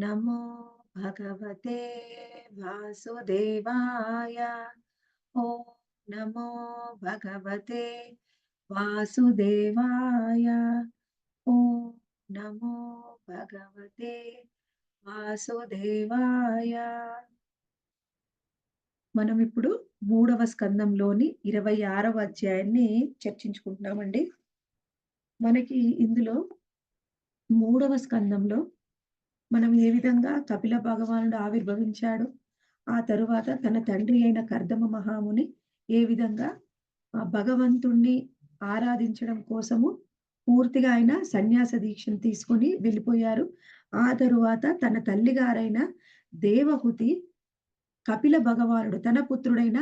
నమో భగవతే వాసుదేవాయ. ఓం నమో భగవతే వాసుదేవాయ. ఓం నమో భగవతే వాసుదేవాయ. మనం ఇప్పుడు మూడవ స్కందంలోని 26వ అధ్యాయాన్ని చర్చించుకుంటున్నామండి. మనకి ఇందులో మూడవ స్కందంలో మనం ఏ విధంగా కపిల భగవానుడు ఆవిర్భవించాడు, ఆ తరువాత తన తండ్రి అయిన కర్దమ మహాముని ఏ విధంగా భగవంతుణ్ణి ఆరాధించడం కోసము పూర్తిగా ఆయన సన్యాస దీక్షను తీసుకొని వెళ్ళిపోయారు. ఆ తరువాత తన తల్లిగారైన దేవహుతి కపిల భగవానుడు తన పుత్రుడైన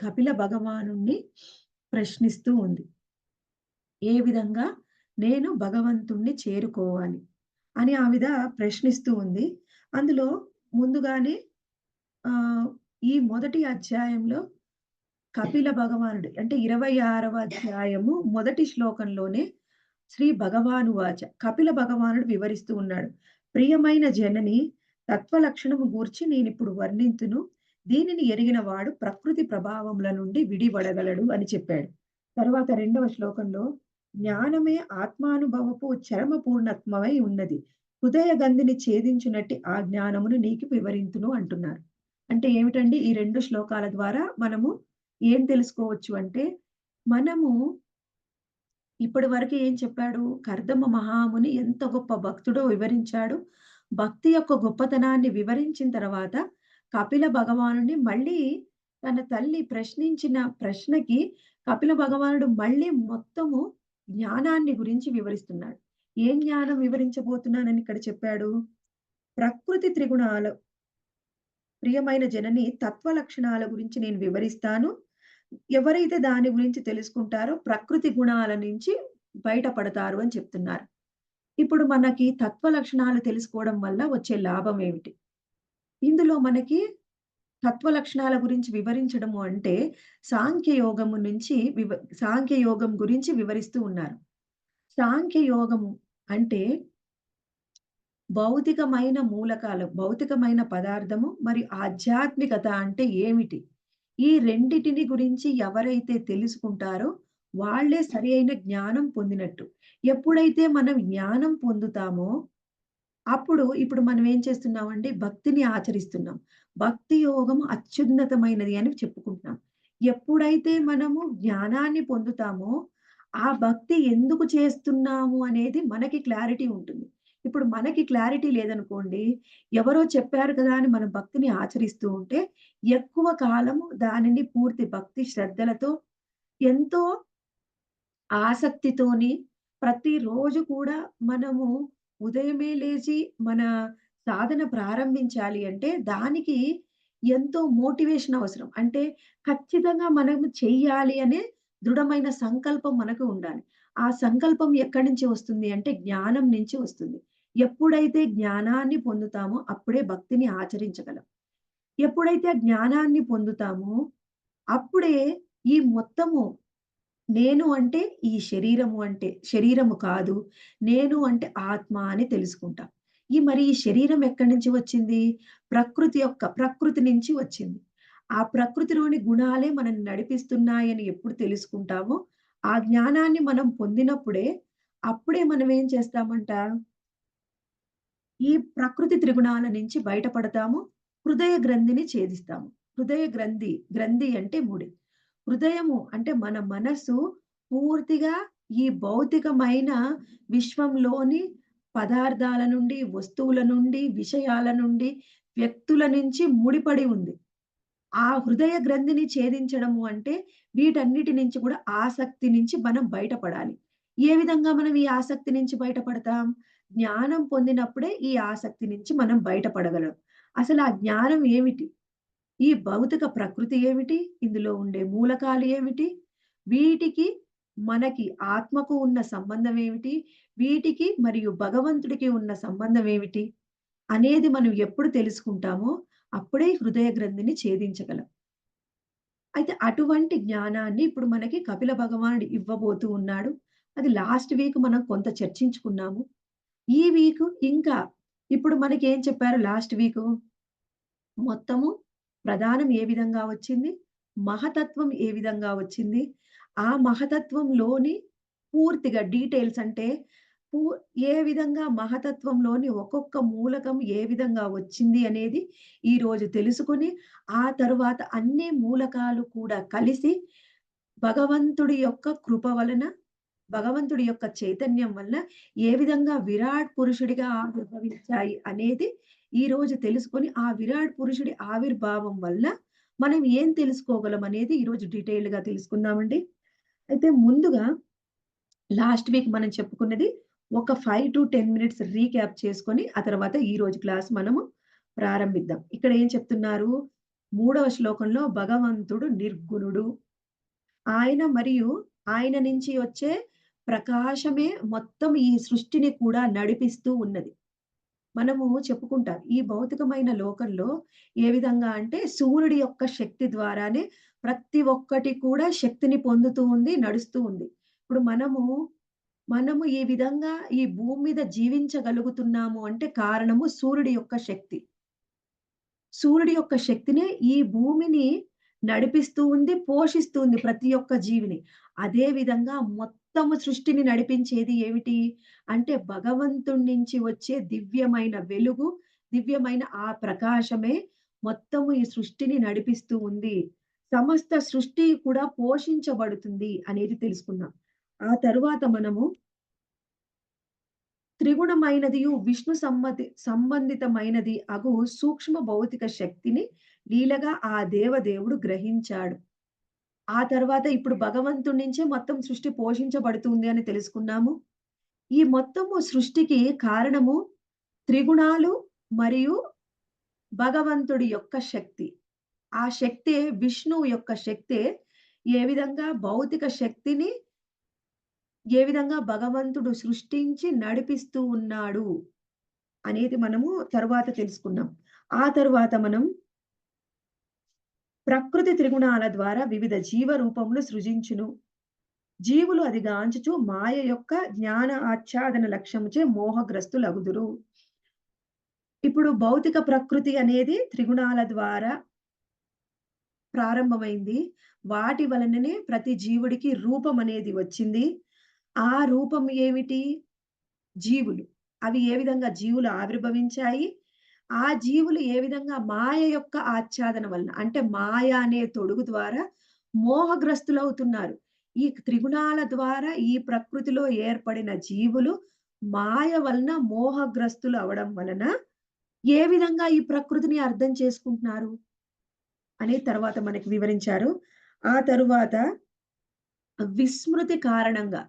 కపిల భగవానుడిని ప్రశ్నిస్తూ ఉంది. ఏ విధంగా నేను భగవంతుణ్ణి చేరుకోవాలి అని ఆవిడ ప్రశ్నిస్తూ ఉంది. అందులో ముందుగానే ఆహ్, ఈ మొదటి అధ్యాయంలో కపిల భగవానుడు అంటే 26వ అధ్యాయము మొదటి శ్లోకంలోనే శ్రీ భగవానువాచ కపిల భగవానుడు వివరిస్తూ ఉన్నాడు. ప్రియమైన జనని తత్వలక్షణము గూర్చి నేనిప్పుడు వర్ణింతును. దీనిని ఎరిగినవాడు ప్రకృతి ప్రభావముల నుండి విడివడగలడు అని చెప్పాడు. తరువాత రెండవ శ్లోకంలో జ్ఞానమే ఆత్మానుభవపు చరమ పూర్ణత్వమై ఉన్నది. హృదయ గంధిని ఛేదించునట్టి ఆ జ్ఞానమును నీకు వివరింతును అంటున్నారు. అంటే ఏమిటండి? ఈ 2 శ్లోకాల ద్వారా మనము ఏం తెలుసుకోవచ్చు అంటే, మనము ఇప్పటి వరకు ఏం చెప్పాడు? కర్దమ మహాముని ఎంత గొప్ప భక్తుడో వివరించాడు. భక్తి యొక్క గొప్పతనాన్ని వివరించిన తర్వాత, కపిల భగవానుడిని మళ్ళీ తన తల్లి ప్రశ్నించిన ప్రశ్నకి కపిల భగవానుడు మళ్ళీ మొత్తము జ్ఞానాన్ని గురించి వివరిస్తున్నాడు. ఏం జ్ఞానం వివరించబోతున్నానని ఇక్కడ చెప్పాడు? ప్రకృతి త్రిగుణాల ప్రియమైన జనని తత్వ లక్షణాల గురించి నేను వివరిస్తాను. ఎవరైతే దాని గురించి తెలుసుకుంటారో ప్రకృతి గుణాల నుంచి బయటపడతారు అని చెప్తున్నారు. ఇప్పుడు మనకి తత్వ లక్షణాలు తెలుసుకోవడం వల్ల వచ్చే లాభం ఏమిటి? ఇందులో మనకి తత్వ లక్షణాల గురించి వివరించడము అంటే సాంఖ్యయోగము నుంచి సాంఖ్యయోగం గురించి వివరిస్తూ ఉన్నారు. సాంఖ్యయోగము అంటే భౌతికమైన మూలకాలు, భౌతికమైన పదార్థము మరియు ఆధ్యాత్మికత అంటే ఏమిటి? ఈ రెండిటిని గురించి ఎవరైతే తెలుసుకుంటారో వాళ్ళే సరి అయిన జ్ఞానం పొందినట్టు. ఎప్పుడైతే మనం జ్ఞానం పొందుతామో అప్పుడు ఇప్పుడు మనం ఏం చేస్తున్నామంటే భక్తిని ఆచరిస్తున్నాం. భక్తి యోగం అత్యున్నతమైనది అని చెప్పుకుంటున్నాం. ఎప్పుడైతే మనము జ్ఞానాన్ని పొందుతామో, ఆ భక్తి ఎందుకు చేస్తున్నాము అనేది మనకి క్లారిటీ ఉంటుంది. ఇప్పుడు మనకి క్లారిటీ లేదనుకోండి, ఎవరో చెప్పారు కదా అని మనం భక్తిని ఆచరిస్తూ ఉంటే, ఎక్కువ కాలము దానిని పూర్తి భక్తి శ్రద్ధలతో ఎంతో ఆసక్తితోని ప్రతిరోజు కూడా మనము ఉదయమే లేచి మన సాధన ప్రారంభించాలి అంటే దానికి ఎంతో మోటివేషన్ అవసరం. అంటే ఖచ్చితంగా మనము చెయ్యాలి అనే దృఢమైన సంకల్పం మనకు ఉండాలి. ఆ సంకల్పం ఎక్కడి నుంచి వస్తుంది అంటే జ్ఞానం నుంచి వస్తుంది. ఎప్పుడైతే జ్ఞానాన్ని పొందుతామో అప్పుడే భక్తిని ఆచరించగలం. ఎప్పుడైతే ఆ జ్ఞానాన్ని పొందుతామో అప్పుడే ఈ మొత్తము నేను అంటే ఈ శరీరము అంటే శరీరము కాదు. నేను అంటే ఆత్మ అని తెలుసుకుంటాం. ఈ శరీరం ఎక్కడి నుంచి వచ్చింది? ప్రకృతి నుంచి వచ్చింది. ఆ ప్రకృతిలోని గుణాలే మనల్ని నడిపిస్తున్నాయని ఎప్పుడు తెలుసుకుంటామో, ఆ జ్ఞానాన్ని మనం పొందినప్పుడే, అప్పుడే మనం ఏం చేస్తామంట, ఈ ప్రకృతి త్రిగుణాల నుంచి బయటపడతాము. హృదయ గ్రంథిని ఛేదిస్తాము. గ్రంథి అంటే ముడి. హృదయము అంటే మన మనస్సు పూర్తిగా ఈ భౌతికమైన విశ్వంలోని పదార్థాల నుండి, వస్తువుల నుండి, విషయాల నుండి, వ్యక్తుల నుంచి ముడిపడి ఉంది. ఆ హృదయ గ్రంథిని ఛేదించడము అంటే వీటన్నిటి నుంచి కూడా ఆసక్తి నుంచి మనం బయటపడాలి. ఏ విధంగా మనం ఈ ఆసక్తి నుంచి బయటపడతాం? జ్ఞానం పొందినప్పుడే ఈ ఆసక్తి నుంచి మనం బయటపడగలం. అసలు ఆ జ్ఞానం ఏమిటి? ఈ భౌతిక ప్రకృతి ఏమిటి? ఇందులో ఉండే మూలకాలు ఏమిటి? వీటికి, మనకి ఆత్మకు ఉన్న సంబంధం ఏమిటి? వీటికి మరియు భగవంతుడికి ఉన్న సంబంధం ఏమిటి? అనేది మనం ఎప్పుడు తెలుసుకుంటామో, అప్పుడే హృదయ గ్రంథిని ఛేదించగలం. అయితే అటువంటి జ్ఞానాన్ని ఇప్పుడు మనకి కపిల భగవానుడు ఇవ్వబోతూ ఉన్నాడు. అది లాస్ట్ వీక్ మనం కొంత చర్చించుకున్నాము. ఈ వీక్ ఇంకా ఇప్పుడు మనకేం చెప్పారు లాస్ట్ వీకు? మొత్తము ప్రధానం ఏ విధంగా వచ్చింది? మహతత్వం ఏ విధంగా వచ్చింది? ఆ మహతత్వంలోని పూర్తిగా డీటెయిల్స్ అంటే పూ ఏ విధంగా మహతత్వంలోని ఒక్కొక్క మూలకం ఏ విధంగా వచ్చింది అనేది ఈరోజు తెలుసుకొని, ఆ తరువాత అన్ని మూలకాలు కూడా కలిసి భగవంతుడి యొక్క కృప వలన, భగవంతుడి యొక్క చైతన్యం వలన ఏ విధంగా విరాట్ పురుషుడిగా ఆవిర్భవించాయి అనేది ఈరోజు తెలుసుకొని, ఆ విరాట్ పురుషుడి ఆవిర్భావం వల్ల మనం ఏం తెలుసుకోగలం అనేది ఈరోజు డీటెయిల్డ్‌గా తెలుసుకుందామండి. అయితే ముందుగా లాస్ట్ వీక్ మనం చెప్పుకున్నది ఒక 5-10 మినిట్స్ రీక్యాప్ చేసుకొని, ఆ తర్వాత ఈరోజు క్లాస్ మనము ప్రారంభిద్దాం. ఇక్కడ ఏం చెప్తున్నారు? మూడవ శ్లోకంలో భగవంతుడు నిర్గుణుడు. ఆయన మరియు ఆయన నుంచి వచ్చే ప్రకాశమే మొత్తం ఈ సృష్టిని కూడా నడిపిస్తూ ఉన్నది. మనము చెప్పుకుంటాం. ఈ భౌతికమైన లోకంలో ఏ విధంగా అంటే సూర్యుడి యొక్క శక్తి ద్వారానే ప్రతి ఒక్కటి కూడా శక్తిని పొందుతూ ఉంది, నడుస్తూ ఉంది. ఇప్పుడు మనము ఈ విధంగా ఈ భూమి మీద జీవించగలుగుతున్నాము అంటే కారణము సూర్యుడి యొక్క శక్తి. సూర్యుడి యొక్క శక్తినే ఈ భూమిని నడిపిస్తూ ఉంది, పోషిస్తూ ఉంది ప్రతి ఒక్క జీవిని. అదే విధంగా మొత్తము సృష్టిని నడిపించేది ఏమిటి? అంటే భగవంతుడి నుంచి వచ్చే దివ్యమైన వెలుగు, దివ్యమైన ఆ ప్రకాశమే మొత్తము ఈ సృష్టిని నడిపిస్తూ ఉంది. సమస్త సృష్టి కూడా పోషించబడుతుంది అనేది తెలుసుకున్నాం. ఆ తరువాత మనము త్రిగుణమైనదియు విష్ణు సంబంధితమైనది అగు సూక్ష్మ భౌతిక శక్తిని లీలగా ఆ దేవదేవుడు గ్రహించాడు. ఆ తర్వాత ఇప్పుడు భగవంతుడి నుంచే మొత్తం సృష్టి పోషించబడుతుంది అని తెలుసుకున్నాము. ఈ మొత్తము సృష్టికి కారణము త్రిగుణాలు మరియు భగవంతుడి యొక్క శక్తి. ఆ శక్తే విష్ణువు యొక్క శక్తే ఏ విధంగా భౌతిక శక్తిని ఏ విధంగా భగవంతుడు సృష్టించి నడిపిస్తూ ఉన్నాడు అనేది మనము తరువాత తెలుసుకున్నాం. ఆ తరువాత మనం ప్రకృతి త్రిగుణాల ద్వారా వివిధ జీవ రూపములు సృజించును. జీవులు అది గాంచుచు మాయ యొక్క జ్ఞాన ఆచ్ఛాదన లక్ష్యముచే మోహగ్రస్తులగుదురు. ఇప్పుడు భౌతిక ప్రకృతి అనేది త్రిగుణాల ద్వారా ప్రారంభమైంది. వాటి వలననే ప్రతి జీవుడికి రూపం అనేది వచ్చింది. ఆ రూపం ఏమిటి? జీవులు. అవి ఏ విధంగా జీవులు ఆవిర్భవించాయి? ఆ జీవులు ఏ విధంగా మాయ యొక్క ఆచ్ఛాదన వలన అంటే మాయ అనే తొడుగు ద్వారా మోహగ్రస్తులవుతున్నారు. ఈ త్రిగుణాల ద్వారా ఈ ప్రకృతిలో ఏర్పడిన జీవులు మాయ వలన మోహగ్రస్తులు అవ్వడం వలన ఏ విధంగా ఈ ప్రకృతిని అర్థం చేసుకుంటున్నారు అనేది తర్వాత మనకి వివరించారు. ఆ తరువాత విస్మృతి కారణంగా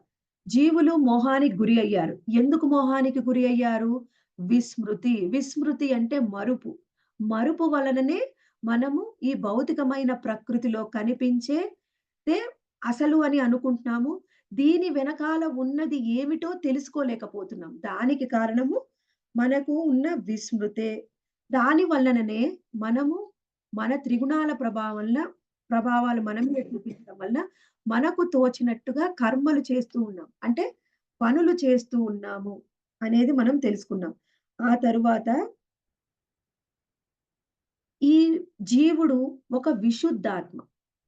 జీవులు మోహానికి గురి అయ్యారు. ఎందుకు మోహానికి గురి అయ్యారు? విస్మృతి. విస్మృతి అంటే మరుపు. మరుపు వలననే మనము ఈ భౌతికమైన ప్రకృతిలో కనిపించేదే అసలు అని అనుకుంటున్నాము. దీని వెనకాల ఉన్నది ఏమిటో తెలుసుకోలేకపోతున్నాం. దానికి కారణము మనకు ఉన్న విస్మృతే. దాని వలననే మనము మన త్రిగుణాల ప్రభావాలు మన మీద చూపించడం వలన మనకు తోచినట్టుగా కర్మలు చేస్తూ ఉన్నాం. అంటే పనులు చేస్తూ ఉన్నాము అనేది మనం తెలుసుకున్నాం. ఆ తరువాత ఈ జీవుడు ఒక విశుద్ధాత్మ.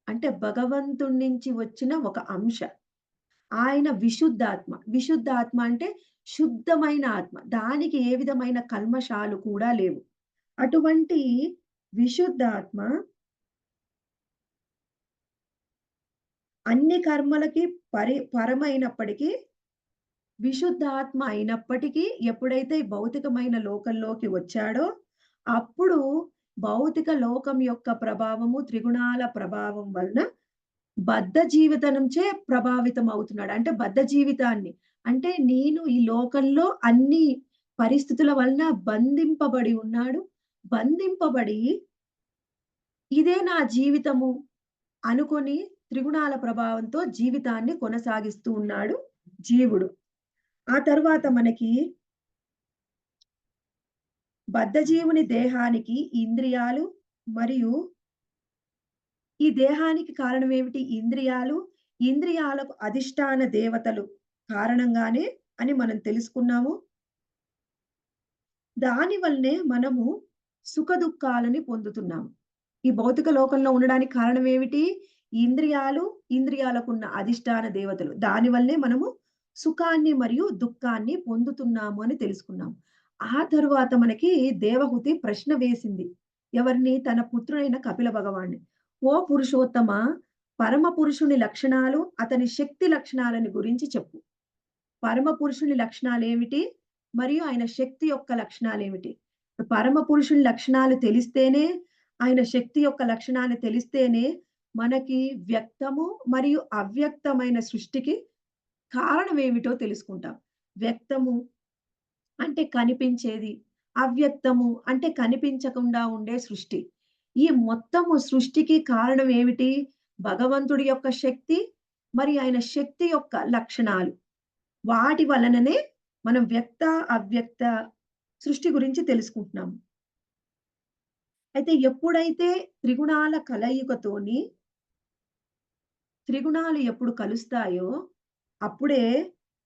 అంటే భగవంతుడి నుంచి వచ్చిన ఒక అంశ. ఆయన విశుద్ధాత్మ. విశుద్ధాత్మ అంటే శుద్ధమైన ఆత్మ. దానికి ఏ విధమైన కల్మషాలు కూడా లేవు. అటువంటి విశుద్ధాత్మ అన్ని కర్మలకి పరమైనప్పటికీ విశుద్ధాత్మ అయినప్పటికీ ఎప్పుడైతే ఈ భౌతికమైన లోకంలోకి వచ్చాడో, అప్పుడు భౌతిక లోకం యొక్క ప్రభావము, త్రిగుణాల ప్రభావం వలన బద్ధ జీవితం ప్రభావితం అవుతున్నాడు. అంటే బద్ధ జీవితాన్ని. అంటే నేను ఈ లోకంలో అన్ని పరిస్థితుల వలన బంధింపబడి ఉన్నాడు. బంధింపబడి ఇదే నా జీవితము అనుకోని త్రిగుణాల ప్రభావంతో జీవితాన్ని కొనసాగిస్తూ ఉన్నాడు జీవుడు. ఆ తరువాత మనకి బద్ధజీవుని దేహానికి ఇంద్రియాలు మరియు ఈ దేహానికి కారణమేమిటి? ఇంద్రియాలు. ఇంద్రియాలకు అధిష్టాన దేవతలు కారణంగానే అని మనం తెలుసుకున్నాము. దాని వల్లనే మనము సుఖ దుఃఖాలని పొందుతున్నాము. ఈ భౌతిక లోకంలో ఉండడానికి కారణం ఏమిటి? ఇంద్రియాలు, ఇంద్రియాలకున్న అధిష్టాన దేవతలు. దాని వల్లే మనము సుఖాన్ని మరియు దుఃఖాన్ని పొందుతున్నాము అని తెలుసుకున్నాం. ఆ తరువాత మనకి దేవహూతి ప్రశ్న వేసింది. ఎవరిని? తన పుత్రుడైన కపిల భగవానుడిని. ఓ పురుషోత్తమా! పరమ పురుషుని లక్షణాలు, అతని శక్తి లక్షణాలను గురించి చెప్పు. పరమ పురుషుని లక్షణాలేమిటి? మరియు ఆయన శక్తి యొక్క లక్షణాలేమిటి? పరమ పురుషుని లక్షణాలు తెలిస్తేనే, ఆయన శక్తి యొక్క లక్షణాలు తెలిస్తేనే, మనకి వ్యక్తము మరియు అవ్యక్తమైన సృష్టికి కారణమేమిటో తెలుసుకుంటాం. వ్యక్తము అంటే కనిపించేది. అవ్యక్తము అంటే కనిపించకుండా ఉండే సృష్టి. ఈ మొత్తము సృష్టికి కారణం ఏమిటి? భగవంతుడి యొక్క శక్తి, మరి ఆయన శక్తి యొక్క లక్షణాలు. వాటి వలననే మనం వ్యక్త, అవ్యక్త సృష్టి గురించి తెలుసుకుంటున్నాము. అయితే ఎప్పుడైతే త్రిగుణాల కలయికతోని త్రిగుణాలు ఎప్పుడు కలుస్తాయో, అప్పుడే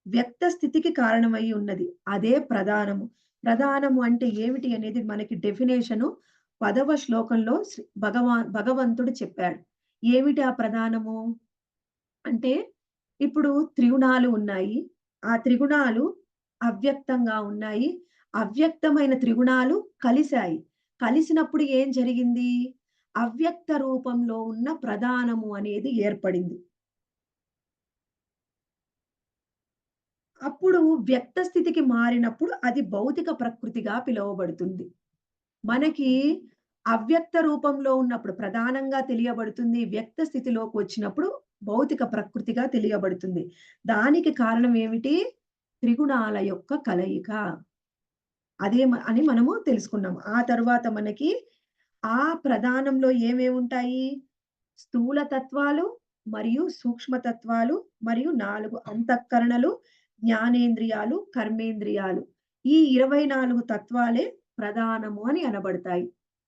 వ్యక్త స్థితికి కారణమై ఉన్నది. అదే ప్రధానము. ప్రధానము అంటే ఏమిటి అనేది మనకి డెఫినేషను 10వ శ్లోకంలో భగవంతుడు చెప్పాడు. ఏమిటి ఆ ప్రధానము? అంటే ఇప్పుడు త్రిగుణాలు ఉన్నాయి. ఆ త్రిగుణాలు అవ్యక్తంగా ఉన్నాయి. అవ్యక్తమైన త్రిగుణాలు కలిశాయి. కలిసినప్పుడు ఏం జరిగింది? అవ్యక్త రూపంలో ఉన్న ప్రధానము అనేది ఏర్పడింది. అప్పుడు వ్యక్త స్థితికి మారినప్పుడు అది భౌతిక ప్రకృతిగా పిలువబడుతుంది. మనకి అవ్యక్త రూపంలో ఉన్నప్పుడు ప్రధానంగా తెలియబడుతుంది. వ్యక్త స్థితిలోకి వచ్చినప్పుడు భౌతిక ప్రకృతిగా తెలియబడుతుంది. దానికి కారణం ఏమిటి? త్రిగుణాల యొక్క కలయిక. అదే అని మనము తెలుసుకున్నాం. ఆ తరువాత మనకి ఆ ప్రధానంలో ఏమేముంటాయి? స్థూల తత్వాలు మరియు సూక్ష్మ తత్వాలు మరియు 4 అంతఃకరణలు, జ్ఞానేంద్రియాలు, కర్మేంద్రియాలు. ఈ 24 తత్వాలే ప్రధానము అని అనబడతాయి.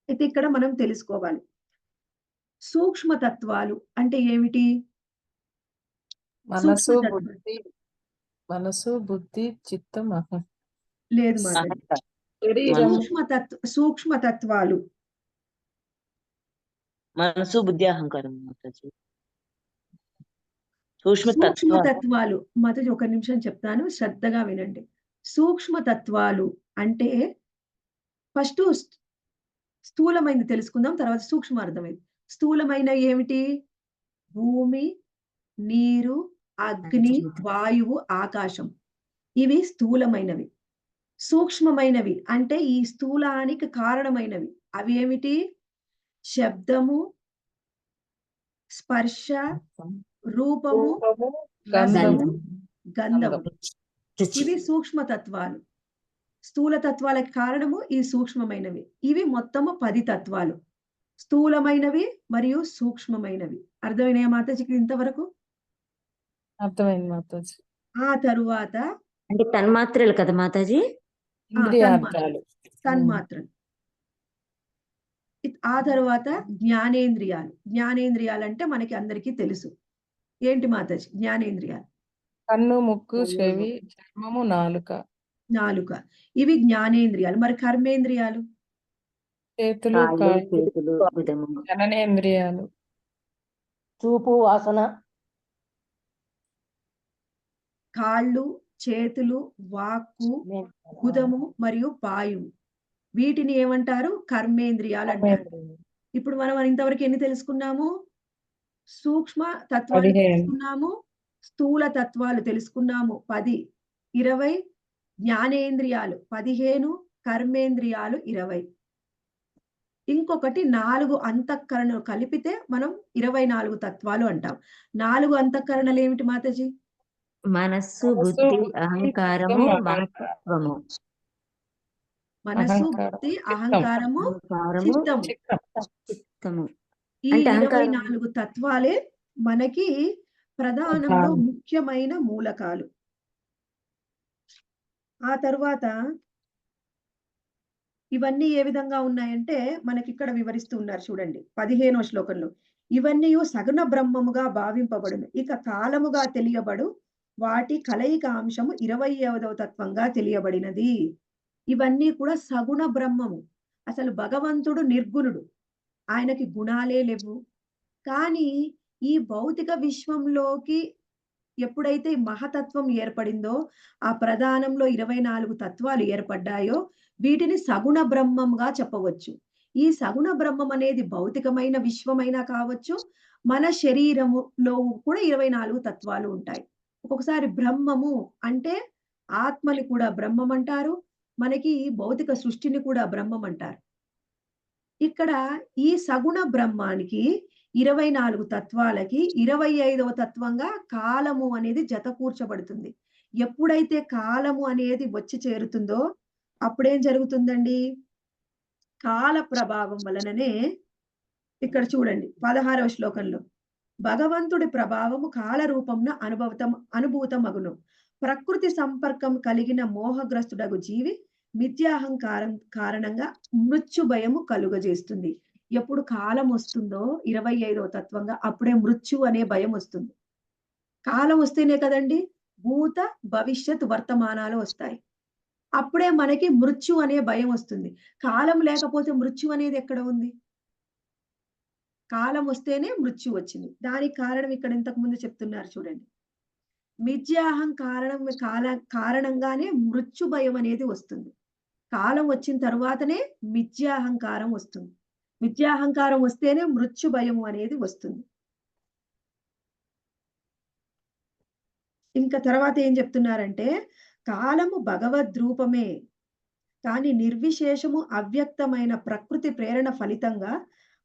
అయితే ఇక్కడ మనం తెలుసుకోవాలి. సూక్ష్మ తత్వాలు అంటే ఏమిటి? మనసు, సూక్ష్మ తత్వం బుద్ధి, మనసు, బుద్ధి, చిత్తం, లేదు మాతాజీ. శరీరము. సూక్ష్మ తత్వాలు. మనసు, బుద్ధి, అహంకారం మాతాజీ. సూక్ష్మ సూక్ష్మ తత్వాలు. తత్వాలు మాతాజీ ఒక నిమిషం చెప్తాను, శ్రద్ధగా వినండి. సూక్ష్మ తత్వాలు అంటే ఫస్టు స్థూలమైనది తెలుసుకుందాం. తర్వాత సూక్ష్మ అర్థమైంది. స్థూలమైన ఏమిటి? భూమి, నీరు, అగ్ని, వాయువు, ఆకాశం. ఇవి స్థూలమైనవి. సూక్ష్మమైనవి అంటే ఈ స్థూలానికి కారణమైనవి. అవి ఏమిటి? శబ్దము, స్పర్శ, రూపము, రసము, గంధము. ఇవి సూక్ష్మ తత్వాలు. స్థూల తత్వాలకు కారణము ఈ సూక్ష్మమైనవి. ఇవి మొత్తము 10 తత్వాలు. స్థూలమైనవి మరియు సూక్ష్మమైనవి. అర్థమైనాయా మాతాజీకి ఇంతవరకు? అర్థమైంది మాతాజీ. ఆ తరువాత అంటే తన్మాత్రలు కదా మాతాజీ? ఇంద్రియార్థాలు. తన్మాత్రలు. ఆ తరువాత జ్ఞానేంద్రియాలు. జ్ఞానేంద్రియాలంటే మనకి అందరికీ తెలుసు. ఏంటి మాతాజీ జ్ఞానేంద్రియాలు? కన్ను, ముక్కు, చెవి, చర్మము, నాలుక. నాలుక. ఇవి జ్ఞానేంద్రియాలు. మరి కర్మేంద్రియాలు? చేతులు, చేతులు, జననేంద్రియాలు. చూపు, వాసన. కాళ్ళు, చేతులు, వాక్కు, గుదము మరియు పాయువు. వీటిని ఏమంటారు? కర్మేంద్రియాలు అంటారు. ఇప్పుడు మనం ఇంతవరకు ఎన్ని తెలుసుకున్నాము? సూక్ష్మ తత్వాలు తెలుసుకున్నాము, స్థూల తత్వాలు తెలుసుకున్నాము 10, 20, జ్ఞానేంద్రియాలు 15, కర్మేంద్రియాలు 20. ఇంకొకటి 4 అంతఃకరణలు కలిపితే మనం 24 తత్వాలు అంటాం. 4 అంతఃకరణలు ఏమిటి మాతాజీ? మనస్సు, బుద్ధి, అహంకారము, మహత్వము. మనసు, బుద్ధి, అహంకారము, చిత్తము. ఈ 24 తత్వాలే మనకి ప్రధానంలో ముఖ్యమైన మూలకాలు. ఆ తరువాత ఇవన్నీ ఏ విధంగా ఉన్నాయంటే మనకిక్కడ వివరిస్తూ ఉన్నారు చూడండి 15వ శ్లోకంలో. ఇవన్నీ సగుణ బ్రహ్మముగా భావింపబడును. ఇక కాలముగా తెలియబడు వాటి కలయిక అంశము 25వ తత్వంగా తెలియబడినది. ఇవన్నీ కూడా సగుణ బ్రహ్మము. అసలు భగవంతుడు నిర్గుణుడు. ఆయనకి గుణాలే లేవు. కానీ ఈ భౌతిక విశ్వంలోకి ఎప్పుడైతే ఈ మహతత్వం ఏర్పడిందో, ఆ ప్రధానంలో 24 తత్వాలు ఏర్పడ్డాయో, వీటిని సగుణ బ్రహ్మంగా చెప్పవచ్చు. ఈ సగుణ బ్రహ్మం అనేది భౌతికమైన విశ్వమైనా కావచ్చు, మన శరీరములో కూడా 24 తత్వాలు ఉంటాయి. ఒక్కొక్కసారి బ్రహ్మము అంటే ఆత్మని కూడా బ్రహ్మం అంటారు. మనకి భౌతిక సృష్టిని కూడా బ్రహ్మం అంటారు. ఇక్కడ ఈ సగుణ బ్రహ్మానికి 24 తత్వాలకి 25వ తత్వంగా కాలము అనేది జతకూర్చబడుతుంది. ఎప్పుడైతే కాలము అనేది వచ్చి చేరుతుందో అప్పుడేం జరుగుతుందండి? కాల ప్రభావం వలననే ఇక్కడ చూడండి 16వ శ్లోకంలో భగవంతుడి ప్రభావము కాల రూపంన అనుభూతమగును. ప్రకృతి సంపర్కం కలిగిన మోహగ్రస్తుడగు జీవి మిథ్యాహంకారం కారణంగా మృత్యు భయము కలుగజేస్తుంది. ఎప్పుడు కాలం వస్తుందో 25వ తత్వంగా అప్పుడే మృత్యు అనే భయం వస్తుంది. కాలం వస్తేనే కదండి భూత, భవిష్యత్, వర్తమానాలు వస్తాయి. అప్పుడే మనకి మృత్యు అనే భయం వస్తుంది. కాలం లేకపోతే మృత్యు అనేది ఎక్కడ ఉంది? కాలం వస్తేనే మృత్యు వచ్చింది. దానికి కారణం ఇక్కడ ఇంతకు ముందు చెప్తున్నారు చూడండి. కారణంగానే మృత్యు భయం అనేది వస్తుంది. కాలం వచ్చిన తరువాతనే మిథ్యాహంకారం వస్తుంది. మిథ్యాహంకారం వస్తేనే మృత్యు భయము అనేది వస్తుంది. ఇంకా తర్వాత ఏం చెప్తున్నారంటే, కాలము భగవద్రూపమే. కానీ నిర్విశేషము అవ్యక్తమైన ప్రకృతి ప్రేరణ ఫలితంగా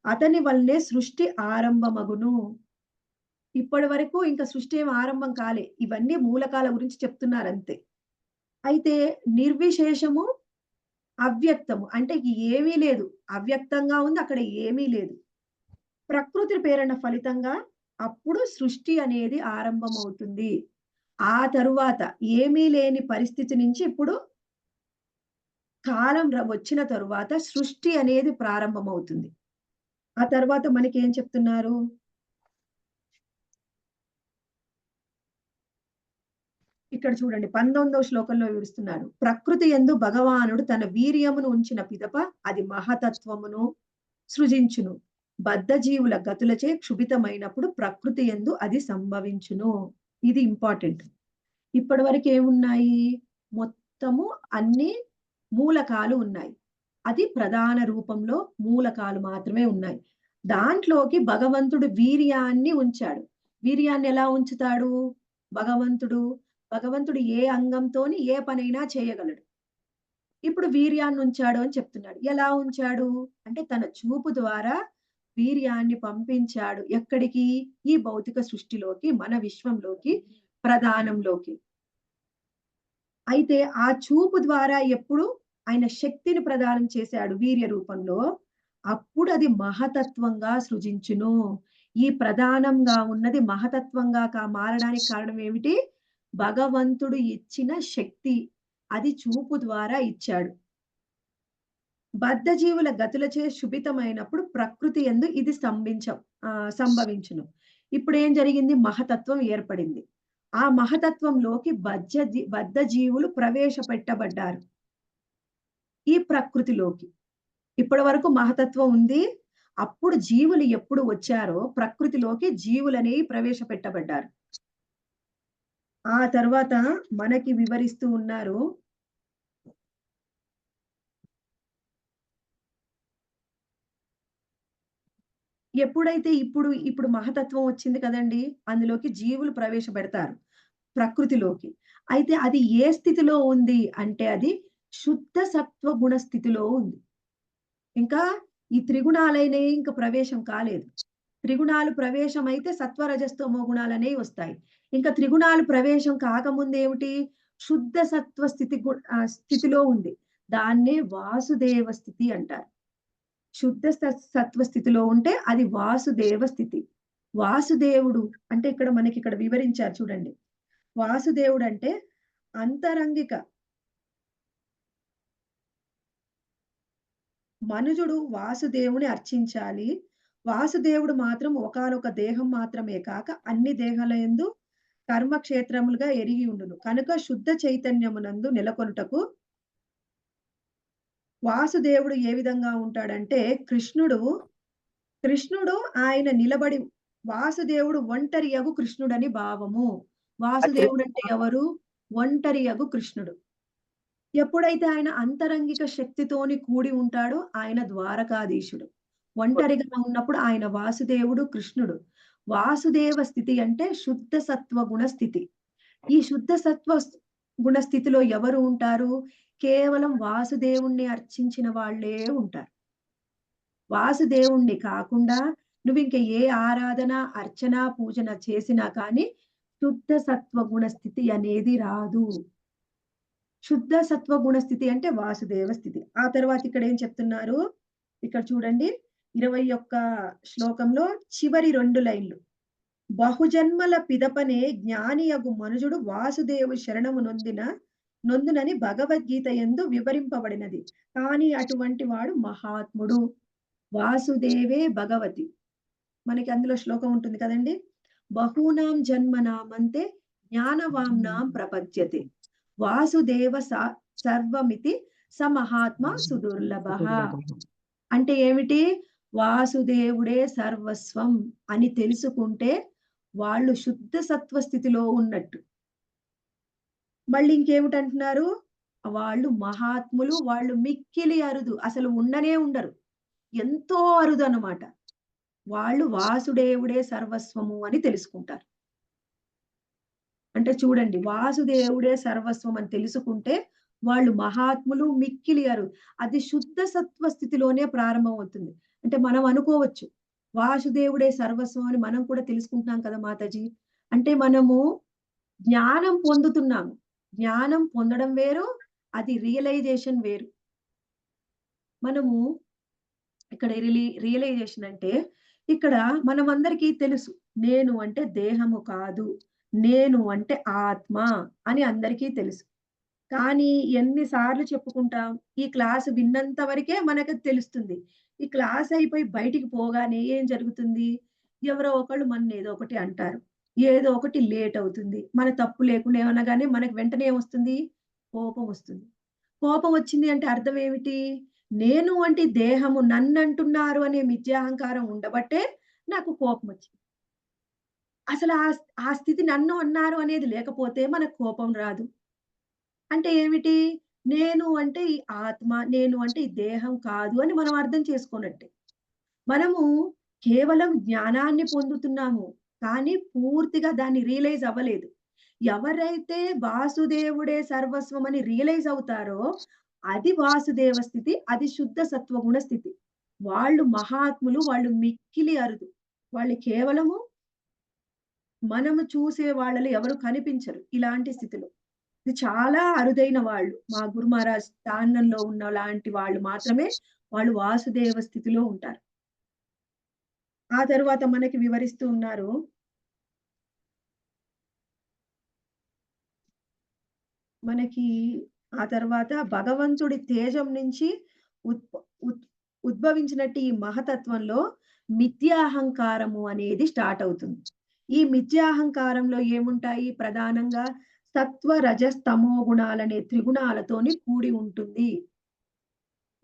అతని వల్లే సృష్టి ఆరంభమగును. ఇప్పటి వరకు ఇంకా సృష్టి ఏం ఆరంభం కాలే. ఇవన్నీ మూలకాల గురించి చెప్తున్నారంతే. అయితే నిర్విశేషము, అవ్యక్తము అంటే ఏమీ లేదు. అవ్యక్తంగా ఉంది. అక్కడ ఏమీ లేదు. ప్రకృతి ప్రేరణ ఫలితంగా అప్పుడు సృష్టి అనేది ఆరంభమవుతుంది. ఆ తరువాత ఏమీ లేని పరిస్థితి నుంచి ఇప్పుడు కాలం వచ్చిన తరువాత సృష్టి అనేది ప్రారంభమవుతుంది. ఆ తర్వాత మనకేం చెప్తున్నారు? ఇక్కడ చూడండి 19వ శ్లోకంలో వివరిస్తున్నారు. ప్రకృతి యందు భగవానుడు తన వీర్యమును ఉంచిన పిదప అది మహతత్వమును సృజించును. బద్ధజీవుల గతులచే క్షుభితమైనప్పుడు ప్రకృతి యందు అది సంభవించును. ఇది ఇంపార్టెంట్. ఇప్పటి వరకు ఏమున్నాయి? మొత్తము అన్ని మూలకాలు ఉన్నాయి. అది ప్రధాన రూపంలో మూలకాలు మాత్రమే ఉన్నాయి. దాంట్లోకి భగవంతుడు వీర్యాన్ని ఉంచాడు. వీర్యాన్ని ఎలా ఉంచుతాడు? భగవంతుడు ఏ అంగంతోని ఏ పనైనా చేయగలడు. ఇప్పుడు వీర్యాన్ని ఉంచాడు అని చెప్తున్నాడు. ఎలా ఉంచాడు? అంటే తన చూపు ద్వారా వీర్యాన్ని పంపించాడు. ఎక్కడికి? ఈ భౌతిక సృష్టిలోకి, మన విశ్వంలోకి, ప్రధానంలోకి. అయితే ఆ చూపు ద్వారా ఎప్పుడు ఆయన శక్తిని ప్రదానం చేశాడు వీర్య రూపంలో, అప్పుడు అది మహతత్వంగా సృజించును. ఈ ప్రధానంగా ఉన్నది మహతత్వంగా మారడానికి కారణం ఏమిటి? భగవంతుడు ఇచ్చిన శక్తి. అది చూపు ద్వారా ఇచ్చాడు. బద్ధజీవుల గతులచే శుభితమైనప్పుడు ప్రకృతి యందు ఇది సంభవించును. ఇప్పుడు ఏం జరిగింది? మహతత్వం ఏర్పడింది. ఆ మహతత్వంలోకి బద్ధజీవులు ప్రవేశపెట్టబడ్డారు. ఈ ప్రకృతిలోకి. ఇప్పటి వరకు మహతత్వం ఉంది. అప్పుడు జీవులు ఎప్పుడు వచ్చారో ప్రకృతిలోకి జీవులనేవి ప్రవేశపెట్టబడ్డారు. ఆ తర్వాత మనకి వివరిస్తూ ఉన్నారు. ఎప్పుడైతే ఇప్పుడు మహతత్వం వచ్చింది కదండీ! అందులోకి జీవులు ప్రవేశపెడతారు ప్రకృతిలోకి. అయితే అది ఏ స్థితిలో ఉంది అంటే అది శుద్ధ సత్వ గుణ స్థితిలో ఉంది. ఇంకా ఈ త్రిగుణాలైనవి ఇంక ప్రవేశం కాలేదు. త్రిగుణాలు ప్రవేశం అయితే సత్వ రజస్తమో గుణాలనేవి వస్తాయి. ఇంకా త్రిగుణాలు ప్రవేశం కాకముందేమిటి? శుద్ధ సత్వ స్థితిలో ఉంది. దాన్నే వాసుదేవ స్థితి అంటారు. శుద్ధ సత్వ స్థితిలో ఉంటే అది వాసుదేవ స్థితి. వాసుదేవుడు అంటే ఇక్కడ మనకి ఇక్కడ వివరించారు చూడండి. వాసుదేవుడు అంటే అంతరంగిక మనుజుడు వాసుదేవుని అర్చించాలి. వాసుదేవుడు మాత్రం ఒకానొక దేహం మాత్రమే కాక అన్ని దేహాలయందు కర్మక్షేత్రములుగా ఎరిగి ఉండును. కనుక శుద్ధ చైతన్యమునందు నెలకొనుటకు వాసుదేవుడు ఏ విధంగా ఉంటాడంటే కృష్ణుడు ఆయన నిలబడి వాసుదేవుడు ఒంటరియగు కృష్ణుడని భావము. వాసుదేవుడు అంటే ఎవరు? ఒంటరియగు కృష్ణుడు. ఎప్పుడైతే ఆయన అంతరంగిక శక్తితోని కూడి ఉంటాడో ఆయన ద్వారకాధీశుడు. ఒంటరిగా ఉన్నప్పుడు ఆయన వాసుదేవుడు, కృష్ణుడు. వాసుదేవ స్థితి అంటే శుద్ధ సత్వగుణ స్థితి. ఈ శుద్ధ గుణ స్థితిలో ఎవరు ఉంటారు? కేవలం వాసుదేవుణ్ణి అర్చించిన వాళ్ళే ఉంటారు. వాసుదేవుణ్ణి కాకుండా నువ్వింక ఏ ఆరాధన, అర్చన, పూజన చేసినా కానీ శుద్ధ సత్వగుణ స్థితి అనేది రాదు. శుద్ధ సత్వగుణ స్థితి అంటే వాసుదేవ స్థితి. ఆ తర్వాత ఇక్కడ ఏం చెప్తున్నారు? ఇక్కడ చూడండి 21 శ్లోకంలో చివరి 2 లైన్లు. బహుజన్మల పిదపనే జ్ఞానియగు మనుజుడు వాసుదేవు శరణము నొందునని భగవద్గీత యందు వివరింపబడినది. కానీ అటువంటి వాడు మహాత్ముడు. వాసుదేవే భగవతి. మనకి అందులో శ్లోకం ఉంటుంది కదండి. బహూనాం జన్మనామంతే జ్ఞానవాంనాం ప్రపద్యతే వాసుదేవ సర్వమితి సమహాత్మ సుదుర్లభః. అంటే ఏమిటి? వాసుదేవుడే సర్వస్వం అని తెలుసుకుంటే వాళ్ళు శుద్ధ సత్వ స్థితిలో ఉన్నట్టు. మళ్ళీ ఇంకేమిటంటున్నారు? వాళ్ళు మహాత్ములు, వాళ్ళు మిక్కిలి అరుదు, అసలు ఉండనే ఉండరు, ఎంతో అరుదు అన్నమాట. వాళ్ళు వాసుదేవుడే సర్వస్వము అని తెలుసుకుంటారు. అంటే చూడండి, వాసుదేవుడే సర్వస్వం అని తెలుసుకుంటే వాళ్ళు మహాత్ములు, మిక్కిలి అరుదు. అది శుద్ధ సత్వ స్థితిలోనే ప్రారంభమవుతుంది. అంటే మనం అనుకోవచ్చు వాసుదేవుడే సర్వస్వం అని మనం కూడా తెలుసుకుంటున్నాం కదా మాతాజీ. అంటే మనము జ్ఞానం పొందుతున్నాము. జ్ఞానం పొందడం వేరు, అది రియలైజేషన్ వేరు. మనము ఇక్కడ రియలైజేషన్ అంటే ఇక్కడ మనమందరికీ తెలుసు, నేను అంటే దేహము కాదు, నేను అంటే ఆత్మ అని అందరికీ తెలుసు. కానీ ఎన్నిసార్లు చెప్పుకుంటాం? ఈ క్లాస్ విన్నంత వరకే మనకు తెలుస్తుంది. ఈ క్లాస్ అయిపోయి బయటికి పోగానే ఏం జరుగుతుంది? ఎవరో ఒకళ్ళు ఏదో ఒకటి అంటారు. ఏదో ఒకటి లేట్ అవుతుంది. మన తప్పు లేకుండా ఏమనగానే మనకు వెంటనే ఏమొస్తుంది? కోపం వస్తుంది. కోపం వచ్చింది అంటే అర్థం ఏమిటి? నేను అంటే దేహము, నన్నంటున్నారు అనే మిథ్యాహంకారం ఉండబట్టే నాకు కోపం వచ్చింది. అసలు ఆ స్థితి నన్ను అన్నారు అనేది లేకపోతే మనకు కోపం రాదు. అంటే ఏమిటి? నేను అంటే ఈ ఆత్మ, నేను అంటే ఈ దేహం కాదు అని మనం అర్థం చేసుకున్నట్టే. మనము కేవలం జ్ఞానాన్ని పొందుతున్నాము, కానీ పూర్తిగా దాన్ని రియలైజ్ అవ్వలేదు. ఎవరైతే వాసుదేవుడే సర్వస్వం అని రియలైజ్ అవుతారో అది వాసుదేవ స్థితి, అది శుద్ధ సత్వగుణ స్థితి. వాళ్ళు మహాత్ములు, వాళ్ళు మిక్కిలి అరుదు. వాళ్ళు కేవలము మనము చూసే వాళ్ళలో ఎవరు కనిపించరు ఇలాంటి స్థితిలో. ఇది చాలా అరుదైన వాళ్ళు. మా గురు మహారాజ్ స్థానంలో ఉన్న లాంటి వాళ్ళు మాత్రమే వాళ్ళు వాసుదేవ స్థితిలో ఉంటారు. ఆ తరువాత మనకి వివరిస్తూ ఉన్నారు. మనకి ఆ తర్వాత భగవంతుడి తేజం నుంచి ఉద్భవించినట్టు ఈ మహతత్వంలో మిథ్యాహంకారము అనేది స్టార్ట్ అవుతుంది. ఈ మిథ్యాహంకారంలో ఏముంటాయి? ప్రధానంగా సత్వ, రజస్, తమో గుణాలనే త్రిగుణాలతోని కూడి ఉంటుంది.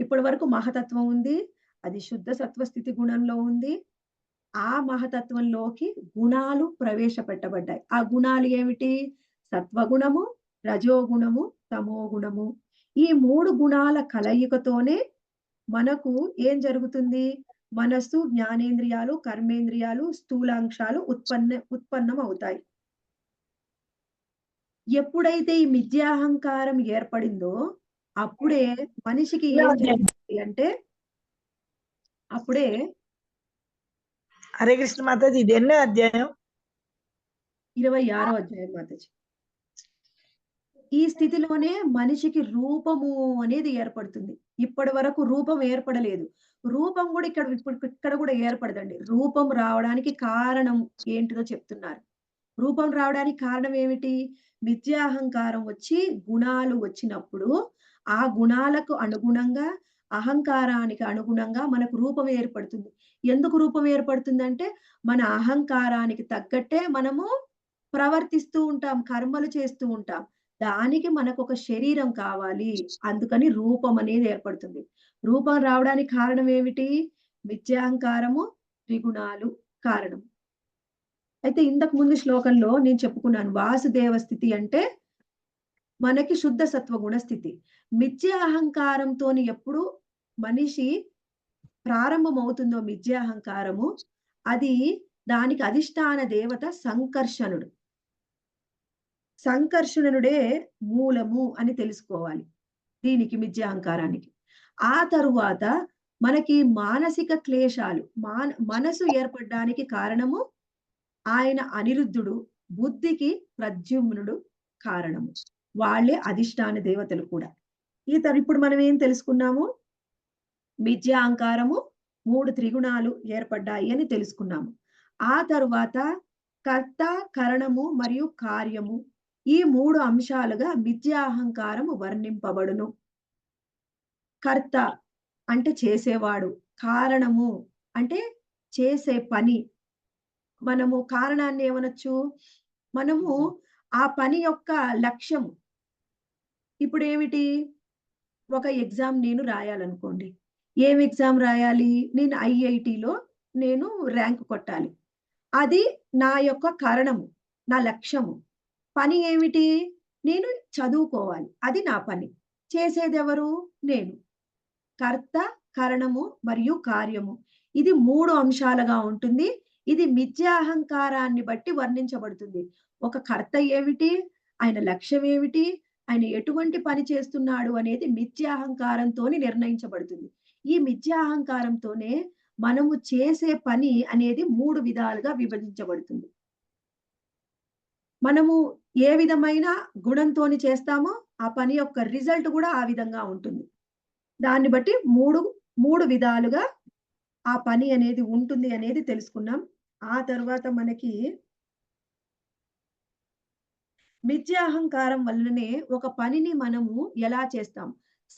ఇప్పటి వరకు మహతత్వం ఉంది, అది శుద్ధ సత్వ స్థితి గుణంలో ఉంది. ఆ మహతత్వంలోకి గుణాలు ప్రవేశపెట్టబడ్డాయి. ఆ గుణాలు ఏమిటి? సత్వగుణము, రజోగుణము, తమోగుణము. ఈ 3 గుణాల కలయికతోనే మనకు ఏం జరుగుతుంది? మనస్సు, జ్ఞానేంద్రియాలు, కర్మేంద్రియాలు, స్థూలాంశాలు ఉత్పన్నం అవుతాయి. ఎప్పుడైతే ఈ మిథ్యాహంకారం ఏర్పడిందో అప్పుడే మనిషికి ఏం జరుగుతుంది అంటే అప్పుడే హరే కృష్ణ మాతాజీ, ఇది ఎన్నో అధ్యాయం? 26వ అధ్యాయం మాతాజీ. ఈ స్థితిలోనే మనిషికి రూపము అనేది ఏర్పడుతుంది. ఇప్పటి వరకు రూపం ఏర్పడలేదు. రూపం కూడా ఇక్కడ కూడా ఏర్పడదండి. రూపం రావడానికి కారణం ఏంటిదో చెప్తున్నారు. రూపం రావడానికి కారణం ఏమిటి? మిథ్యాహంకారం వచ్చి గుణాలు వచ్చినప్పుడు ఆ గుణాలకు అనుగుణంగా, అహంకారానికి అనుగుణంగా మనకు రూపం ఏర్పడుతుంది. ఎందుకు రూపం ఏర్పడుతుందంటే మన అహంకారానికి తగ్గట్టే మనము ప్రవర్తిస్తూ ఉంటాం, కర్మలు చేస్తూ ఉంటాం. దానికి మనకు ఒక శరీరం కావాలి. అందుకని రూపం అనేది ఏర్పడుతుంది. రూపం రావడానికి కారణం ఏమిటి? మిథ్యాహంకారము, త్రిగుణాలు కారణం. అయితే ఇంతకు ముందు శ్లోకంలో నేను చెప్పుకున్నాను. వాసుదేవ స్థితి అంటే మనకి శుద్ధ సత్వగుణ స్థితి. మిథ్యా అహంకారంతోని ఎప్పుడు మనిషి ప్రారంభమవుతుందో మిథ్యాహంకారము, అది దానికి అధిష్టాన దేవత సంకర్షణుడు. సంకర్షణుడే మూలము అని తెలుసుకోవాలి దీనికి, మిథ్యాహంకారానికి. ఆ తరువాత మనకి మానసిక క్లేశాలు, మనసు ఏర్పడడానికి కారణము ఆయన అనిరుద్ధుడు, బుద్ధికి ప్రద్యుమ్నుడు కారణము. వాళ్ళే అధిష్టాన దేవతలు కూడా. ఇప్పుడు మనం ఏం తెలుసుకున్నాము? మిథ్యా అహంకారము, 3 త్రిగుణాలు ఏర్పడ్డాయి అని తెలుసుకున్నాము. ఆ తరువాత కర్త, కరణము మరియు కార్యము, ఈ 3 అంశాలుగా మిథ్యా అహంకారము వర్ణింపబడును. కర్త అంటే చేసేవాడు, కారణము అంటే చేసే పని. మనము కారణాన్ని ఏమనొచ్చు? మనము ఆ పని యొక్క లక్ష్యము. ఇప్పుడు ఏమిటి? ఒక ఎగ్జామ్ నేను రాయాలనుకోండి. ఏం ఎగ్జామ్ రాయాలి? నేను ఐఐటీలో నేను ర్యాంక్ కొట్టాలి. అది నా యొక్క కారణము, నా లక్ష్యము. పని ఏమిటి? నేను చదువుకోవాలి. అది నా పని. చేసేదెవరు? నేను. కర్త, కరణము మరియు కార్యము. ఇది 3 అంశాలుగా ఉంటుంది. ఇది మిథ్యా అహంకారాన్ని బట్టి వర్ణించబడుతుంది. ఒక కర్త ఏమిటి? ఆయన లక్ష్యం ఏమిటి? ఆయన ఎటువంటి పని చేస్తున్నాడు అనేది మిథ్యాహంకారంతోని నిర్ణయించబడుతుంది. ఈ మిథ్యాహంకారంతోనే మనము చేసే పని అనేది 3 విధాలుగా విభజించబడుతుంది. మనము ఏ విధమైన గుణంతోని చేస్తామో ఆ పని యొక్క రిజల్ట్ కూడా ఆ విధంగా ఉంటుంది. దాన్ని బట్టి 3 విధాలుగా ఆ పని అనేది ఉంటుంది అనేది తెలుసుకున్నాం. ఆ తర్వాత మనకి మిథ్యాహంకారం వల్లనే ఒక పనిని మనము ఎలా చేస్తాం?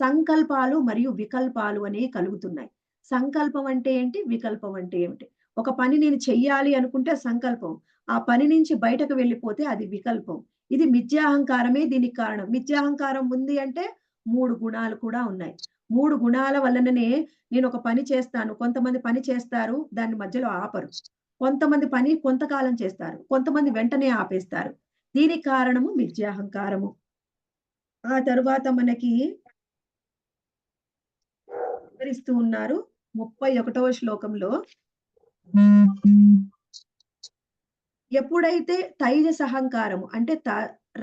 సంకల్పాలు మరియు వికల్పాలు అనేవి కలుగుతున్నాయి. సంకల్పం అంటే ఏంటి? వికల్పం అంటే ఏమిటి? ఒక పని నేను చెయ్యాలి అనుకుంటే సంకల్పం. ఆ పని నుంచి బయటకు వెళ్ళిపోతే అది వికల్పం. ఇది మిథ్యాహంకారమే దీనికి కారణం. మిథ్యాహంకారం ఉంది అంటే 3 గుణాలు కూడా ఉన్నాయి. 3 గుణాల వలననే నేను ఒక పని చేస్తాను. కొంతమంది పని చేస్తారు, దాన్ని మధ్యలో ఆపరు. కొంతమంది పని కొంతకాలం చేస్తారు. కొంతమంది వెంటనే ఆపేస్తారు. దీనికి కారణము మిథ్యాహంకారము. ఆ తరువాత మనకి వివరిస్తూ ఉన్నారు 31వ శ్లోకంలో. ఎప్పుడైతే తైజస అహంకారము అంటే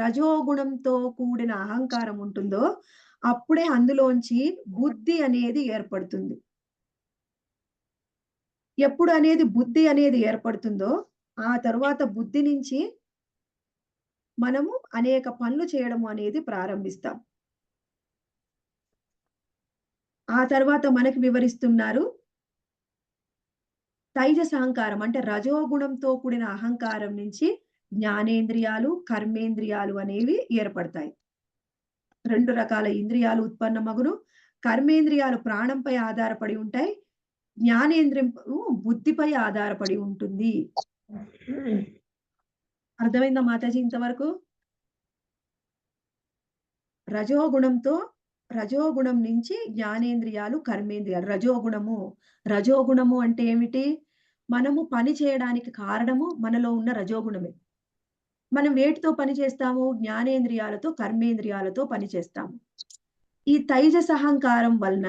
రజోగుణంతో కూడిన అహంకారం ఉంటుందో అప్పుడే అందులోంచి బుద్ధి అనేది ఏర్పడుతుంది. ఎప్పుడు అనేది బుద్ధి అనేది ఏర్పడుతుందో ఆ తరువాత బుద్ధి నుంచి మనము అనేక పనులు చేయడం అనేది ప్రారంభిస్తాం. ఆ తర్వాత మనకి వివరిస్తున్నారు తైజస అహంకారం అంటే రజోగుణంతో కూడిన అహంకారం నుంచి జ్ఞానేంద్రియాలు, కర్మేంద్రియాలు అనేవి ఏర్పడతాయి. 2 రకాల ఇంద్రియాలు ఉత్పన్నమగును. కర్మేంద్రియాలు ప్రాణంపై ఆధారపడి ఉంటాయి. జ్ఞానేంద్రియం బుద్ధిపై ఆధారపడి ఉంటుంది. అర్థమైందా మాతాజీ ఇంతవరకు? రజోగుణం నుంచి జ్ఞానేంద్రియాలు, కర్మేంద్రియాలు. రజోగుణము అంటే ఏమిటి? మనము పని చేయడానికి కారణము మనలో ఉన్న రజోగుణమే. మనం వేటితో పని చేస్తాము? జ్ఞానేంద్రియాలతో, కర్మేంద్రియాలతో పని చేస్తాము. ఈ తైజస అహంకారం వలన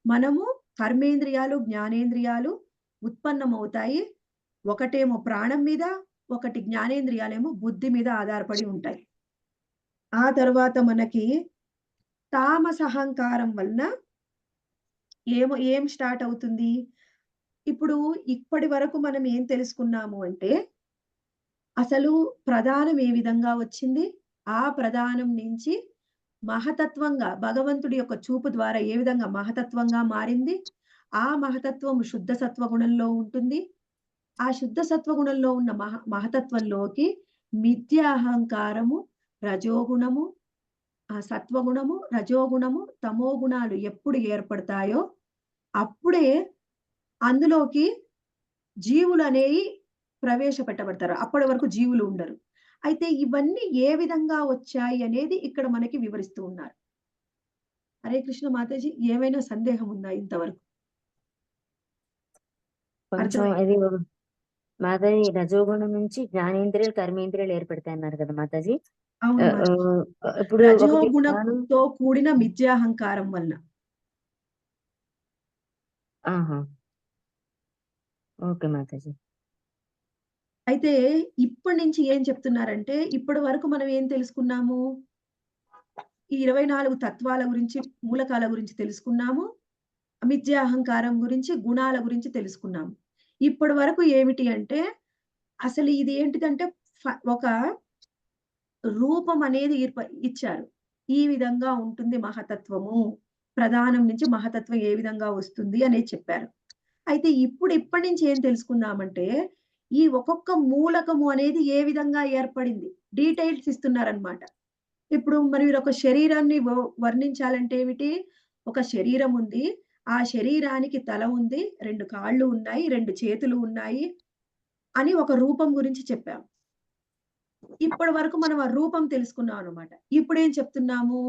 మనము కర్మేంద్రియాలు, జ్ఞానేంద్రియాలు ఉత్పన్నమవుతాయి. ఒకటేమో ప్రాణం మీద, ఒకటి జ్ఞానేంద్రియాలేమో బుద్ధి మీద ఆధారపడి ఉంటాయి. ఆ తర్వాత మనకి తామస అహంకారం వలన ఏం స్టార్ట్ అవుతుంది? ఇప్పుడు ఇప్పటి వరకు మనం ఏం తెలుసుకున్నాము అంటే అసలు ప్రధానం ఏ విధంగా వచ్చింది? ఆ ప్రధానం నుంచి మహతత్వంగా భగవంతుడి యొక్క చూపు ద్వారా ఏ విధంగా మహతత్వంగా మారింది? ఆ మహతత్వం శుద్ధ సత్వగుణంలో ఉంటుంది. ఆ శుద్ధ సత్వగుణంలో ఉన్న మహతత్వంలోకి మిథ్యా అహంకారము, రజోగుణము, సత్వగుణము, రజోగుణము, తమో గుణాలు ఎప్పుడు ఏర్పడతాయో అప్పుడే అందులోకి జీవులు అనేవి ప్రవేశపెట్టబడతారు. అప్పటి వరకు జీవులు ఉండరు. అయితే ఇవన్నీ ఏ విధంగా వచ్చాయి అనేది ఇక్కడ మనకి వివరిస్తూ ఉన్నారు. హరే కృష్ణ మాతాజీ, ఏమైనా సందేహం ఉందా ఇంతవరకు? కొంచెం అర్థమైందా? అది మాతాజీ రజోగుణం నుంచి జ్ఞానేంద్రియాలు కర్మేంద్రియాలు ఏర్పడతాయి అన్నారు కదా మాతాజీ. అవును ఆ, మాతాజీ. ఇప్పుడు ఒకటి జ్ఞానం. రజోగుణంతో కూడిన మిథ్యాహంకారం వలన. ఆహా, ఓకే మాతాజీ. అయితే ఇప్పటి నుంచి ఏం చెప్తున్నారంటే, ఇప్పటి వరకు మనం ఏం తెలుసుకున్నాము? ఈ 24 తత్వాల గురించి, మూలకాల గురించి తెలుసుకున్నాము. మిథ్యా అహంకారం గురించి, గుణాల గురించి తెలుసుకున్నాము. ఇప్పటి వరకు ఏమిటి అంటే, అసలు ఇది ఏంటిదంటే ఒక రూపం అనేది ఇచ్చారు. ఈ విధంగా ఉంటుంది మహతత్వము. ప్రధానం నుంచి మహతత్వం ఏ విధంగా వస్తుంది అనేది చెప్పారు. అయితే ఇప్పటి నుంచి ఏం తెలుసుకుందామంటే, ఈ ఒక్కొక్క మూలకము అనేది ఏ విధంగా ఏర్పడింది. డీటెయిల్స్ ఇస్తున్నారనమాట. ఇప్పుడు మరి మీరొక శరీరాన్ని వర్ణించాలంటే ఏమిటి? ఒక శరీరం ఉంది. ఆ శరీరానికి తల ఉంది, 2 కాళ్ళు ఉన్నాయి, 2 చేతులు ఉన్నాయి అని ఒక రూపం గురించి చెప్పాం. ఇప్పటి వరకు మనం ఆ రూపం తెలుసుకున్నాం అన్నమాట. ఇప్పుడేం చెప్తున్నాము?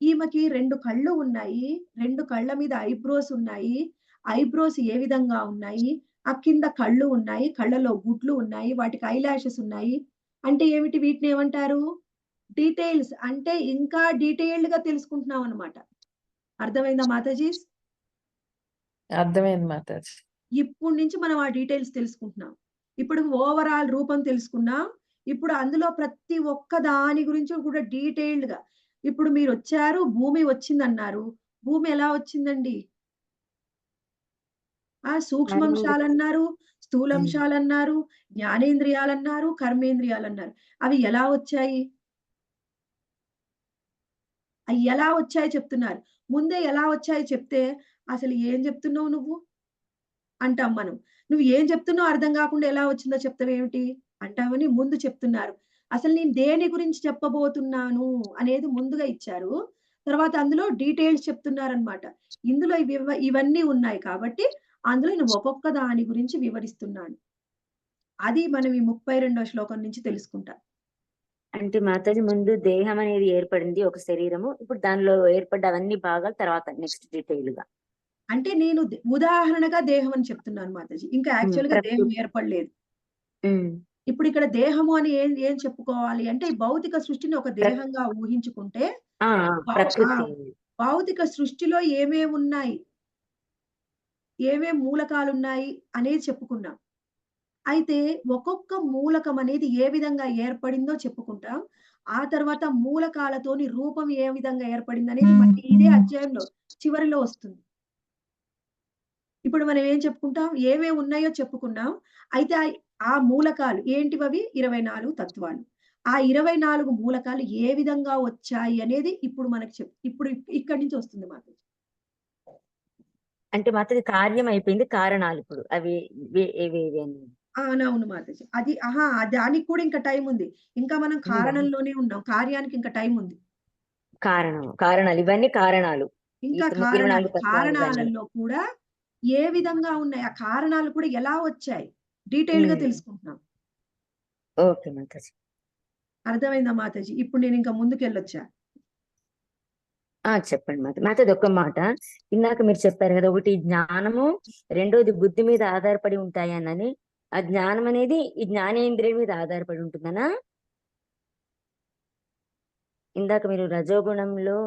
ఈమెకి 2 కళ్ళు ఉన్నాయి. 2 కళ్ళ మీద ఐబ్రోస్ ఉన్నాయి. ఐబ్రోస్ ఏ విధంగా ఉన్నాయి? ఆ కింద కళ్ళు ఉన్నాయి. కళ్ళలో గుడ్లు ఉన్నాయి. వాటికి ఐ లాషెస్ ఉన్నాయి. అంటే ఏమిటి? వీటిని ఏమంటారు? డీటెయిల్స్. అంటే ఇంకా డీటెయిల్డ్‌గా తెలుసుకుంటున్నాం అన్నమాట. అర్థమైందా మాతాజీస్? అర్థమైంది మాతాజీ. ఇప్పుడు నుంచి మనం ఆ డీటెయిల్స్ తెలుసుకుంటున్నాం. ఇప్పుడు ఓవరాల్ రూపం తెలుసుకున్నాం. ఇప్పుడు అందులో ప్రతి ఒక్క దాని గురించి కూడా డీటెయిల్డ్‌గా ఇప్పుడు మీరొచ్చారు, భూమి వచ్చిందన్నారు. భూమి ఎలా వచ్చిందండి? సూక్ష్మాంశాలన్నారు, స్థూలాంశాలన్నారు, జ్ఞానేంద్రియాలన్నారు, కర్మేంద్రియాలన్నారు. అవి ఎలా వచ్చాయి? అయి ఎలా వచ్చాయో చెప్తున్నారు. ముందే ఎలా వచ్చాయో చెప్తే, "అసలు ఏం జెప్తున్నావు నువ్వు?" అంటాం మనం. "నువ్వు ఏం చెప్తున్నావో అర్థం గాకుండా ఎలా వచ్చిందో చెప్తావేమిటి?" అంటామని ముందు చెప్తున్నారు. అసలు నేను దేని గురించి చెప్పబోతున్నాను అనేది ముందుగా ఇచ్చారు. తర్వాత అందులో డీటెయిల్స్ చెప్తున్నారనమాట. ఇందులో ఇవన్నీ ఉన్నాయి కాబట్టి, అందులో నేను ఒక్కొక్క దాని గురించి వివరిస్తున్నాను. అది మనం ఈ 32వ శ్లోకం నుంచి తెలుసుకుంటాం. అంటే మాతాజీ ముందు దేహం అనేది ఏర్పడింది, ఒక శరీరము. ఇప్పుడు దానిలో ఏర్పడ్డ అవన్నీ భాగాలు తర్వాత నెక్స్ట్ డీటెయిల్ గా. అంటే నేను ఉదాహరణగా దేహం అని చెప్తున్నాను మాతాజీ. ఇంకా యాక్చువల్‌గా దేహం ఏర్పడలేదు. ఇప్పుడు ఇక్కడ దేహము అని ఏం ఏం చెప్పుకోవాలి అంటే, ఈ భౌతిక సృష్టిని ఒక దేహంగా ఊహించుకుంటే, ఆ ప్రకృతి. భౌతిక సృష్టిలో ఏమేమున్నాయి? ఏమేం మూలకాలున్నాయి? అనేది చెప్పుకున్నాం. అయితే ఒక్కొక్క మూలకం అనేది ఏ విధంగా ఏర్పడిందో చెప్పుకుంటాం. ఆ తర్వాత మూలకాలతోని రూపం ఏ విధంగా ఏర్పడిందనేది మళ్ళీ ఇదే అధ్యాయంలో చివరిలో వస్తుంది. ఇప్పుడు మనం ఏం చెప్పుకుంటాం? ఏమేమి ఉన్నాయో చెప్పుకున్నాం. అయితే ఆ మూలకాలు ఏంటివవి? 24 తత్వాలు. ఆ 24 మూలకాలు ఏ విధంగా వచ్చాయి అనేది ఇప్పుడు మనకు ఇప్పుడు ఇక్కడి నుంచి వస్తుంది మాకు. అంటే మాతాజీ కార్యం అయిపోయింది, కారణాలు ఇప్పుడు అవి ఏవేవి అని. అవునవును మాతాజీ. అది దానికి కూడా ఇంకా టైం ఉంది. ఇంకా మనం కారణంలోనే ఉన్నాం. కార్యానికి ఇంకా టైం ఉంది. కారణాలు ఇవన్నీ కారణాలు. ఇంకా 24 తత్వాలు ఇవన్నీ. కారణాలలో కూడా ఏ విధంగా ఉన్నాయి? ఆ కారణాలు కూడా ఎలా వచ్చాయి? డీటెయిల్డ్‌గా తెలుసుకుంటున్నాం. ఓకే మాతాజీ. అర్థమైందా మాతాజీ? ఇప్పుడు నేను ఇంకా ముందుకెళ్ళొచ్చా? చెప్పండి మాతాజీ ఒక్క మాట. ఇందాక మీరు చెప్పారు కదా, ఒకటి జ్ఞానము, రెండోది బుద్ధి మీద ఆధారపడి ఉంటాయి అన్నని. ఆ జ్ఞానం అనేది ఈ జ్ఞానేంద్రియం మీద ఆధారపడి ఉంటుందనా? ఇందాక మీరు రజోగుణంలో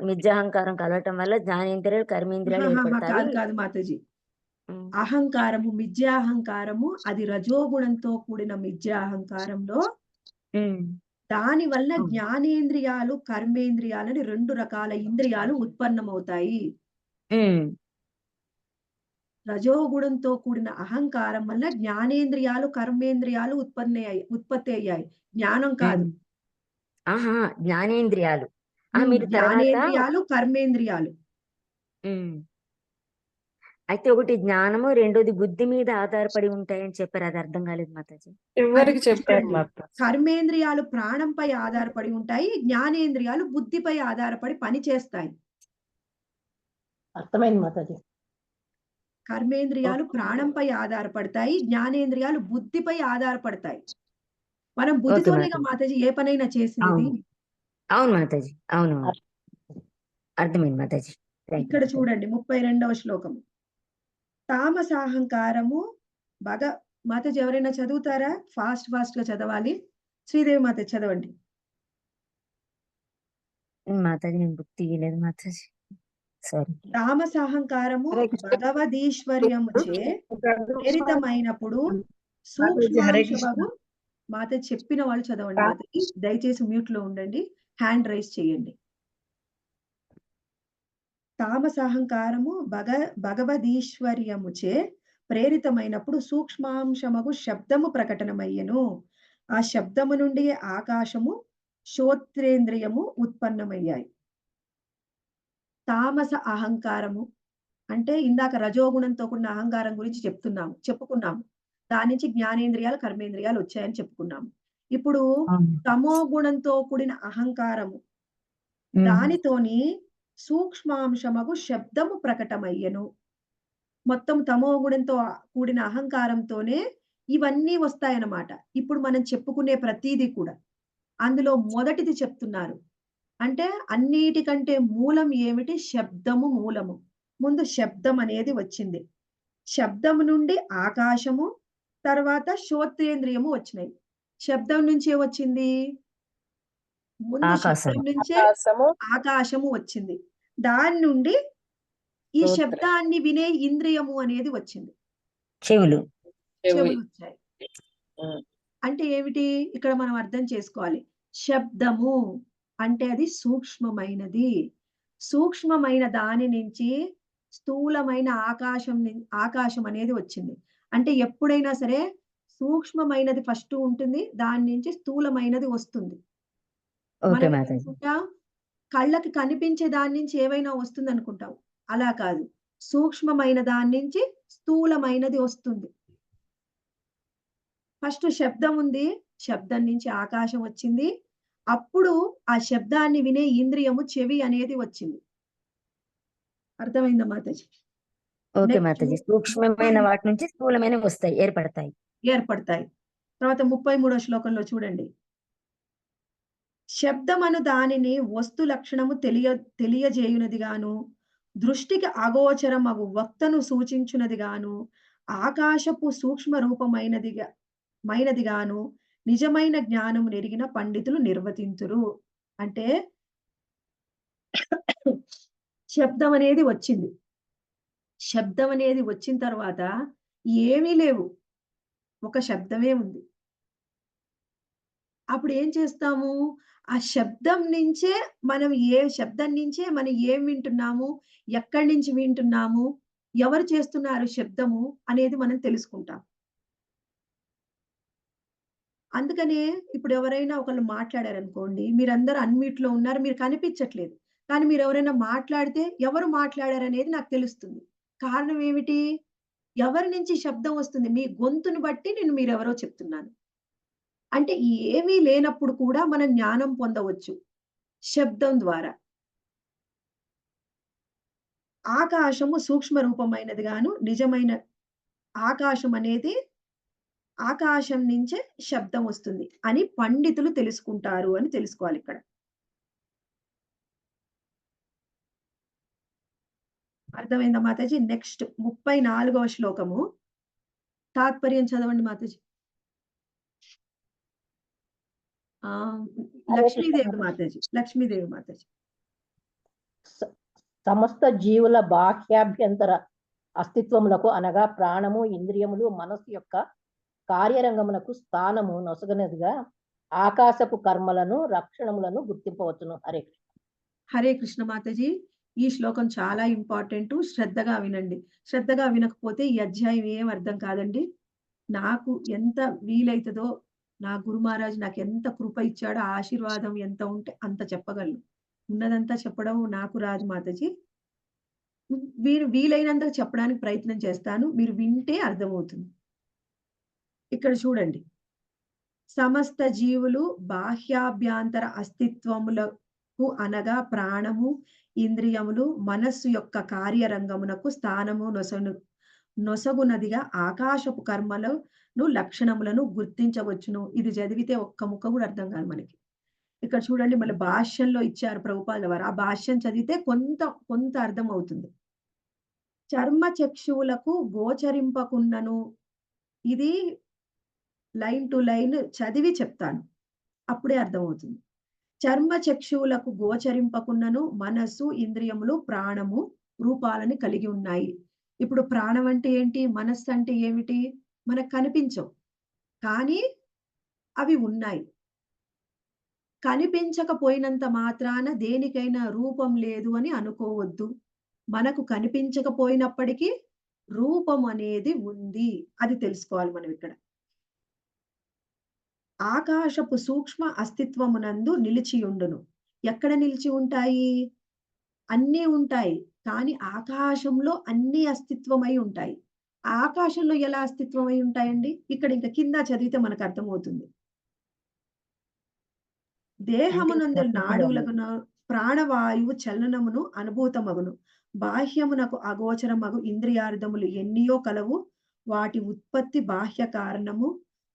మిథ్యాహంకారం కలవటం వల్ల జ్ఞానేంద్రియాలు కర్మేంద్రియాలు ఏర్పడతాయి. కాదు మాతాజీ. ఉమ్, అహంకారము, మిథ్యాహంకారము అది రజోగుణంతో కూడిన మిథ్యాహంకారంలో ఉమ్, దాని వల్ల ఉమ్. జ్ఞానేంద్రియాలు, కర్మేంద్రియాలని 2 రకాల ఇంద్రియాలు ఉత్పన్నమవుతాయి. ఉమ్, రజోగుణంతో కూడిన అహంకారం వల్ల జ్ఞానేంద్రియాలు, కర్మేంద్రియాలు ఉత్పత్తి అయ్యాయి. జ్ఞానం కాదు. ఉమ్. ఆహా, జ్ఞానేంద్రియాలు. మీరు తర్వాత జ్ఞానేంద్రియాలు, కర్మేంద్రియాలు. ఉమ్, అయితే ఒకటి జ్ఞానము, రెండోది బుద్ధి మీద ఆధారపడి ఉంటాయని చెప్పారు. అది అర్థం కాలేదు మాతాజీ. అది ఎవరికి చెప్పారు చూడండి. మాతాజీ? కర్మేంద్రియాలు ప్రాణంపై ఆధారపడి ఉంటాయి. జ్ఞానేంద్రియాలు బుద్ధిపై ఆధారపడి పనిచేస్తాయి. అర్థమైంది మాతాజీ. కర్మేంద్రియాలు ప్రాణంపై ఆధారపడతాయి. జ్ఞానేంద్రియాలు బుద్ధిపై ఆధారపడతాయి. మనం ఓకే బుద్ధితోనేగా మాతాజీ. మాతాజీ ఏ పనైనా చేసేది. అవును అవును మాతాజీ, అవును అర్థమైంది మాతాజీ. థ్యాంక్ యూ ఇక్కడ మాతాజీ. చూడండి 32వ శ్లోకము. తామసాహంకారము మాతాజీ ఎవరైనా చదువుతారా? ఫాస్ట్ గా చదవాలి. శ్రీదేవి మాతాజీ చదవండి. మాతాజీ నేను బుక్ తీయలేదు మాతాజీ, సారీ. తామసాహంకారము హరే కృష్ణ. భగవదీశ్వర్యముచే ప్రేరితమైనప్పుడు మాతాజీ హరే కృష్ణ. సూక్ష్మాంశమగు మాతాజీ చెప్పిన వాళ్ళు చదవండి మాతాజీ. దయచేసి మ్యూట్ లో ఉండండి. హ్యాండ్ రైజ్ చేయండి. తామసాహంకారము భగవదీశ్వర్యముచే ప్రేరితమైనప్పుడు సూక్ష్మాంశమగు శబ్దము ప్రకటనమయ్యను. ఆ శబ్దము నుండి ఆకాశము, శ్రోత్రేంద్రియము ఉత్పన్నమయ్యాయి. తామస అహంకారము అంటే ఇందాక రజోగుణంతో కూడిన అహంకారం గురించి చెప్పుకున్నాము. దాని నుంచి జ్ఞానేంద్రియాలు, కర్మేంద్రియాలు వచ్చాయని చెప్పుకున్నాము. ఇప్పుడు తమో గుణంతో కూడిన అహంకారము, దానితోని సూక్ష్మాంశమగు శబ్దము ప్రకటమయ్యను. మొత్తం తమో గుణంతో కూడిన అహంకారంతోనే ఇవన్నీ వస్తాయన్నమాట. ఇప్పుడు మనం చెప్పుకునే ప్రతీది కూడా. అందులో మొదటిది చెప్తున్నారు. అంటే అన్నిటికంటే మూలం ఏమిటి? శబ్దము మూలము. ముందు శబ్దం అనేది వచ్చింది. శబ్దము నుండి ఆకాశము, తర్వాత శ్రోత్రేంద్రియము వచ్చినాయి. శబ్దం నుంచి ఏమొచ్చింది? ముందు ఆకాశం, శబ్దం నుంచే ఆకాశము, ఆకాశము వచ్చింది. దాని నుండి ఈ శ్రోత్ర, శబ్దాన్ని వినే ఇంద్రియము అనేది వచ్చింది. చెవులు. చెవి. చెవులు వచ్చాయి. ఉమ్. అంటే ఏమిటి? ఇక్కడ మనం అర్థం చేసుకోవాలి. శబ్దము అంటే అది సూక్ష్మమైనది. సూక్ష్మమైన దాని నుంచి స్థూలమైన ఆకాశం అనేది వచ్చింది. అంటే ఎప్పుడైనా సరే సూక్ష్మమైనది ఫస్ట్ ఉంటుంది. దాని నుంచి స్థూలమైనది వస్తుంది. ఓకే మనం మాతాజీ. ఏమనుకుంటాం? కళ్ళకి కనిపించే దాని నుంచి ఏవైనా వస్తుందనుకుంటాం. అలా కాదు. సూక్ష్మమైన దాని నుంచి స్థూలమైనది వస్తుంది. ఫస్ట్ శబ్దం ఉంది. శబ్దం నుంచి ఆకాశం వచ్చింది. అప్పుడు ఆ శబ్దాన్ని వినే ఇంద్రియము చెవి అనేది వచ్చింది. అర్థమైందా మాతాజీ? ఓకే నెక్స్ట్ మాతాజీ, సూక్ష్మమైన వాటి నుంచి స్థూలమైనవి వస్తాయి, ఏర్పడతాయి. ఏర్పడతాయి. తర్వాత 33వ శ్లోకంలో చూడండి. శబ్దమను దానిని వస్తు లక్షణము తెలియజేయునదిగాను, దృష్టికి అగోచరమగు వక్తను సూచించునదిగాను, ఆకాశపు సూక్ష్మ రూపమైనదిగాను నిజమైన జ్ఞానము నెరిగిన పండితులు నిర్వచింతురు. అంటే శబ్దం అనేది వచ్చింది. శబ్దం అనేది వచ్చిన తర్వాత ఏమీ లేవు. ఒక శబ్దమే ఉంది. అప్పుడు ఏం చేస్తాము? ఆ శబ్దం నుంచే మనం ఏం వింటున్నాము? ఎక్కడి నుంచి వింటున్నాము? ఎవరు చేస్తున్నారు శబ్దము అనేది మనం తెలుసుకుంటాం. అందుకనే ఇప్పుడు ఎవరైనా ఒకళ్ళు మాట్లాడారనుకోండి, మీరందరూ అన్‌మ్యూట్‌లో ఉన్నారు. మీరు కనిపించట్లేదు. కానీ మీరెవరైనా మాట్లాడితే ఎవరు మాట్లాడారనేది నాకు తెలుస్తుంది. కారణం ఏమిటి? ఎవరి నుంచి శబ్దం వస్తుంది? మీ గొంతుని బట్టి నేను మీరెవరో చెప్తున్నాను. అంటే ఏమీ లేనప్పుడు కూడా మనం జ్ఞానం పొందవచ్చు శబ్దం ద్వారా. ఆకాశము సూక్ష్మ రూపమైనదిగాను, నిజమైన ఆకాశం అనేది ఆకాశం నుంచే శబ్దం వస్తుంది అని పండితులు తెలుసుకుంటారు అని తెలుసుకోవాలిక్కడ. అర్థమైందా మాతాజీ? నెక్స్ట్ 34వ శ్లోకము. తాత్పర్యం చదవండి మాతాజీ. లక్ష్మీదేవి మాతాజీ. సమస్త జీవుల బాహ్యాభ్యంతర అస్తిత్వములకు అనగా ప్రాణము, ఇంద్రియములు, మనస్సు యొక్క కార్యరంగమునకు స్థానము నొసగనదిగా ఆకాశపు కర్మలను, రక్షణములను గుర్తింపవచ్చును. హరే కృష్ణ. హరే కృష్ణ మాతాజీ. ఈ శ్లోకం చాలా ఇంపార్టెంట్. శ్రద్ధగా వినండి. శ్రద్ధగా వినకపోతే ఈ అధ్యాయం ఏం అర్థం కాదండి. నాకు ఎంత వీలైతదో, నా గురు మహారాజ్ నాకు ఎంత కృప ఇచ్చాడో, ఆ ఆశీర్వాదం ఎంత ఉంటే అంత చెప్పగలను. ఉన్నదంతా చెప్పడం నాకు రాదు మాతాజీ. వీలైనంత చెప్పడానికి ప్రయత్నం చేస్తాను. మీరు వింటే అర్థమవుతుంది. ఇక్కడ చూడండి. సమస్త జీవులు బాహ్యాభ్యంతర అస్తిత్వములకు అనగా ప్రాణము, ఇంద్రియములు, మనస్సు యొక్క కార్యరంగమునకు స్థానము నొసగునదిగా ఆకాశపు కర్మలు, లక్షణములను గుర్తించవచ్చును. ఇది చదివితే ఒక్క ముక్క కూడా అర్థం కాదు మనకి. ఇక్కడ చూడండి మళ్ళీ భాష్యంలో ఇచ్చారు ప్రభుపాదుల వారు. ఆ భాష్యం చదివితే కొంత అర్థం అవుతుంది. చర్మ చక్షువులకు గోచరింపకున్నను, ఇది లైన్ టు లైన్ చదివి చెప్తాను. అప్పుడే అర్థమవుతుంది. చర్మ చక్షువులకు గోచరింపకున్నను మనస్సు, ఇంద్రియములు, ప్రాణము రూపాలని కలిగి ఉన్నాయి. ఇప్పుడు ప్రాణం అంటే ఏంటి? మనస్సు అంటే ఏమిటి? మనకు కనిపించవు. కానీ అవి ఉన్నాయి. కనిపించకపోయినంత మాత్రాన దేనికైనా రూపం లేదు అని అనుకోవద్దు. మనకు కనిపించకపోయినప్పటికీ రూపం అనేది ఉంది. అది తెలుసుకోవాలి మనం ఇక్కడ. ఆకాశపు సూక్ష్మ అస్తిత్వమునందు నిలిచియుండును. ఎక్కడ నిలిచి ఉంటాయి? అన్నీ ఉంటాయి. కానీ ఆకాశంలో అన్నీ అస్తిత్వమై ఉంటాయి. ఆకాశంలో ఎలా అస్తిత్వమై ఉంటాయండి? ఇక్కడ ఇంక కింద చదివితే మనకు అర్థమవుతుంది. దేహమునందు నాడులగున ప్రాణవాయువు చలనమును అనుభూతమగును. బాహ్యమునకు అగోచరమగు ఇంద్రియార్థములు ఎన్నియో కలవు. వాటి ఉత్పత్తి బాహ్య కారణము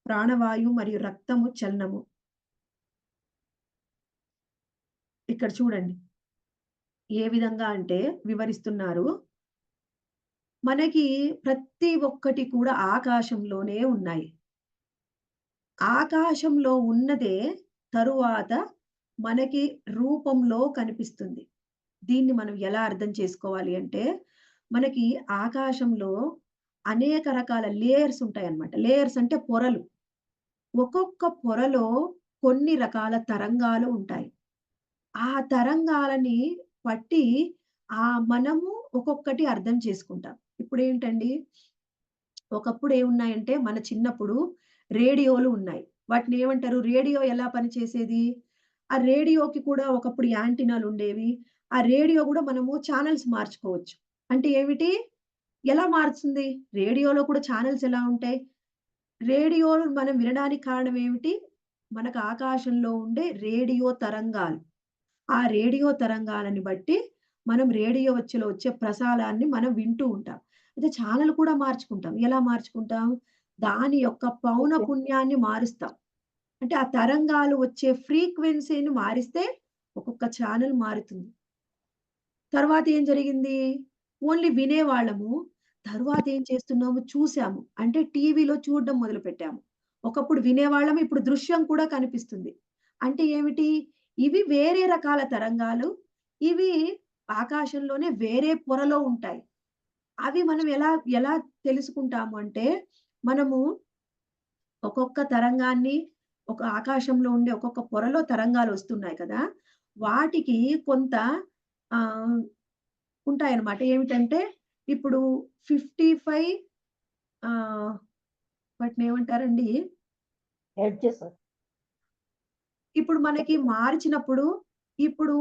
ప్రాణవాయువు మరియు రక్తము చలనము. ఇక్కడ చూడండి ఏ విధంగా అంటే వివరిస్తున్నారు. మనకి ప్రతి ఒక్కటి కూడా ఆకాశంలోనే ఉన్నాయి. ఆకాశంలో ఉన్నదే తరువాత మనకి రూపంలో కనిపిస్తుంది. దీన్ని మనం ఎలా అర్థం చేసుకోవాలి అంటే, మనకి ఆకాశంలో అనేక రకాల లేయర్స్ ఉంటాయన్నమాట. లేయర్స్ అంటే పొరలు. ఒక్కొక్క పొరలో కొన్ని రకాల తరంగాలు ఉంటాయి. ఆ తరంగాలని బట్టి మనము ఒక్కొక్కటి అర్థం చేసుకుంటాం. ఇప్పుడేంటండి, ఒకప్పుడు ఏమున్నాయంటే మన చిన్నప్పుడు రేడియోలు ఉన్నాయి. వాటిని ఏమంటారు? రేడియో ఎలా పనిచేసేది? ఆ రేడియోకి కూడా ఒకప్పుడు యాంటీనాలు ఉండేవి. ఆ రేడియో కూడా మనము ఛానెల్స్ మార్చుకోవచ్చు. అంటే ఏమిటి? ఎలా మారుతుంది? రేడియోలో కూడా ఛానెల్స్ ఎలా ఉంటాయి? రేడియోలు మనం వినడానికి కారణం ఏమిటి? మనకు ఆకాశంలో ఉండే రేడియో తరంగాలు. ఆ రేడియో తరంగాలని బట్టి మనం రేడియో వచ్చే ప్రసారాన్ని మనం వింటూ ఉంటాం. అయితే ఛానెల్ కూడా మార్చుకుంటాం. ఎలా మార్చుకుంటాం? దాని యొక్క పౌన పున్యాన్ని మారుస్తాం. అంటే ఆ తరంగాలు వచ్చే ఫ్రీక్వెన్సీని మారిస్తే ఒక్కొక్క ఛానెల్ మారుతుంది. తర్వాత ఏం జరిగింది? ఓన్లీ వినేవాళ్ళము. తరువాత ఏం చేస్తున్నాము? చూసాము. అంటే టీవీలో చూడడం మొదలుపెట్టాము. ఒకప్పుడు వినేవాళ్ళము, ఇప్పుడు దృశ్యం కూడా కనిపిస్తుంది. అంటే ఏమిటి? ఇవి వేరే రకాల తరంగాలు. ఇవి ఆకాశంలోనే వేరే పొరలో ఉంటాయి. అవి మనం ఎలా తెలుసుకుంటాము అంటే, మనము ఒక్కొక్క తరంగాన్ని ఆకాశంలో ఉండే ఒక్కొక్క పొరలో తరంగాలొస్తున్నాయి కదా! వాటికి కొంత ఆహ్, ఉంటాయన్నమాట. ఏమిటంటే ఇప్పుడు 55 ఆహ్, వాటినేమంటారండి? హెడ్జెస్. ఇప్పుడు మనకి మార్చినప్పుడు, ఇప్పుడు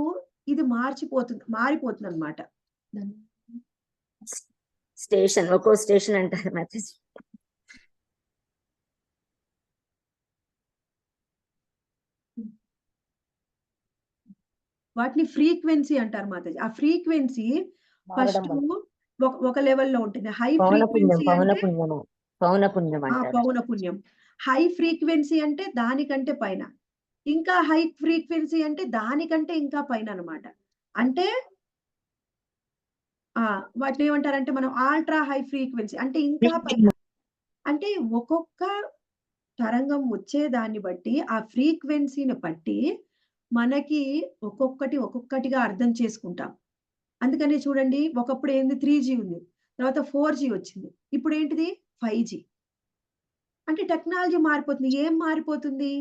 ఇది మారిపోతుందన్నమాట. స్టేషన్, ఒక్కో స్టేషన్ అంటారు మెసేజ్. వాటిని ఫ్రీక్వెన్సీ అంటారు మాతాజీ. ఆ ఫ్రీక్వెన్సీ మారడం ఫస్ట్ వల్ల. ఒక లెవెల్‌లో ఉంటుంది. హై పౌనపున్యం, ఫ్రీక్వెన్సీ అంటే పౌనపున్యం అంటారు. పౌనపున్యం. హై ఫ్రీక్వెన్సీ అంటే దానికంటే పైన. ఇంకా హై ఫ్రీక్వెన్సీ అంటే దానికంటే ఇంకా పైననమాట. అంటే వాటినేమంటారంటే మనం అల్ట్రా హై ఫ్రీక్వెన్సీ అంటే ఇంకా పైన. అంటే ఒక్కొక్క తరంగం వచ్చేదాన్ని బట్టి, ఆ ఫ్రీక్వెన్సీని బట్టి మనకి ఒక్కొక్కటిగా అర్థం చేసుకుంటాం. అందుకనే చూడండి ఒకప్పుడు ఏంది 3G ఉంది. తర్వాత 4G వచ్చింది. ఇప్పుడేంటిది 5G. అంటే టెక్నాలజీ మారిపోతుంది. ఏం మారిపోతుంది?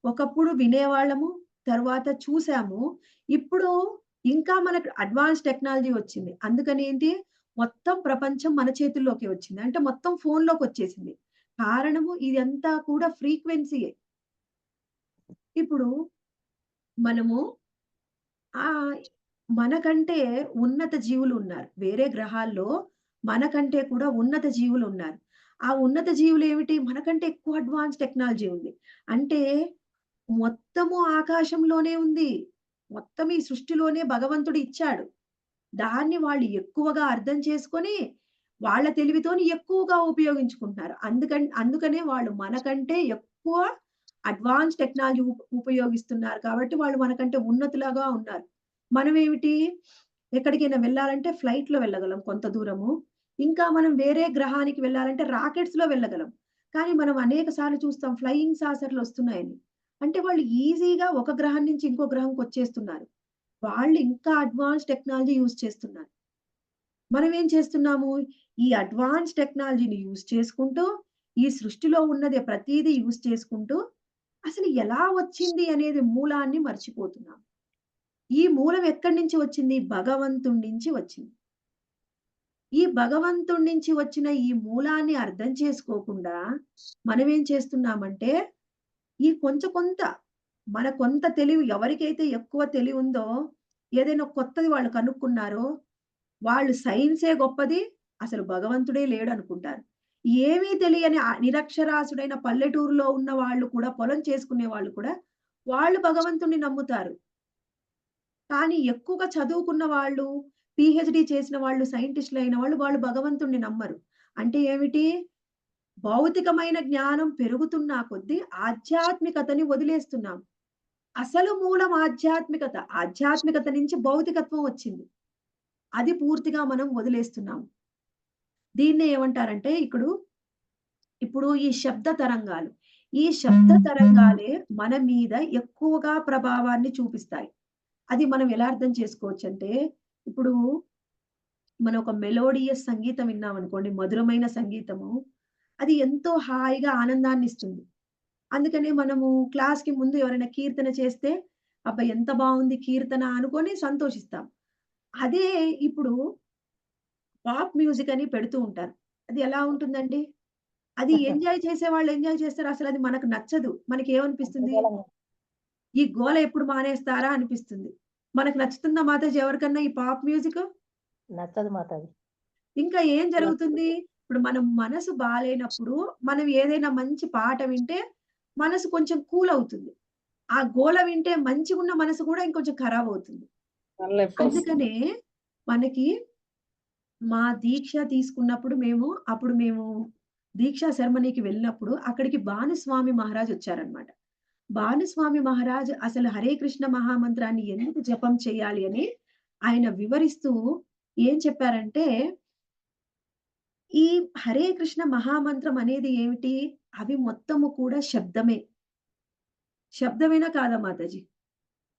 ఒకప్పుడు వినేవాళ్ళము, తర్వాత చూసాము. ఇప్పుడు ఇంకా మనకు అడ్వాన్స్ టెక్నాలజీ వచ్చింది. అందుకని ఏంటి? మొత్తం ప్రపంచం మన చేతుల్లోకి వచ్చింది. అంటే మొత్తం ఫోన్‌లోకొచ్చేసింది. కారణము ఇదంతా కూడా ఫ్రీక్వెన్సీయే. ఇప్పుడు మనము ఆహ్, మనకంటే ఉన్నత జీవులున్నారు. వేరే గ్రహాల్లో మనకంటే కూడా ఉన్నత జీవులున్నారు. ఆ ఉన్నత జీవులేమిటి? మనకంటే ఎక్కువ అడ్వాన్స్ టెక్నాలజీ ఉంది. అంటే మొత్తము ఆకాశంలోనే ఉంది. మొత్తం ఈ సృష్టిలోనే భగవంతుడు ఇచ్చాడు. దాన్ని వాళ్ళు ఎక్కువగా అర్థం చేసుకొని, వాళ్ళ తెలివితోని ఎక్కువగా ఉపయోగించుకుంటున్నారు. అందుకనే వాళ్ళు మనకంటే ఎక్కువ అడ్వాన్స్ టెక్నాలజీ ఉపయోగిస్తున్నారు కాబట్టి వాళ్ళు మనకంటే ఉన్నతులుగా ఉన్నారు. మనమేమిటి ఎక్కడికైనా వెళ్ళాలంటే ఫ్లైట్‌లో వెళ్ళగలం కొంత దూరము. ఇంకా మనం వేరే గ్రహానికి వెళ్ళాలంటే రాకెట్స్‌లో వెళ్ళగలం. కానీ మనం అనేక సార్లు చూస్తాం ఫ్లయింగ్ సాసర్‌లొస్తున్నాయని. అంటే వాళ్ళు ఈజీగా ఒక గ్రహం నుంచి ఇంకో గ్రహంకొచ్చేస్తున్నారు. వాళ్ళు ఇంకా అడ్వాన్స్ టెక్నాలజీ యూజ్ చేస్తున్నారు. మనమేం చేస్తున్నాము? ఈ అడ్వాన్స్ టెక్నాలజీని యూజ్ చేసుకుంటూ, ఈ సృష్టిలో ఉన్నది ప్రతీదీ యూజ్ చేసుకుంటూ, అసలు ఎలా వచ్చింది అనేది మూలాన్ని మర్చిపోతున్నాం. ఈ మూలం ఎక్కడి నుంచి వచ్చింది? భగవంతుడి నుంచి వచ్చింది. ఈ భగవంతుడి నుంచి వచ్చిన ఈ మూలాన్ని అర్థం చేసుకోకుండా, మనమేం చేస్తున్నామంటే, ఈ కొంత మన కొంత తెలివి ఎవరికైతే ఎక్కువ తెలివుందో, ఏదైనా కొత్తది వాళ్ళు కనుక్కున్నారో వాళ్ళు సైన్సే గొప్పది. అసలు భగవంతుడే లేడనుకుంటారు. ఏమీ తెలియని నిరక్షరాస్యుడైన పల్లెటూరులో ఉన్న వాళ్ళు కూడా, పొలం చేసుకునే వాళ్ళు కూడా, వాళ్ళు భగవంతుడిని నమ్ముతారు. కానీ ఎక్కువగా చదువుకున్న వాళ్ళు, పీహెచ్‌డీ చేసిన వాళ్ళు, సైంటిస్ట్‌లయిన వాళ్ళు, వాళ్ళు భగవంతుడిని నమ్మరు. అంటే ఏమిటి? భౌతికమైన జ్ఞానం పెరుగుతున్న కొద్దీ ఆధ్యాత్మికతని వదిలేస్తున్నాం. అసలు మూలం ఆధ్యాత్మికత. ఆధ్యాత్మికత నుంచి భౌతికత్వం వచ్చింది. అది పూర్తిగా మనం వదిలేస్తున్నాం. దీన్నే ఏమంటారంటే ఇప్పుడు ఈ శబ్ద తరంగాలు. ఈ శబ్ద తరంగాలే మన మీద ఎక్కువగా ప్రభావాన్ని చూపిస్తాయి. అది మనం ఎలా అర్థం చేసుకోవచ్చంటే, ఇప్పుడు మనం ఒక మెలోడియస్ సంగీతం విన్నామనుకోండి, మధురమైన సంగీతము, అది ఎంతో హాయిగా ఆనందాన్నిస్తుంది. అందుకనే మనము క్లాస్‌కి ముందు ఎవరైనా కీర్తన చేస్తే, అబ్బా! ఎంత బావుంది కీర్తన అనుకోని సంతోషిస్తాం. అదే ఇప్పుడు పాప్ మ్యూజిక్ అని పెడుతూ ఉంటారు. అది ఎలా ఉంటుందండి? అది ఎంజాయ్ చేసేవాళ్ళు ఎంజాయ్ చేస్తారు. అసలది మనకు నచ్చదు. మనకేమనిపిస్తుంది? గందరగోళంగా ఈ గోల ఎప్పుడు మానేస్తారా అనిపిస్తుంది. మనకు నచ్చుతుందా మాతాజీ ఎవరికన్నా ఈ పాప్ మ్యూజిక్? నచ్చదు మాతాజీ. ఇంకా ఏం జరుగుతుంది? ఇప్పుడు మనం మనసు బాలేనప్పుడు మనం ఏదైనా మంచి పాట వింటే మనసు కొంచెం కూల్ అవుతుంది. ఆ గోల వింటే మంచిగున్న మనసు కూడా ఇంకొంచెం ఖరాబ్ అవుతుంది. తలనొప్పొస్తుంది. అందుకనే మనకి మా దీక్ష తీసుకున్నప్పుడు అప్పుడు మేము దీక్షా సెరమనీకి వెళ్ళినప్పుడు అక్కడికి భానుస్వామి మహారాజ్ వచ్చారన్నమాట. భానుస్వామి మహారాజ్ అసలు హరే కృష్ణ మహామంత్రాన్ని ఎందుకు జపం చేయాలి అని ఆయన వివరిస్తూ ఏం చెప్పారంటే, ఈ హరే కృష్ణ మహామంత్రం అనేది ఏమిటి? అవి మొత్తము కూడా శబ్దమే. శబ్దమేనా కాదా మాతాజీ?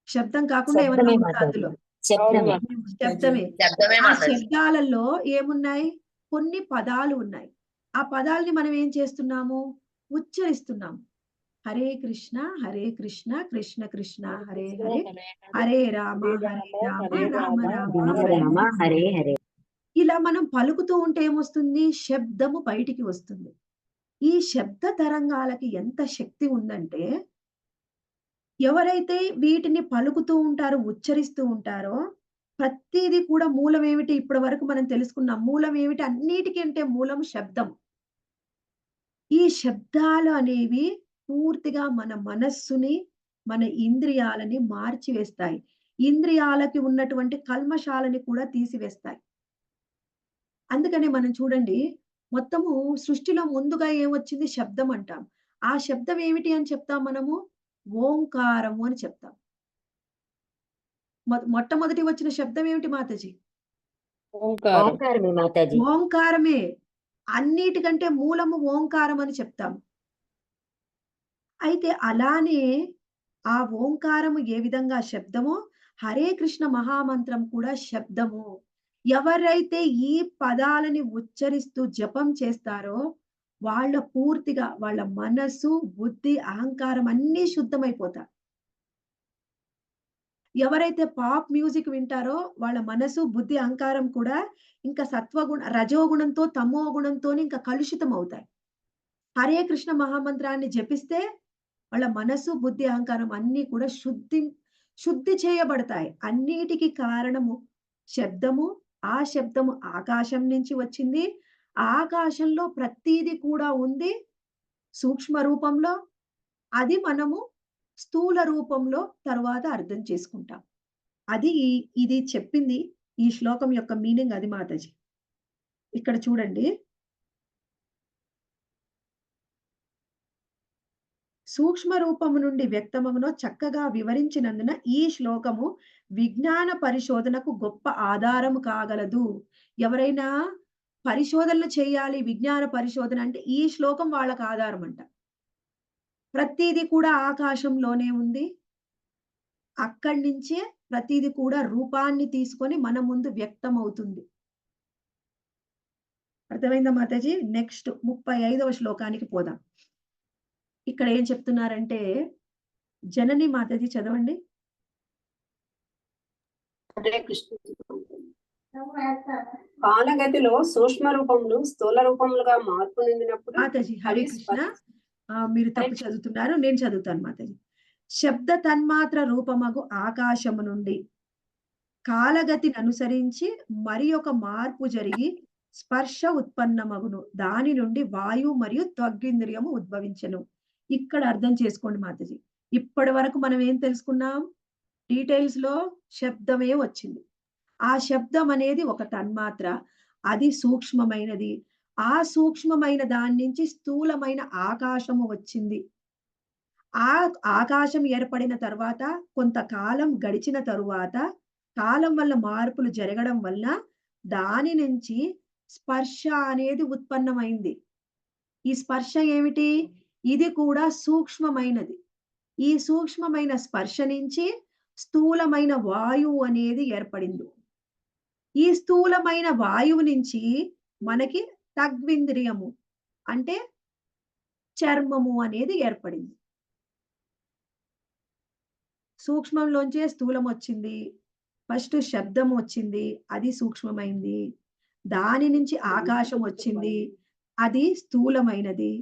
శబ్దం కాకుండా ఏమన్నా శబ్దమే ఉందా మాతాజీ. అందులో? శబ్దమే. శబ్దమే. శబ్దమే ఆ మాతాజీ. శబ్దాలలో ఏమున్నాయి? కొన్ని పదాలు ఉన్నాయి. ఆ పదాల్ని మనం ఏం చేస్తున్నాము? ఉచ్చరిస్తున్నాము. హరే కృష్ణ, కృష్ణ కృష్ణ హరే హరే, హరే రామ, రామ రామ రామ హరే రామ హరే. హరే హరే. ఇలా మనం పలుకుతూ ఉంటే ఏమొస్తుంది? శబ్దము బయటికి వస్తుంది. ఈ శబ్ద తరంగాలకి ఎంత శక్తి ఉందంటే, ఎవరైతే వీటిని పలుకుతూ ఉంటారో, ఉచ్చరిస్తూ ఉంటారో, ప్రతీది కూడా మూలమేమిటి? ఇప్పటి వరకు మనం తెలుసుకున్నాం. మూలమేమిటి? అన్నిటికంటే మూలం శబ్దం. ఈ శబ్దాలు అనేవి పూర్తిగా మన మనస్సుని, మన ఇంద్రియాలని మార్చివేస్తాయి. ఇంద్రియాలకి ఉన్నటువంటి కల్మషాలని కూడా తీసివేస్తాయి. అందుకనే మనం చూడండి, మొత్తము సృష్టిలో ముందుగా ఏమొచ్చింది? శబ్దం అంటాం. ఆ శబ్దం ఏమిటి అని చెప్తాం మనము? ఓంకారము అని చెప్తాం. మొట్టమొదటి వచ్చిన శబ్దం ఏమిటి మాతాజీ? ఓంకారం. ఓంకారమే మాతాజీ. ఓంకారమే. అన్నిటికంటే మూలము ఓంకారం అని చెప్తాం. అయితే అలానే ఆ ఓంకారము ఏ విధంగా శబ్దమో, హరే కృష్ణ మహామంత్రం కూడా శబ్దము. ఎవరైతే ఈ పదాలని ఉచ్చరిస్తూ జపం చేస్తారో, పూర్తిగా వాళ్ళ మనసు, బుద్ధి, అహంకారం అన్నీ శుద్ధమైపోతాయి. ఎవరైతే పాప్ మ్యూజిక్ వింటారో వాళ్ళ మనసు, బుద్ధి, అహంకారం కూడా ఇంకా రజోగుణంతో, తమో గుణంతోని ఇంకా కలుషితం అవుతాయి. హరే కృష్ణ మహామంత్రాన్ని జపిస్తే వాళ్ళ మనసు, బుద్ధి, అహంకారం అన్నీ కూడా శుద్ధి చేయబడతాయి. అన్నిటికి కారణము శబ్దము. ఆ శబ్దము ఆకాశం నుంచి వచ్చింది. ఆ ఆకాశంలో ప్రతీది కూడా ఉంది సూక్ష్మ రూపంలో. అది మనము స్థూల రూపంలో తరువాత అర్థం చేసుకుంటాం. అది ఇది చెప్పింది ఈ శ్లోకం యొక్క మీనింగ్ అది మాతాజీ. ఇక్కడ చూడండి, సూక్ష్మ రూపము నుండి వ్యక్తమగునో చక్కగా వివరించినందున ఈ శ్లోకము విజ్ఞాన పరిశోధనకు గొప్ప ఆధారము కాగలదు. ఎవరైనా పరిశోధనలు చేయాలి, విజ్ఞాన పరిశోధన అంటే ఈ శ్లోకం వాళ్ళకి ఆధారం అంట. ప్రతీది కూడా ఆకాశంలోనే ఉంది. అక్కడి నుంచే ప్రతీది కూడా రూపాన్ని తీసుకొని మన ముందు వ్యక్తమవుతుంది. అర్థమైందా మాతాజీ? నెక్స్ట్ 35వ శ్లోకానికి పోదాం. ఇక్కడ ఏం చెప్తున్నారంటే, జనని మాతాజీ చదవండి. హరే కృష్ణ. కాలగతిలో సూక్ష్మ రూపములు స్థూల రూపములుగా మార్పు చెందినప్పుడు మాతాజీ హరే అవి కృష్ణ. మీరు తప్పు చదువుతున్నారు, నేను చదువుతాను మాతాజీ. శబ్ద తన్మాత్ర రూపమగు ఆకాశము నుండి కాలగతిని అనుసరించి మరి ఒక మార్పు జరిగి స్పర్శ ఉత్పన్నమగును. దాని నుండి వాయువు మరియు త్వగ్గింద్రియము ఉద్భవించెను. ఇక్కడ అర్థం చేసుకోండి మాతాజీ. ఇప్పటి వరకు మనం ఏం తెలుసుకున్నాం? డీటెయిల్స్ లో శబ్దమే వచ్చింది. ఆ శబ్దం అనేది ఒక తన్మాత్ర, అది సూక్ష్మమైనది. ఆ సూక్ష్మమైన దాని నుంచి స్థూలమైన ఆకాశము వచ్చింది. ఆ ఆకాశం ఏర్పడిన తర్వాత కొంతకాలం గడిచిన తరువాత కాలం వల్ల మార్పులు జరగడం వల్ల దాని నుంచి స్పర్శ అనేది ఉత్పన్నమైంది. ఈ స్పర్శ ఏమిటి? ఇది కూడా సూక్ష్మమైనది. ఈ సూక్ష్మమైన స్పర్శ నుంచి స్థూలమైన వాయువు అనేది ఏర్పడింది. ఈ స్థూలమైన వాయువు నుంచి మనకి తగ్వింద్రియము అంటే చర్మము అనేది ఏర్పడింది. సూక్ష్మంలోంచే స్థూలం వచ్చింది. ఫస్ట్ శబ్దం వచ్చింది, అది సూక్ష్మమైంది. దాని నుంచి ఆకాశం వచ్చింది, అది స్థూలమైనది.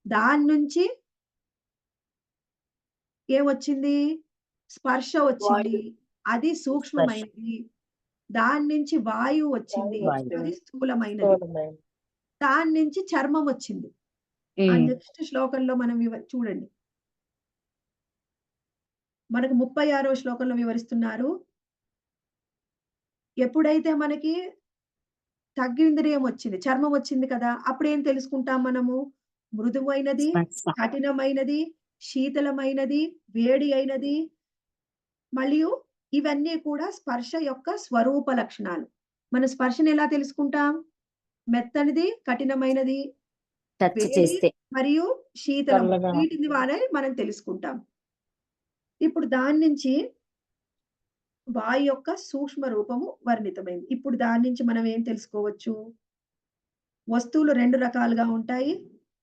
దాని నుంచి ఏమొచ్చింది? స్పర్శ వచ్చింది, అది సూక్ష్మమైనది. దాని నుంచి వాయువు వచ్చింది, అది స్థూలమైనది. దాని నుంచి చర్మం వచ్చింది. ఆ నెక్స్ట్ శ్లోకంలో మనం చూడండి, మనకు 36వ శ్లోకంలో వివరిస్తున్నారు. ఎప్పుడైతే మనకి తగ్గింద్రియం వచ్చింది, చర్మం వచ్చింది కదా, అప్పుడు ఏం తెలుసుకుంటాం మనము? మృదువైనది, కఠినమైనది, శీతలమైనది, వేడి అయినది. మరియు ఇవన్నీ కూడా స్పర్శ యొక్క స్వరూప లక్షణాలు. మన స్పర్శను ఎలా తెలుసుకుంటాం? మెత్తనిది, కఠినమైనది, టచ్ వేడి చేస్తే మరియు శీతలం, చల్లగా. వీటి ద్వారా మనం తెలుసుకుంటాం. ఇప్పుడు దాని నుంచి వాయు యొక్క సూక్ష్మ రూపము వర్ణితమైంది. ఇప్పుడు దాని నుంచి మనం ఏం తెలుసుకోవచ్చు? వస్తువులు 2 రకాలుగా ఉంటాయి.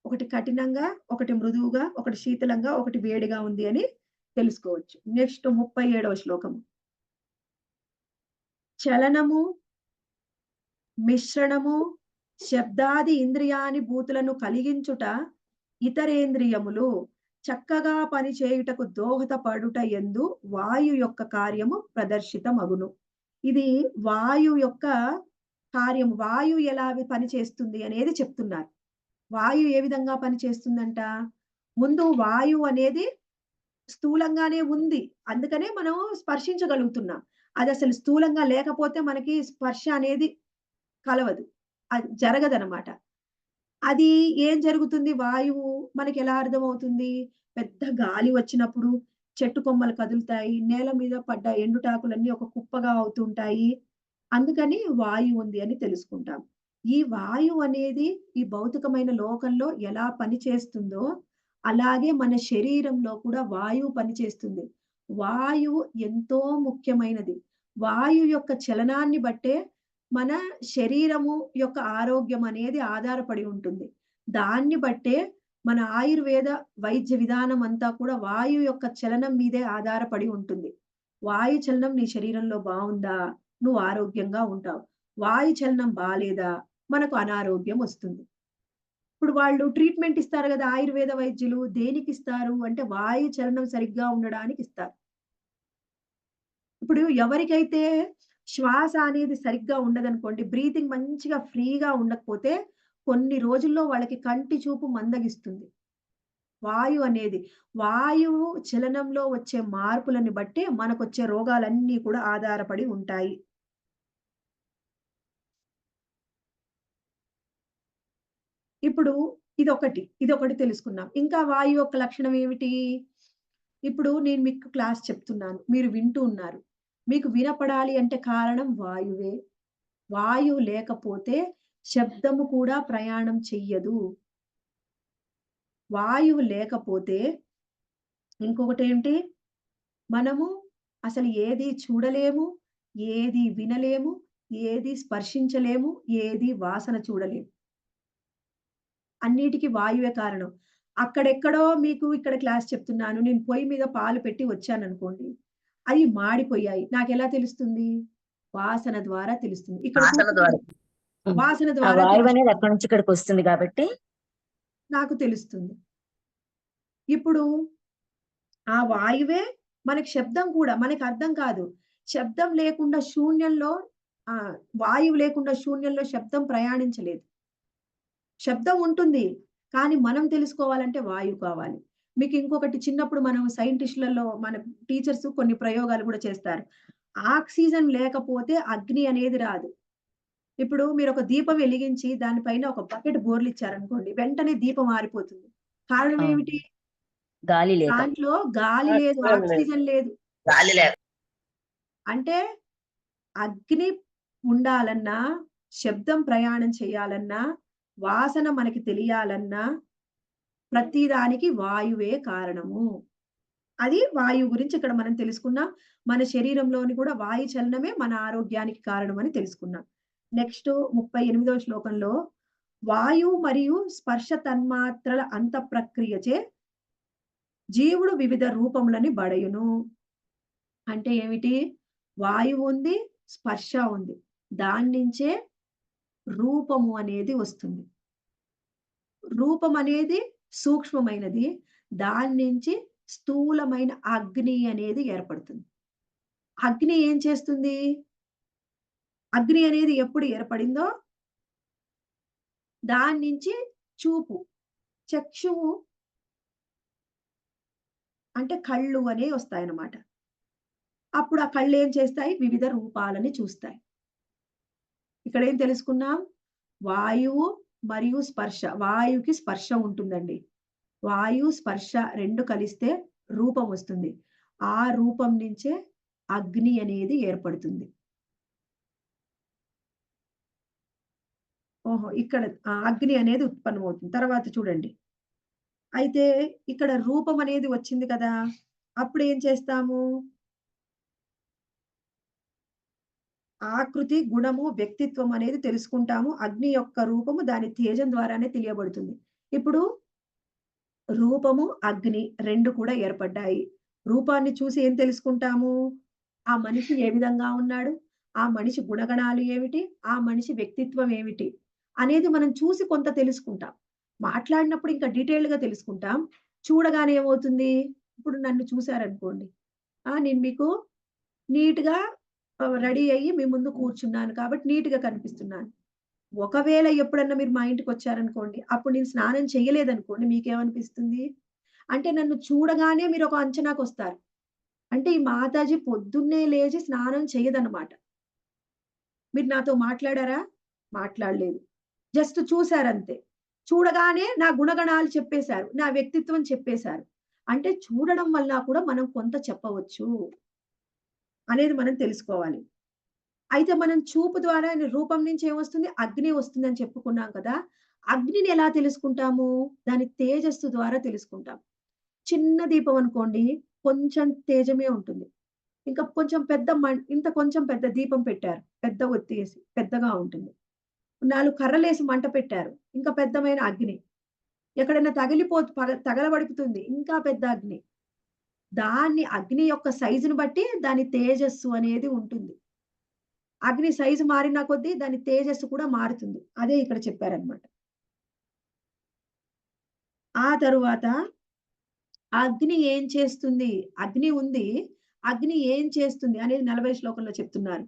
ఒకటి కఠినంగా, ఒకటి మృదువుగా, ఒకటి శీతలంగా, ఒకటి వేడిగా ఉంది అని తెలుసుకోవచ్చు. నెక్స్ట్ 37వ శ్లోకము. చలనము, మిశ్రణము, శబ్దాది ఇంద్రియానుభూతులను కలిగించుట ఇతరేంద్రియములు చక్కగా పనిచేయుటకు దోహదపడుట యందు వాయు యొక్క కార్యము ప్రదర్శితమగును. ఇది వాయు యొక్క కార్యం. వాయు ఎలా పనిచేస్తుంది అనేది చెప్తున్నారు. వాయు ఏ విధంగా పనిచేస్తుందంట? ముందు వాయువు అనేది స్థూలంగానే ఉంది. అందుకనే మనం స్పర్శించగలుగుతున్నాం. అది అసలు స్థూలంగా లేకపోతే మనకి స్పర్శ అనేది కలవదు. అది జరగదనమాట. అది ఏం జరుగుతుంది? వాయువు మనకి ఎలా అర్థమవుతుంది? పెద్ద గాలి వచ్చినప్పుడు చెట్టు కొమ్మలు కదులుతాయి. నేల మీద పడ్డ ఎండుటాకులన్నీ ఒక కుప్పగా అవుతుంటాయి. అందుకని వాయువు ఉంది అని తెలుసుకుంటాం. ఈ వాయువు అనేది ఈ భౌతికమైన లోకంలో ఎలా పనిచేస్తుందో అలాగే మన శరీరంలో కూడా వాయువు పనిచేస్తుంది. వాయువు ఎంతో ముఖ్యమైనది. వాయువు యొక్క చలనాన్ని బట్టే మన శరీరము యొక్క ఆరోగ్యం అనేది ఆధారపడి ఉంటుంది. దాన్ని బట్టే మన ఆయుర్వేద వైద్య విధానం అంతా కూడా వాయువు యొక్క చలనం మీదే ఆధారపడి ఉంటుంది. వాయు చలనం నీ శరీరంలో బావుందా? నువ్వు ఆరోగ్యంగా ఉంటావు. వాయు చలనం బాలేదా? మనకు అనారోగ్యం వస్తుంది. ఇప్పుడు వాళ్ళు ట్రీట్మెంట్ ఇస్తారు గదా! ఆయుర్వేద వైద్యులు దేనికిస్తారు అంటే వాయు చలనం సరిగ్గా ఉండడానికి ఇస్తారు. ఇప్పుడు ఎవరికైతే శ్వాస అనేది సరిగ్గా ఉండదనుకోండి, బ్రీతింగ్ మంచిగా ఫ్రీగా ఉండకపోతే కొన్ని రోజుల్లో వాళ్ళకి కంటి చూపు మందగిస్తుంది. వాయువు చలనంలో వచ్చే మార్పులని బట్టే మనకొచ్చే రోగాలన్నీ కూడా ఆధారపడి ఉంటాయి. ఇప్పుడు ఇదొకటి తెలుసుకున్నాం. ఇంకా వాయువు యొక్క లక్షణం ఏమిటి? ఇప్పుడు నేను మీకు క్లాస్ చెప్తున్నాను. మీరు వింటూ ఉన్నారు. మీకు వినపడాలి అంటే కారణం వాయువే. వాయువు లేకపోతే శబ్దము కూడా ప్రయాణం చెయ్యదు. వాయువు లేకపోతే ఇంకొకటేంటి? మనము అసలు ఏది చూడలేము, ఏది వినలేము, ఏది స్పర్శించలేము, ఏది వాసన చూడలేము. అన్నిటికి వాయువే కారణం. అక్కడెక్కడో మీకు ఇక్కడ క్లాస్ చెప్తున్నాను. నేను పొయ్యి మీద పాలు పెట్టి వచ్చాననుకోండి. అయి మాడిపోయాయి. నాకెలా తెలుస్తుంది? వాసన ద్వారా తెలుస్తుంది. ఇక్కడ వాసన ద్వారా. వాసన ఆ ద్వారా వాయువు అనేది తెలుస్తుంది. అక్కడి నుంచి ఇక్కడికి వస్తుంది కాబట్టి నాకు తెలుస్తుంది. ఇప్పుడు ఆ వాయువే మనకి శబ్దం కూడా మనకి అర్థం కాదు. శబ్దం లేకుండా శూన్యంలో వాయువు లేకుండా శూన్యంలో శబ్దం ప్రయాణించలేదు. శబ్దం ఉంటుంది. కానీ మనం తెలుసుకోవాలంటే వాయువు కావాలి. మీకు ఇంకొకటి చిన్నప్పుడు మనం సైంటిస్ట్‌లలో మన టీచర్స్ కొన్ని ప్రయోగాలు కూడా చేస్తారు. ఆక్సిజన్ లేకపోతే అగ్ని అనేది రాదు. ఇప్పుడు మీరొక దీపం వెలిగించి దాని పైన ఒక బకెట్ బోర్లిచ్చారనుకోండి. వెంటనే దీపం ఆరిపోతుంది. కారణం అవును. ఏమిటి? గాలి లేక. దాంట్లో గాలి లేదు, ఆక్సిజన్ లేదు. గాలి లేక. అంటే అగ్ని ఉండాలన్నా, శబ్దం ప్రయాణం చేయాలన్నా, వాసన మనకి తెలియాలన్నా ప్రతిదానికి వాయువే కారణము. అది వాయువు గురించి ఇక్కడ మనం తెలుసుకున్నాం. మన శరీరంలోని కూడా వాయు చలనమే మన ఆరోగ్యానికి కారణం అని తెలుసుకున్నాం. నెక్స్ట్ 38వ శ్లోకంలో వాయువు మరియు స్పర్శ తన్మాత్రల అంతఃప్రక్రియచే జీవుడు వివిధ రూపములని బడయును. అంటే ఏమిటి? వాయువు ఉంది, స్పర్శ ఉంది. దాన్నించే రూపము అనేది వస్తుంది. రూపం అనేది సూక్ష్మమైనది. దాన్నించి స్థూలమైన అగ్ని అనేది ఏర్పడుతుంది. అగ్ని ఏం చేస్తుంది? అగ్ని అనేది ఎప్పుడు ఏర్పడిందో దాన్నించి చూపు, చక్షువు అంటే కళ్ళు అనేవి వస్తాయన్నమాట. అప్పుడు ఆ కళ్ళేం చేస్తాయి? వివిధ రూపాలని చూస్తాయి. ఇక్కడేం తెలుసుకున్నాం? వాయువు మరియు స్పర్శ. వాయువుకి స్పర్శ ఉంటుందండి. వాయు, స్పర్శ 2 కలిస్తే రూపం వస్తుంది. ఆ రూపం నుంచే అగ్ని అనేది ఏర్పడుతుంది. ఓహో! ఇక్కడ అగ్ని అనేది ఉత్పన్నమవుతుంది. తర్వాత చూడండి. అయితే ఇక్కడ రూపం అనేది వచ్చింది కదా! అప్పుడేం చేస్తాము? ఆకృతి, గుణము, వ్యక్తిత్వం అనేది తెలుసుకుంటాము. అగ్ని యొక్క రూపము దాని తేజం ద్వారానే తెలియబడుతుంది. ఇప్పుడు రూపము, అగ్ని 2 కూడా ఏర్పడ్డాయి. రూపాన్ని చూసి ఏం తెలుసుకుంటాము? ఆ మనిషి ఏ విధంగా ఉన్నాడు? ఆ మనిషి గుణగణాలు ఏమిటి? ఆ మనిషి వ్యక్తిత్వం ఏమిటి? అనేది మనం చూసి కొంత తెలుసుకుంటాం. మాట్లాడినప్పుడు ఇంకా డీటెయిల్డ్‌గా తెలుసుకుంటాం. చూడగానే ఏమవుతుంది? ఇప్పుడు నన్ను చూసారనుకోండి. నేను మీకు నీట్‌గా రెడీ అయ్యి మీ ముందు కూర్చున్నాను కాబట్టి నీట్‌గా కనిపిస్తున్నాను. ఒకవేళ ఎప్పుడన్నా మీరు మా ఇంటికొచ్చారనుకోండి, అప్పుడు నేను స్నానం చేయలేదనుకోండి మీకేమనిపిస్తుంది? అంటే నన్ను చూడగానే మీరొక అంచనాకొస్తారు. అంటే ఈ మాతాజీ పొద్దున్నే లేచి స్నానం చెయ్యదన్నమాట. మీరు నాతో మాట్లాడారా? మాట్లాడలేదు. జస్ట్ చూసారంతే. చూడగానే నా గుణగణాలు చెప్పేశారు. నా వ్యక్తిత్వం చెప్పేశారు. అంటే చూడడం వల్ల కూడా మనం కొంత చెప్పవచ్చు అనేది మనం తెలుసుకోవాలి. అయితే మనం చూపు ద్వారా రూపం నుంచి ఏమొస్తుంది? అగ్ని వస్తుందని చెప్పుకున్నాం కదా! అగ్నిని ఎలా తెలుసుకుంటాము? దాని తేజస్సు ద్వారా తెలుసుకుంటాం. చిన్న దీపం అనుకోండి, కొంచెం తేజమే ఉంటుంది. ఇంకా కొంచెం ఇంత కొంచెం పెద్ద దీపం పెట్టారు. పెద్ద ఒత్తేసి పెద్దగా ఉంటుంది. 4 కర్రలేసి మంట పెట్టారు. ఇంకా పెద్దమైన అగ్ని. ఎక్కడైనా తగలబడుతుంది. ఇంకా పెద్ద అగ్ని. దాన్ని అగ్ని యొక్క సైజుని బట్టి దాని తేజస్సు అనేది ఉంటుంది. అగ్ని సైజు మారిన కొద్దీ దాని తేజస్సు కూడా మారుతుంది. అదే ఇక్కడ చెప్పారన్నమాట. ఆ తరువాత అగ్ని ఏం చేస్తుంది? అగ్ని ఉంది. అగ్ని ఏం చేస్తుంది అనేది 40 శ్లోకంలో చెప్తున్నారు.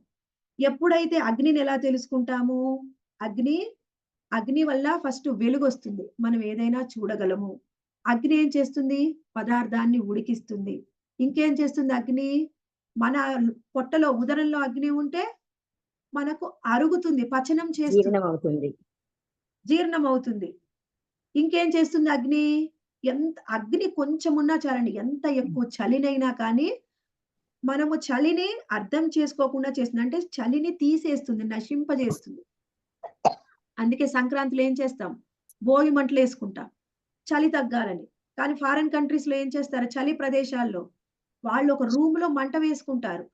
ఎప్పుడైతే అగ్నిని ఎలా తెలుసుకుంటాము? అగ్ని వల్ల ఫస్ట్ వెలుగొస్తుంది. మనం ఏదైనా చూడగలము. అగ్ని ఏం చేస్తుంది? పదార్థాన్ని ఉడికిస్తుంది. ఇంకేం చేస్తుంది అగ్ని? మన పొట్టలో ఉదరంలో అగ్ని ఉంటే మనకు అరుగుతుంది. పచనం చేస్తుంది. జీర్ణం అవుతుంది. జీర్ణమవుతుంది. ఇంకేం చేస్తుంది అగ్ని? అగ్ని కొంచెమున్నా చాలండి. ఎంత ఎక్కువ చలినైనా కానీ, మనము చలిని అర్థం చేసుకోకుండా చేస్తుంది. అంటే చలిని తీసేస్తుంది, నశింపజేస్తుంది. అందుకే సంక్రాంతిలో ఏం చేస్తాం? భోగి మంటలేసుకుంటాం. చలి తగ్గాలని. కానీ ఫారిన్ కంట్రీస్‌లో ఏం చేస్తారు? చలి ప్రదేశాల్లో వాళ్ళు ఒక రూమ్‌లో మంట వేసుకుంటారు.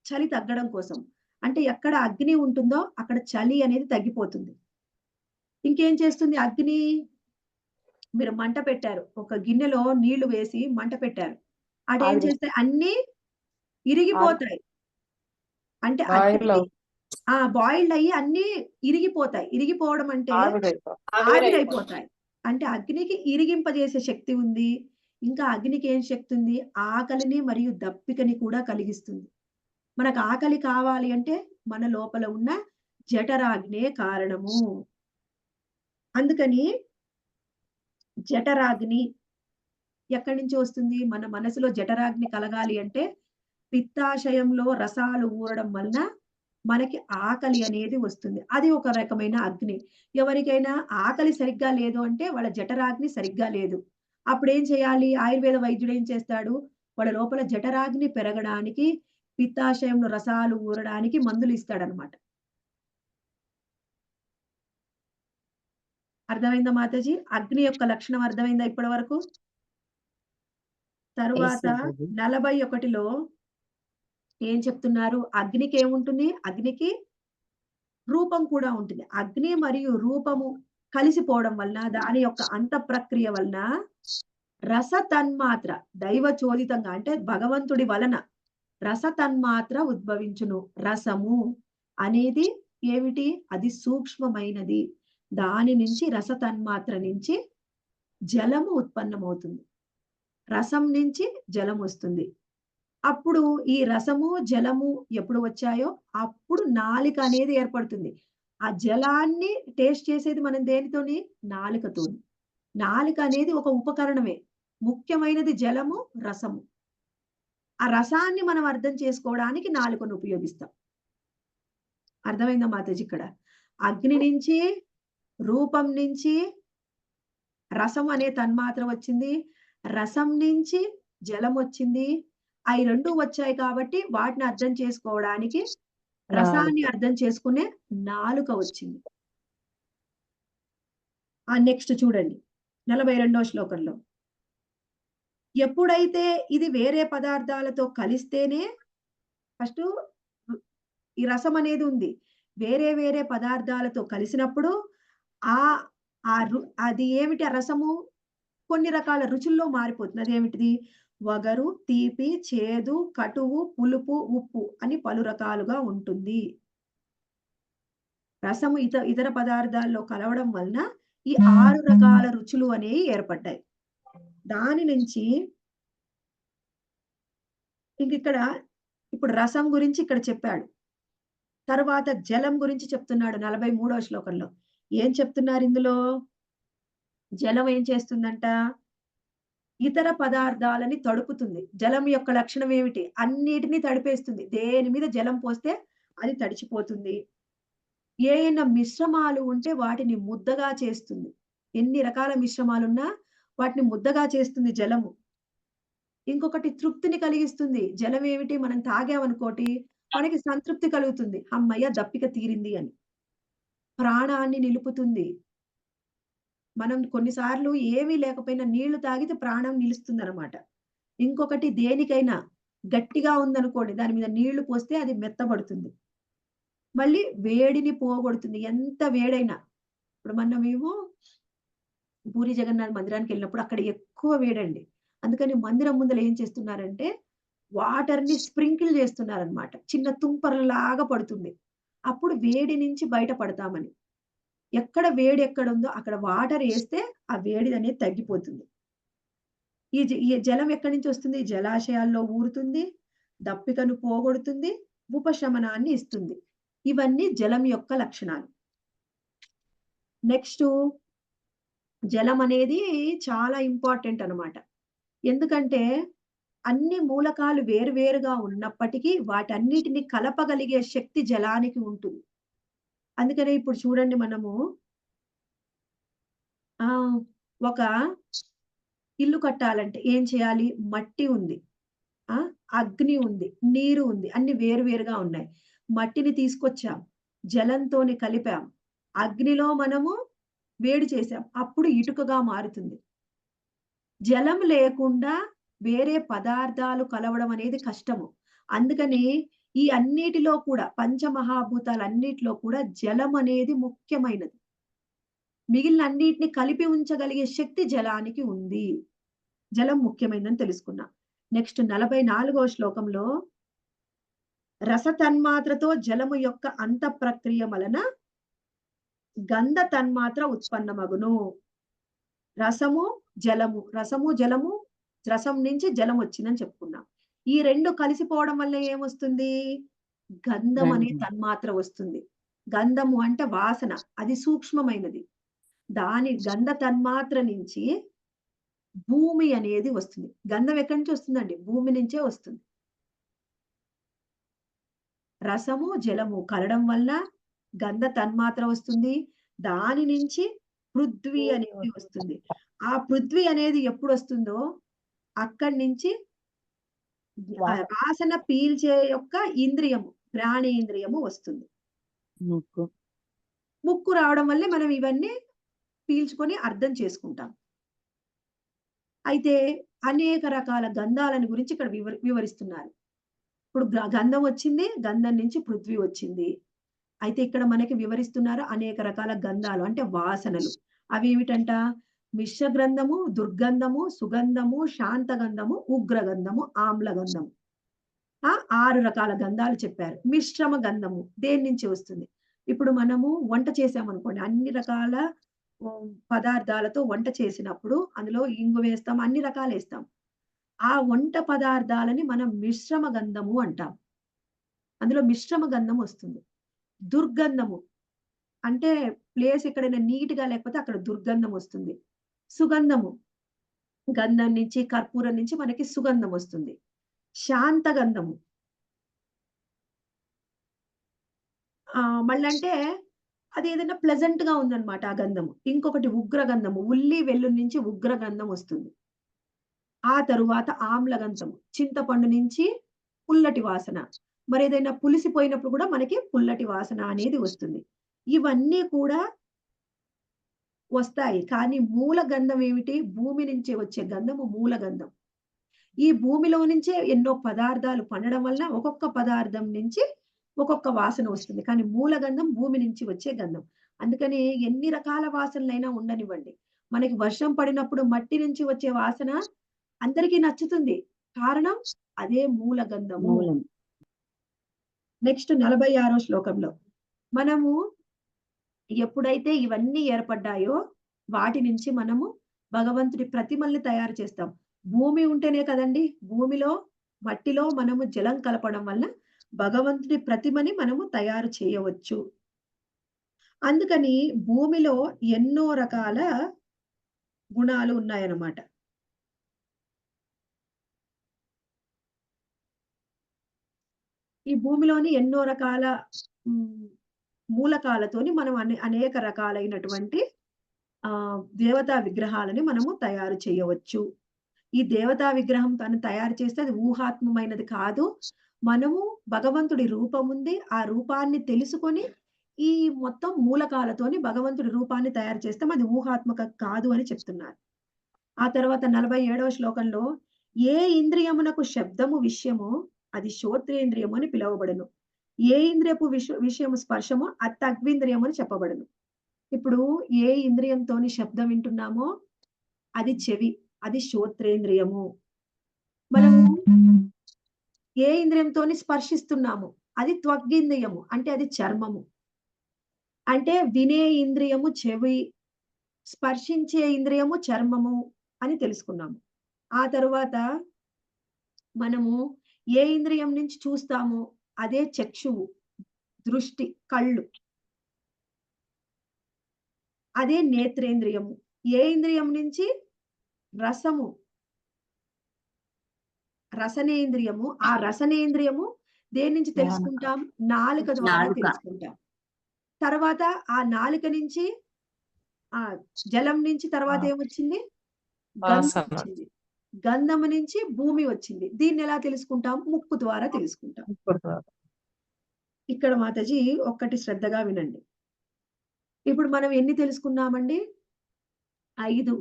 చలి తగ్గడం కోసం. అంటే ఎక్కడ అగ్ని ఉంటుందో అక్కడ చలి అనేది తగ్గిపోతుంది. ఇంకేం చేస్తుంది అగ్ని? మీరు మంట పెట్టారు. ఒక గిన్నెలో నీళ్లు వేసి మంట పెట్టారు. అటేం ఆవిరి. చేస్తాయి అన్నీ ఇరిగిపోతాయి. అంటే బాయిల్ అగ్నికి బాయిల్డ్ అయ్యి అన్నీ ఇరిగిపోతాయి. ఇరిగిపోవడం అంటే ఆవిరైపోతుంది. ఆవిరైపోతాయి. అంటే అగ్నికి ఇరిగింపజేసే శక్తి ఉంది. ఇంకా అగ్నికి ఏం శక్తి ఉంది? ఆకలిని మరియు దప్పికని కూడా కలిగిస్తుంది. మనకు ఆకలి కావాలి అంటే మన లోపల ఉన్న జఠరాగ్నే కారణము. అందుకని జఠరాగ్ని ఎక్కడి నుంచి వస్తుంది? మన మనసులో జఠరాగ్ని కలగాలి అంటే పిత్తాశయంలో రసాలు ఊరడం వలన మనకి ఆకలి అనేది వస్తుంది. అది ఒక రకమైన అగ్ని. ఎవరికైనా ఆకలి సరిగ్గా లేదు అంటే వాళ్ళ జఠరాగ్ని సరిగ్గా లేదు. అప్పుడేం చేయాలి? ఆయుర్వేద వైద్యుడు ఏం చేస్తాడు? వాళ్ళ లోపల జఠరాగ్ని పెరగడానికి, పిత్తాశయంలో రసాలు ఊరడానికి మందులు ఇస్తాడనమాట. అర్థమైందా మాతాజీ? అగ్ని యొక్క లక్షణం అర్థమైందా ఇప్పటి వరకు? తరువాత మాతాజీ. 41లో ఏం చెప్తున్నారు? అగ్నికి ఏముంటుంది? అగ్నికి రూపం కూడా ఉంటుంది. అగ్ని మరియు రూపము కలిసిపోవడం వలన దాని యొక్క అంతఃప్రక్రియ వలన రస తన్మాత్ర దైవ చోదితంగా అంటే భగవంతుడి వలన రస తన్మాత్ర ఉద్భవించును. రసము అనేది ఏమిటి? అది సూక్ష్మమైనది. దాని నుంచి రస తన్మాత్ర నుంచి జలము ఉత్పన్నమవుతుంది. రసం నుంచి జలం వస్తుంది. అప్పుడు ఈ రసము, జలము ఎప్పుడు వచ్చాయో అప్పుడు నాలిక అనేది ఏర్పడుతుంది. ఆ జలాన్ని టేస్ట్ చేసేది మనం దేనితోని? నాలుకతోని. నాలుక అనేది ఒక ఉపకరణమే. ముఖ్యమైనది జలము, రసము. ఆ రసాన్ని మనం అర్థం చేసుకోవడానికి నాలుకను ఉపయోగిస్తాం. అర్థమైందా మాతాజీ ఇక్కడ? అగ్ని నుంచి, రూపం నుంచి రసం అనే తన్మాత్ర వచ్చింది. రసం నుంచి జలం వచ్చింది. అయి 2 వచ్చాయి కాబట్టి వాటిని అర్థం చేసుకోవడానికి రసాన్ని అర్థం చేసుకునే నాలుక వచ్చింది. నెక్స్ట్ చూడండి 42వ శ్లోకంలో. ఎప్పుడైతే ఇది వేరే పదార్థాలతో కలిస్తేనే ఫస్టు ఈ రసం అనేది ఉంది. వేరే వేరే పదార్థాలతో కలిసినప్పుడు ఆహ్, అది ఏమిటి ఆ రసము? కొన్ని రకాల రుచుల్లో మారిపోతుంది. అదేమిటిది? వగరు, తీపి, చేదు, కటువు, పులుపు, ఉప్పు అని పలు రకాలుగా ఉంటుంది. రసము ఇతర పదార్థాల్లో కలవడం వలన ఈ 6 రకాల రుచులు అనేవి ఏర్పడ్డాయి. దాని నుంచి ఇంకిక్కడ ఇప్పుడు రసం గురించి ఇక్కడ చెప్పాడు. తరువాత జలం గురించి చెప్తున్నాడు 43వ శ్లోకంలో. ఏం చెప్తున్నారు ఇందులో? జలం ఏం చేస్తుందంట? ఇతర పదార్థాలని తడుపుతుంది. జలం యొక్క లక్షణం ఏమిటి? అన్నిటిని తడిపేస్తుంది. దేని మీద జలం పోస్తే అది తడిచిపోతుంది. ఏయైనా మిశ్రమాలు ఉంటే వాటిని ముద్దగా చేస్తుంది. ఎన్ని రకాల మిశ్రమాలున్నా వాటిని ముద్దగా చేస్తుంది జలము. ఇంకొకటి తృప్తిని కలిగిస్తుంది. జలం ఏమిటి? మనం తాగామనుకోటి మనకి సంతృప్తి కలుగుతుంది. హమ్మయ్య! దప్పిక తీరింది అని. ప్రాణాన్ని నిలుపుతుంది. మనం కొన్ని సార్లు ఏమీ లేకపోయినా నీళ్లు తాగితే ప్రాణం నిలుస్తుందనమాట. ఇంకొకటి దేనికైనా గట్టిగా ఉందనుకోండి దాని మీద నీళ్లు పోస్తే అది మెత్తబడుతుంది. మళ్ళీ వేడిని పోగొడుతుంది. ఎంత వేడైనా. ఇప్పుడు మొన్న మేము పూరి జగన్నాథ్ మందిరానికెళ్ళినప్పుడు అక్కడ ఎక్కువ వేడండి. అందుకని మందిరం ముందల ఏం చేస్తున్నారంటే వాటర్‌ని స్ప్రింకిల్ చేస్తున్నారనమాట. చిన్న తుంపరలాగా పడుతుంది. అప్పుడు వేడి నుంచి బయట పడతామని. ఎక్కడ వేడి ఎక్కడుందో అక్కడ వాటర్ ఏస్తే ఆ వేడిదనేది తగ్గిపోతుంది. ఈ జలం ఎక్కడి నుంచి వస్తుంది? జలాశయాల్లో ఊరుతుంది. దప్పికను పోగొడుతుంది. ఉపశమనాన్ని ఇస్తుంది. ఇవన్నీ జలం యొక్క లక్షణాలు. నెక్స్టు జలం అనేది చాలా ఇంపార్టెంట్ అన్నమాట. ఎందుకంటే అన్ని మూలకాలు వేరువేరుగా ఉన్నప్పటికీ వాటన్నిటిని కలపగలిగే శక్తి జలానికి ఉంటుంది. అందుకనే ఇప్పుడు చూడండి మనము ఒక ఇల్లు కట్టాలంటే ఏం చేయాలి? మట్టి ఉంది. ఆ! అగ్ని ఉంది. నీరు ఉంది. అన్ని వేరు వేరుగా ఉన్నాయి. మట్టిని తీసుకొచ్చాం. జలంతోని కలిపాం. అగ్నిలో మనము వేడి చేసాం. అప్పుడు ఇటుకగా మారుతుంది. జలం లేకుండా వేరే పదార్థాలు కలవడం అనేది కష్టము. అందుకని ఈ అన్నిటిలో కూడా పంచమహాభూతాలన్నిటిలో కూడా జలం అనేది ముఖ్యమైనది. మిగిలిన అన్నిటిని కలిపి ఉంచగలిగే శక్తి జలానికి ఉంది. జలం ముఖ్యమైనదని తెలుసుకున్నాం. నెక్స్ట్ 44వ శ్లోకంలో రసతన్మాత్రతో జలము యొక్క అంతఃప్రక్రియ వలన గంధ తన్మాత్ర ఉత్పన్నమగును. రసము, జలము, రసము, జలము, రసం నుంచి జలం వచ్చిందని చెప్పుకున్నాం. ఈ 2 కలిసిపోవడం వల్ల ఏమొస్తుంది? గంధం అనే గంధం. తన్మాత్ర వస్తుంది. గంధము అంటే వాసన. అది సూక్ష్మమైనది. దాని గంధ తన్మాత్ర నుంచి భూమి అనేది వస్తుంది. గంధం ఎక్కడి నుంచి వస్తుందండి? భూమి నుంచే వస్తుంది. రసము, జలము కలడం వల్ల గంధ తన్మాత్ర వస్తుంది. దాని నుంచి పృథ్వీ అనేది వస్తుంది. ఆ పృథ్వీ అనేది ఎప్పుడొస్తుందో అక్కడి నుంచి వాసన పీల్చే యొక్క ఇంద్రియము, ఘ్రాణేంద్రియము వస్తుంది. ముక్కు. ముక్కు రావడం వల్లే మనం ఇవన్నీ పీల్చుకొని అర్థం చేసుకుంటాం. అయితే అనేక రకాల గంధాలని గురించి ఇక్కడ వివరిస్తున్నారు. ఇప్పుడు గంధం వచ్చింది. గంధం నుంచి పృథ్వీ వచ్చింది. అయితే ఇక్కడ మనకి వివరిస్తున్నారు అనేక రకాల గంధాలు అంటే వాసనలు. అవి ఏమిటంట? మిశ్ర గంధము, దుర్గంధము, సుగంధము, శాంతగంధము, ఉగ్రగంధము, ఆమ్లగంధము. 6 రకాల గంధాలు చెప్పారు. మిశ్రమ గంధము దేని నుంచి వస్తుంది? ఇప్పుడు మనము వంట చేసామనుకోండి, అన్ని రకాల పదార్థాలతో వంట చేసినప్పుడు అందులో ఇంగు వేస్తాం, అన్ని రకాలు వేస్తాం. ఆ వంట పదార్థాలని మనం మిశ్రమ గంధము అంటాం. అందులో మిశ్రమ గంధం వస్తుంది. దుర్గంధము అంటే ప్లేస్ ఎక్కడైనా నీట్‌గా లేకపోతే అక్కడ దుర్గంధం వస్తుంది. సుగంధము గంధం నుంచి, కర్పూరం నుంచి మనకి సుగంధం వస్తుంది. శాంతగంధము మళ్ళంటే అది ఏదైనా ప్లెజెంట్‌గా ఉందన్నమాట ఆ గంధము. ఇంకొకటి ఉగ్రగంధము. ఉల్లి, వెల్లుల్లి నుంచి ఉగ్రగంధం వస్తుంది. ఆ తరువాత ఆమ్లగంధము. చింతపండు నుంచి పుల్లటి వాసన. మరేదైనా పులిసిపోయినప్పుడు కూడా మనకి పుల్లటి వాసన అనేది వస్తుంది. ఇవన్నీ కూడా వస్తాయి. కానీ మూల గంధం ఏమిటి? భూమి నుంచే వచ్చే గంధము మూల గంధం. ఈ భూమిలో నుంచే ఎన్నో పదార్థాలు పండడం వలన ఒక్కొక్క పదార్థం నుంచి ఒక్కొక్క వాసన వస్తుంది. కానీ మూల గంధం భూమి నుంచి వచ్చే గంధం. అందుకని ఎన్ని రకాల వాసనలైనా ఉండనివ్వండి. మనకి వర్షం పడినప్పుడు మట్టి నుంచి వచ్చే వాసన అందరికీ నచ్చుతుంది. కారణం అదే మూల గంధము. మూలం. నెక్స్ట్ 46వ శ్లోకంలో మనము ఎప్పుడైతే ఇవన్నీ ఏర్పడ్డాయో వాటి నుంచి మనము భగవంతుడి ప్రతిమల్ని తయారు చేస్తాం. భూమి ఉంటేనే కదండీ! భూమిలో, మట్టిలో మనము జలం కలపడం వల్ల భగవంతుడి ప్రతిమని మనము తయారు చేయవచ్చు. అందుకని భూమిలో ఎన్నో రకాల గుణాలు ఉన్నాయన్నమాట. ఈ భూమిలోని ఎన్నో రకాల మూలకాలతోని మనం అనేక రకాలైనటువంటి దేవతా విగ్రహాలని మనము తయారు చేయవచ్చు. ఈ దేవతా విగ్రహం తను తయారు చేస్తే అది ఊహాత్మమైనది కాదు. మనము భగవంతుడి రూపం ఉంది. ఆ రూపాన్ని తెలుసుకొని ఈ మొత్తం మూలకాలతోని భగవంతుడి రూపాన్ని తయారు చేస్తాం. అది ఊహాత్మక కాదు అని చెప్తున్నారు. ఆ తర్వాత 47వ శ్లోకంలో ఏ ఇంద్రియమునకు శబ్దము విషయమో అది శ్రోత్రేంద్రియము అని పిలువబడును. ఏ ఇంద్రియపు విషయము స్పర్శమో అది తగ్వింద్రియము అని చెప్పబడును. ఇప్పుడు ఏ ఇంద్రియంతోని శబ్దం వింటున్నామో అది చెవి, అది శ్రోత్రేంద్రియము. మనము ఏ ఇంద్రియంతోని స్పర్శిస్తున్నాము అది త్వగ్గింద్రియము, అంటే అది చర్మము. అంటే వినే ఇంద్రియము చెవి, స్పర్శించే ఇంద్రియము చర్మము అని తెలుసుకున్నాము. ఆ తరువాత మనము ఏ ఇంద్రియం నుంచి చూస్తామో అదే చక్షువు, దృష్టి, కళ్ళు. అదే నేత్రేంద్రియము. ఏ ఇంద్రియం నుంచి? రసము, రసనేంద్రియము. ఆ రసనేంద్రియము దేని నుంచి తెలుసుకుంటాం? నాలుక ద్వారా నాలుక. తెలుసుకుంటాం. తర్వాత ఆ నాలుక నుంచి ఆ జలం నుంచి తర్వాత ఆ. ఏమొచ్చింది? గంధం వాసన. వచ్చింది. గంధము నుంచి భూమి వచ్చింది. దీన్ని ఎలా తెలుసుకుంటాం? ముక్కు ద్వారా తెలుసుకుంటాం. ఇప్పుడు రాదు. ఇక్కడ మాతాజీ ఒక్కటి శ్రద్ధగా వినండి. ఇప్పుడు మనం ఎన్ని తెలుసుకున్నామండి? 5.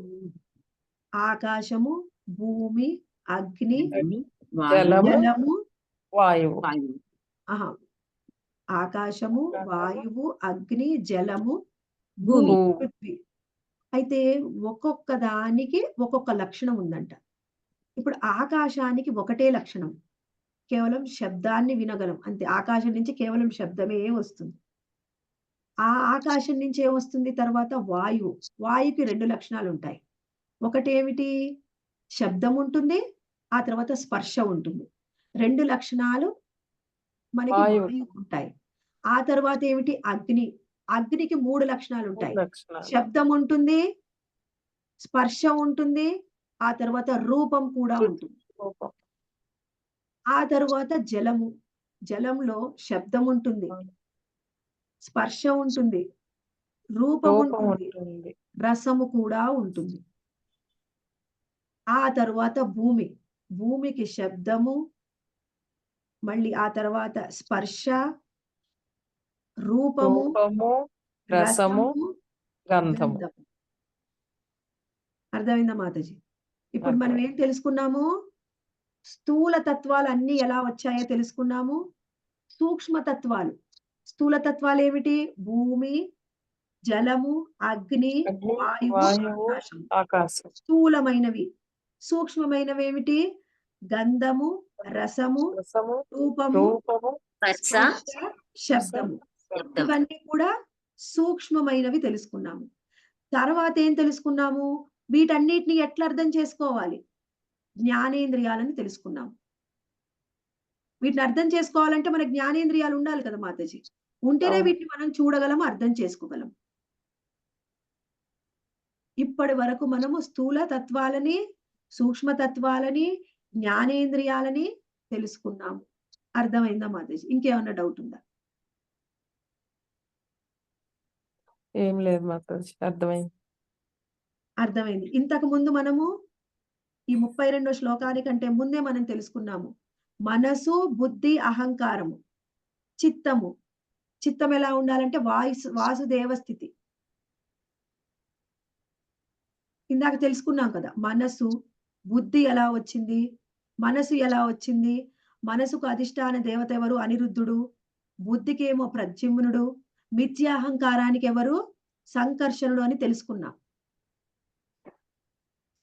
ఆకాశము, భూమి, అగ్ని, అగ్ని, జలము, జలము, వాయువు. వాయువు. ఆహా! ఆకాశము, వాయువు, అగ్ని, జలము, భూమి. భూమి, పృథ్వీ. అయితే ఒక్కొక్క దానికి ఒక్కొక్క లక్షణం ఉందంట. ఇప్పుడు ఆకాశానికి ఒకటే లక్షణం. కేవలం శబ్దాన్ని వినగలం అంతే. ఆకాశం నుంచి కేవలం శబ్దమే వస్తుంది. ఆ ఆకాశం నుంచి ఏమొస్తుంది తర్వాత? వాయువు. వాయువుకి 2 లక్షణాలుంటాయి. ఒకటేమిటి? శబ్దం ఉంటుంది. ఆ తర్వాత స్పర్శ ఉంటుంది. 2 లక్షణాలు మనకి వాయువు. వాయువుకుంటాయి. ఆ తర్వాత ఏమిటి? అగ్ని. అగ్నికి 3 లక్షణాలుంటాయి. లక్షణాలు. శబ్దం ఉంటుంది, స్పర్శ ఉంటుంది, ఆ తర్వాత రూపం కూడా ఉంటుంది. రూపం. ఆ తరువాత జలము. జలంలో శబ్దం ఉంటుంది, స్పర్శ ఉంటుంది, రూపం రూపం ఉంటుంది, ఉంటుంది. రసము కూడా ఉంటుంది. ఆ తరువాత భూమి. భూమికి శబ్దము, మళ్ళీ ఆ తర్వాత స్పర్శ, రూపము, రూపము, రసము, రసము, గంధము. గంధము. అర్థమైందా మాతాజీ? ఇప్పుడు మనం అర్థమైంది. ఏం తెలుసుకున్నాము? స్థూల తత్వాలన్నీ ఎలా వచ్చాయో తెలుసుకున్నాము. సూక్ష్మ తత్వాలు. స్థూల తత్వాలేమిటి? భూమి, జలము, అగ్ని, అగ్ని, వాయువు, వాయువు, ఆకాశం. ఆకాశం. స్థూలమైనవి. సూక్ష్మమైనవేమిటి? గంధము, రసము, రసము, రూపము, రూపము, స్పర్శ, స్పర్శ, శబ్దము. శబ్దం. ఇవన్నీ కూడా సూక్ష్మమైనవి తెలుసుకున్నాము. తర్వాత ఏం తెలుసుకున్నాము? వీటన్నిటిని ఎట్లా అర్థం చేసుకోవాలి? జ్ఞానేంద్రియాలని తెలుసుకున్నాము. వీటిని అర్థం చేసుకోవాలంటే మన జ్ఞానేంద్రియాలు ఉండాలి కదా మాతాజీ. ఉంటేనే అవును. వీటిని మనం చూడగలం, అర్థం చేసుకోగలం. ఇప్పటి వరకు మనము స్థూల తత్వాలని, సూక్ష్మ తత్వాలని, జ్ఞానేంద్రియాలని తెలుసుకున్నాము. అర్థమైందా మాతాజీ? ఇంకేమన్నా డౌట్ ఉందా? ఏం లేదు మాతాజీ, అర్థమైంది. అర్థమైంది. ఇంతకు ముందు మనము ఈ 32వ శ్లోకానికంటే ముందే మనం తెలుసుకున్నాము. మనసు, బుద్ధి, అహంకారము, చిత్తము. చిత్తం ఎలా ఉండాలంటే వాసుదేవ స్థితి. ఇందాక తెలుసుకున్నాం కదా! మనసు, బుద్ధి ఎలా వచ్చింది? మనసు ఎలా వచ్చింది? మనసుకు అధిష్టాన దేవత ఎవరు? అనిరుద్ధుడు. బుద్ధికేమో ప్రద్యుమ్నుడు. మిథ్యాహంకారానికి ఎవరు? సంకర్షణుడు అని తెలుసుకున్నాం.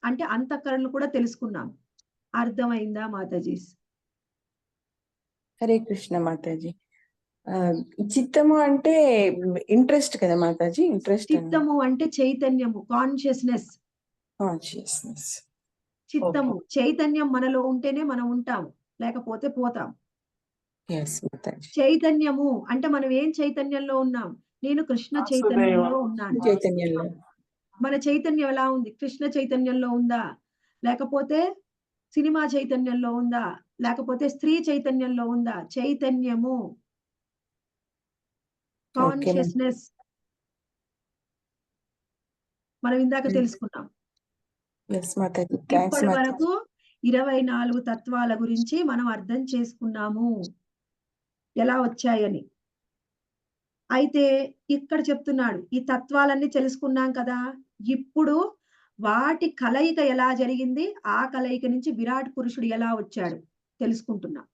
అంటే అంతఃకరణలు కూడా తెలుసుకున్నాం. అర్థమైందా మాతాజీస్? హరే కృష్ణ మాతాజీ. చిత్తము అంటే ఇంట్రెస్ట్ కదా మాతాజీ? ఇంట్రెస్ట్ చిత్తము అంటే చైతన్యము, కాన్షియస్నెస్. కాన్షియస్నెస్. చిత్తము, చైతన్యం మనలో ఉంటేనే మనం ఉంటాం, లేకపోతే పోతాం. ఎస్ మాతాజీ. చైతన్యము అంటే మనం ఏం చైతన్యంలో ఉన్నాం? నేను కృష్ణ చైతన్యంలో ఉన్నాను. చైతన్యంలో. మన చైతన్యం ఎలా ఉంది? కృష్ణ చైతన్యంలో ఉందా? లేకపోతే సినిమా చైతన్యంలో ఉందా? లేకపోతే స్త్రీ చైతన్యంలో ఉందా? చైతన్యము, కాన్షియస్నెస్ మనం ఇందాక తెలుసుకున్నాం. ఎస్ మాతాజీ. థ్యాంక్స్ ఇప్పటి మాతాజీ. వరకు 24 తత్వాల గురించి మనం అర్థం చేసుకున్నాము, ఎలా వచ్చాయని. అయితే ఇక్కడ చెప్తున్నాడు, ఈ తత్వాలన్నీ తెలుసుకున్నాం కదా! ఇప్పుడు వాటి కలయిక ఎలా జరిగింది? ఆ కలయిక నుంచి విరాట్ పురుషుడు ఎలా వచ్చాడు తెలుసుకుంటున్నాం.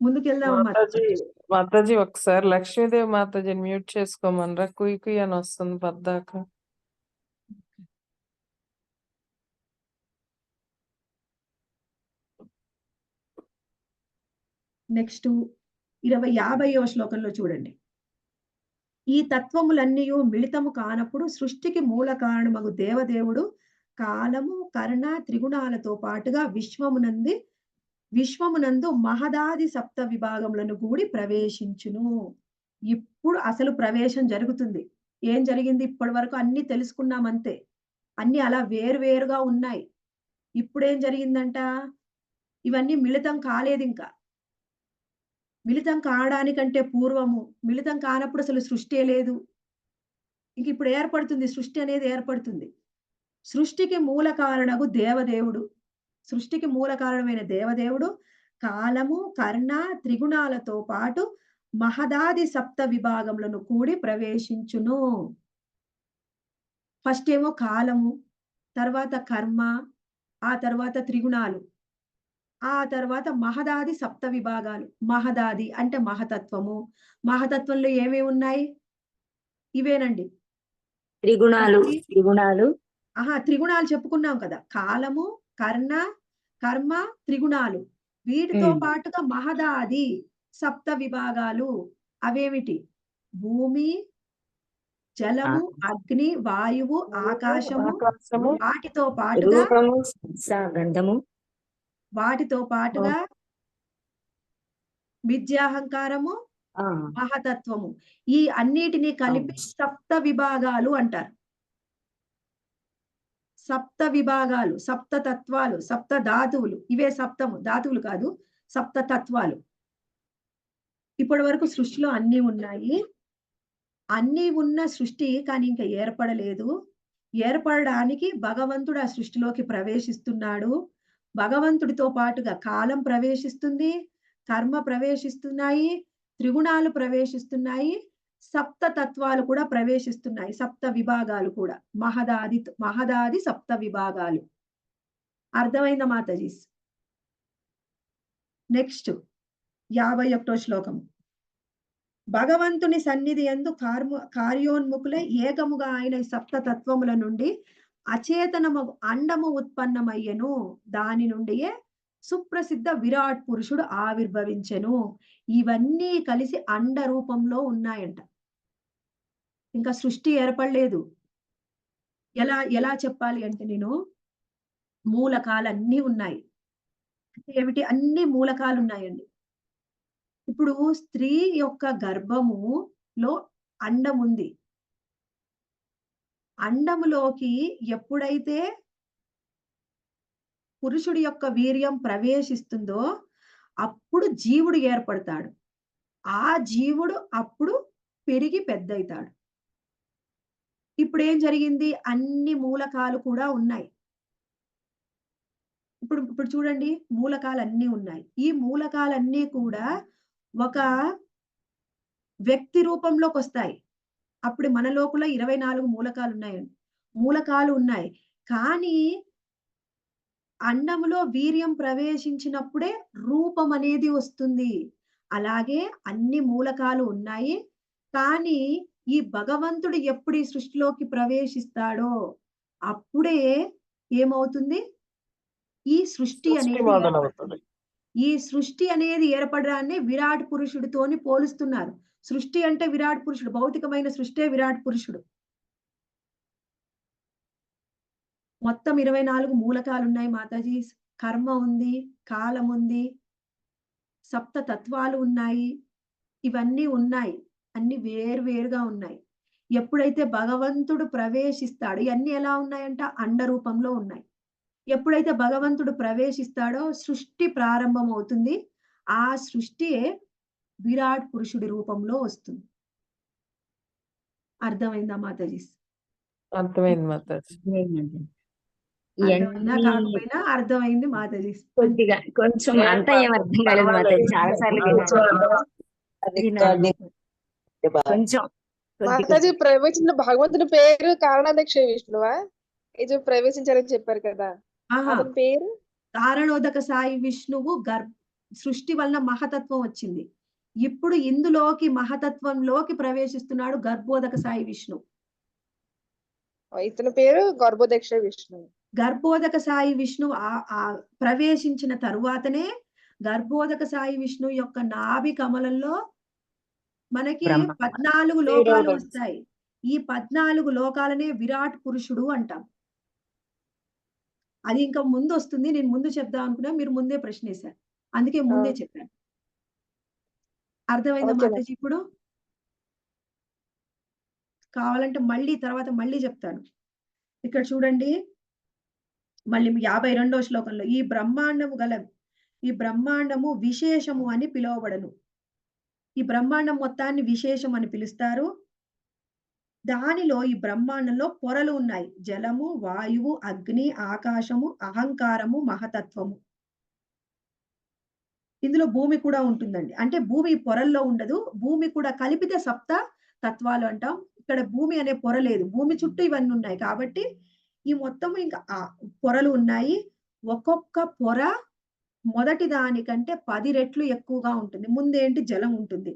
ముందుకెళ్దామా మాతాజీ, మాతాజీ ఒకసారి లక్ష్మీదేవి మాతాజీని మ్యూట్ చేసుకోమనరా? కుయ్ కుయ్ అని వస్తుంది పద్దాక. నెక్స్ట్ 50వ శ్లోకంలో చూడండి. ఈ తత్వములన్నీయు మిళితము కానప్పుడు సృష్టికి మూల కారణమగు దేవదేవుడు కాలము, కర్ణ, త్రిగుణాలతో పాటుగా విశ్వమునందు మహదాది సప్త విభాగములను కూడి ప్రవేశించును. ఇప్పుడు అసలు ప్రవేశం జరుగుతుంది. ఏం జరిగింది? ఇప్పటి వరకు అన్ని తెలుసుకున్నాం అంతే. అన్ని అలా వేరువేరుగా ఉన్నాయి. ఇప్పుడేం జరిగిందంట? ఇవన్నీ మిళితం కాలేదింకా. మిళితం కావడానికంటే పూర్వము, మిళితం కానప్పుడు అసలు సృష్టే లేదు. ఇంక ఇప్పుడు ఏర్పడుతుంది, సృష్టి అనేది ఏర్పడుతుంది. సృష్టికి మూల కారణము దేవదేవుడు. సృష్టికి మూల కారణమైన దేవదేవుడు కాలము, కర్ణ, త్రిగుణాలతో పాటు మహదాది సప్త విభాగములను కూడి ప్రవేశించును. ఫస్ట్ ఏమో కాలము, తర్వాత కర్మ, ఆ తర్వాత త్రిగుణాలు, ఆ తర్వాత మహదాది సప్త విభాగాలు. మహదాది అంటే మహతత్వము. మహతత్వంలో ఏమేమి ఉన్నాయి? ఇవేనండి. త్రిగుణాలు ఒకటి త్రిగుణాలు త్రిగుణాలు చెప్పుకున్నాం కదా! కాలము, కర్ణ, కర్మ, త్రిగుణాలు. వీటితో ఉమ్. పాటుగా మహదాది సప్త విభాగాలు. అవేమిటి? భూమి, జలము, అగ్ని, వాయువు, ఆకాశము. ఆకాశము, వాటితో పాటుగా రూపము, స్పర్శ, గంధము. వాటితో పాటుగా విద్యాహంకారము, ఆ మహతత్వము. ఈ అన్నిటిని కలిపి అవును. సప్త విభాగాలు అంటారు. సప్త విభాగాలు, సప్త తత్వాలు, సప్త ధాతువులు. ఇవే సప్తము, ధాతువులు కాదు, సప్త తత్వాలు. ఇప్పటి వరకు సృష్టిలో అన్నీ ఉన్నాయి. అన్నీ ఉన్న సృష్టి కానీ ఇంకా ఏర్పడలేదు. ఏర్పడడానికి భగవంతుడు ఆ సృష్టిలోకి ప్రవేశిస్తున్నాడు. భగవంతుడితో పాటుగా కాలం ప్రవేశిస్తుంది, కర్మ ప్రవేశిస్తున్నాయి, త్రిగుణాలు ప్రవేశిస్తున్నాయి, సప్త తత్వాలు కూడా ప్రవేశిస్తున్నాయి. సప్త విభాగాలు కూడా. మహదాది సప్త విభాగాలు. అర్థమైందా మాతాజీస్? నెక్స్ట్ 51వ శ్లోకం. భగవంతుని సన్నిధి యందు కార్యోన్ముఖులై ఏకముగా ఆయన ఈ సప్త తత్వముల నుండి అచేతనము అండము ఉత్పన్నమయ్యెను. దాని నుండియే సుప్రసిద్ధ విరాట్ పురుషుడు ఆవిర్భవించెను. ఇవన్నీ కలిసి అండ రూపంలో ఉన్నాయంట. ఇంకా సృష్టి ఏర్పడలేదు. ఎలా చెప్పాలి అంటే నేను మూలకాలన్నీ ఉన్నాయి. అంటే ఏమిటి? అన్ని మూలకాలు ఉన్నాయండి. ఇప్పుడు స్త్రీ యొక్క గర్భములో అండం ఉంది. అండములోకి ఎప్పుడైతే పురుషుడి యొక్క వీర్యం ప్రవేశిస్తుందో అప్పుడు జీవుడు ఏర్పడతాడు. ఆ జీవుడు అప్పుడు పెరిగి పెద్దయితాడు. ఇప్పుడేం జరిగింది? అన్ని మూలకాలు కూడా ఉన్నాయి. ఇప్పుడు చూడండి, మూలకాలన్నీ ఉన్నాయి. ఈ మూలకాలన్నీ కూడా ఒక వ్యక్తి రూపంలోకొస్తాయి. అప్పుడు మన లోపల 24 మూలకాలు ఉన్నాయండి. మూలకాలు ఉన్నాయి. కానీ అండములో వీర్యం ప్రవేశించినప్పుడే రూపం అనేది వస్తుంది. అలాగే అన్ని మూలకాలు ఉన్నాయి. కానీ ఈ భగవంతుడు ఎప్పుడు ఈ సృష్టిలోకి ప్రవేశిస్తాడో అప్పుడే ఏమవుతుంది? ఈ సృష్టి సృష్టి అనేది మొదలవుతుంది. ఈ సృష్టి అనేది ఏర్పడడాన్ని విరాట్ పురుషుడితోని పోలుస్తున్నారు. సృష్టి అంటే విరాట్ పురుషుడు. భౌతికమైన సృష్టే విరాట్ పురుషుడు. మొత్తం 24 మూలకాలున్నాయి మాతాజీ. కర్మ ఉంది, కాలం ఉంది, సప్త తత్వాలు ఉన్నాయి. ఇవన్నీ ఉన్నాయి. అన్ని వేరుగా ఉన్నాయి. ఎప్పుడైతే భగవంతుడు ప్రవేశిస్తాడో ఇయన్నీ ఎలా ఉన్నాయంట? అండ రూపంలో ఉన్నాయి. ఎప్పుడైతే భగవంతుడు ప్రవేశిస్తాడో సృష్టి ప్రారంభమవుతుంది. ఆ సృష్టియే విరాట్ పురుషుడి రూపంలో వస్తుంది. అర్థమైందా మాతాజీ? అర్థమైంది మాతాజీ. అర్థమైనా ఇవన్నీ కాకపోయినా అర్థమైంది మాతాజీ. కొద్దిగా కొంచెం అంతా ఏం అర్థం కాలేదు మాతాజీ. చాలా సార్లు విన్నాను. కొంచెం మాతాజీ ప్రవేశించిన భగవంతుని పేరు కారణాధ్యక్ష విష్ణువా? ఇది ప్రవేశించారని చెప్పారు కదా, ఆహా, అతని పేరు? కారణోదక సాయి విష్ణువు సృష్టి వలన మహతత్వం వచ్చింది. ఇప్పుడు ఇందులోకి మహతత్వంలోకి ప్రవేశిస్తున్నాడు గర్భోదక సాయి విష్ణు. ఇతని పేరు గర్భోదక్ష విష్ణు. గర్భోదక సాయి విష్ణు ప్రవేశించిన తరువాతనే గర్భోదక సాయి విష్ణు యొక్క నాభి కమలంలో మనకి బ్రహ్మ. 14 లోకాలు వస్తాయి. ఈ 14 లోకాలనే విరాట్ పురుషుడు అంటాం. అది ఇంకా ముందు వస్తుంది. నేను ముందు చెప్దాం అనుకున్నా, మీరు ముందే ప్రశ్నేశారు. అందుకే ముందే చెప్పాను. అర్థమైందా ఓకే మాతాజీ ఇప్పుడు? కావాలంటే తర్వాత మళ్ళీ చెప్తాను. ఇక్కడ చూడండి, మళ్ళీ 52వ శ్లోకంలో ఈ బ్రహ్మాండము విశేషము అని పిలువబడను. ఈ బ్రహ్మాండం మొత్తాన్ని విశేషం అని పిలుస్తారు. దానిలో ఈ బ్రహ్మాండంలో పొరలు ఉన్నాయి. జలము, వాయువు, అగ్ని, ఆకాశము, అహంకారము, మహతత్వము. ఇందులో భూమి కూడా ఉంటుందండి. అంటే భూమి ఈ పొరల్లో ఉండదు. భూమి కూడా కలిపితే సప్త తత్వాలు అంటాం. ఇక్కడ భూమి అనే పొర లేదు. భూమి చుట్టూ ఇవన్నీ ఉన్నాయి. కాబట్టి ఈ మొత్తం ఇంకా పొరలు ఉన్నాయి. ఒక్కొక్క పొర మొదటి దానికంటే 10 రెట్లు ఎక్కువగా ఉంటుంది. ముందేంటి జలం ఉంటుంది.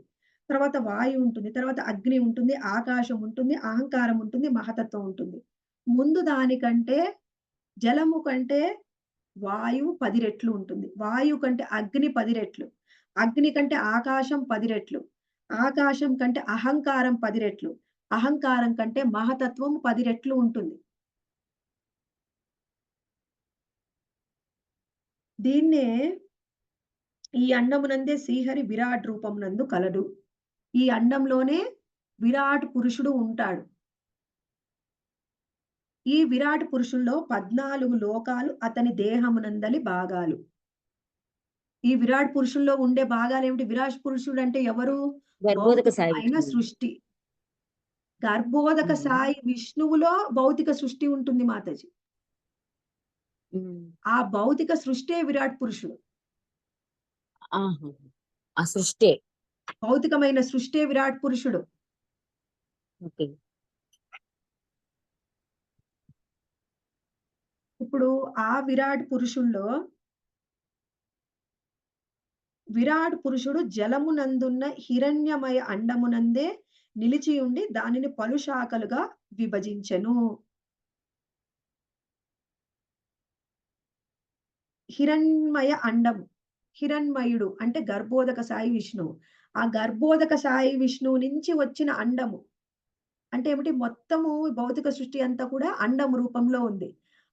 తర్వాత వాయువు ఉంటుంది. తర్వాత అగ్ని ఉంటుంది. ఆకాశం ఉంటుంది. అహంకారం ఉంటుంది. మహతత్వం ఉంటుంది. ముందు దానికంటే జలము కంటే వాయువు 10 రెట్లు ఉంటుంది. వాయువు కంటే అగ్ని 10 రెట్లు. అగ్ని కంటే ఆకాశం 10 రెట్లు. ఆకాశం కంటే అహంకారం 10 రెట్లు. అహంకారం కంటే మహతత్వం 10 రెట్లు ఉంటుంది. దీన్నే ఈ అండమునందే శ్రీహరి విరాట్ రూపమునందు కలడు. ఈ అండంలోనే విరాట్ పురుషుడు ఉంటాడు. ఈ విరాట్ పురుషుల్లో 14 లోకాలు అతని దేహమునందలి భాగాలు. ఈ విరాట్ పురుషుల్లో ఉండే భాగాలు ఏమిటి? విరాట్ పురుషుడు అంటే ఎవరు? గర్భోదక సాయి భౌతికమైన విష్ణువు. సృష్టి. గర్భోదక సాయి విష్ణువులో భౌతిక సృష్టి ఉంటుంది మాతాజీ. ఆ భౌతిక సృష్టే విరాట్ పురుషుడు. ఆహా. ఆ సృష్టి. భౌతికమైన సృష్టే విరాట్ పురుషుడు. ఓకే. ఇప్పుడు ఆ విరాట్ పురుషుల్లో విరాట్ పురుషుడు జలమునందున్న హిరణ్యమయ అండమునందే నిలిచి ఉండి దానిని పలు శాఖలుగా విభజించెను. హిరణ్మయ అండము. హిరణ్మయుడు అంటే గర్భోదక సాయి విష్ణువు. ఆ గర్భోదక సాయి విష్ణువు నుంచి వచ్చిన అండము. అంటే ఏమిటి? మొత్తము భౌతిక సృష్టి అంతా కూడా అండం రూపంలో ఉంది.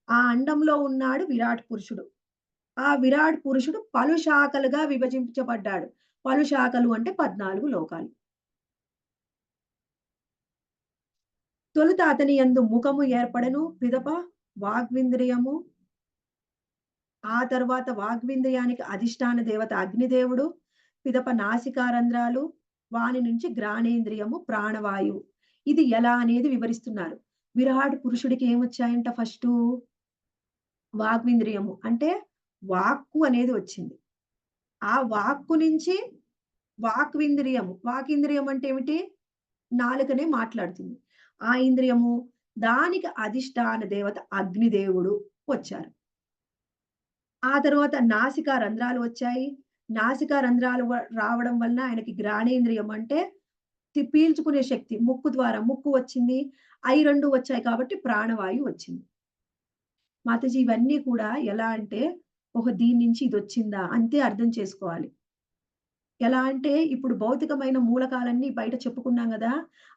ఆ అండంలో ఉన్నాడు విరాట్ పురుషుడు. ఆ విరాట్ పురుషుడు పలు శాఖలుగా విభజించబడ్డాడు. పలు శాఖలు అంటే 14 లోకాలు. తొలుత అతని యందు ముఖము ఏర్పడెను. పిదప వాగ్వింద్రియము. ఆ తర్వాత వాగ్వింద్రియానికి అధిష్టాన దేవత అగ్నిదేవుడు. పిదప నాసికారంధ్రాలు. వాని నుంచి గ్రాణేంద్రియము, ప్రాణవాయువు. ఇది ఎలా అనేది వివరిస్తున్నారు. విరాట్ పురుషుడికి ఏమొచ్చాయంట? ఫస్టు వాగ్వింద్రియము అంటే వాక్కు అనేది వచ్చింది. ఆ వాక్కు నుంచి వాక్వింద్రియము. వాకింద్రియం అంటే ఏమిటి? నాలుకనే మాట్లాడుతుంది. ఆ ఇంద్రియము దానికి అధిష్టాన దేవత అగ్నిదేవుడు వచ్చారు. ఆ తర్వాత నాసికా రంధ్రాలు వచ్చాయి. నాసికా రంధ్రాలు రావడం వలన ఆయనకి గ్రాణేంద్రియం అంటే పీల్చుకునే శక్తి ముక్కు ద్వారా ముక్కు వచ్చింది. అయి 2 వచ్చాయి కాబట్టి ప్రాణవాయువు వచ్చింది. మాతాజీ ఇవన్నీ కూడా ఎలా అంటే దీని నుంచి ఇది వచ్చిందా అంతే అర్థం చేసుకోవాలి. ఎలా అంటే ఇప్పుడు భౌతికమైన మూలకాలన్నీ బయట చెప్పుకున్నాం కదా!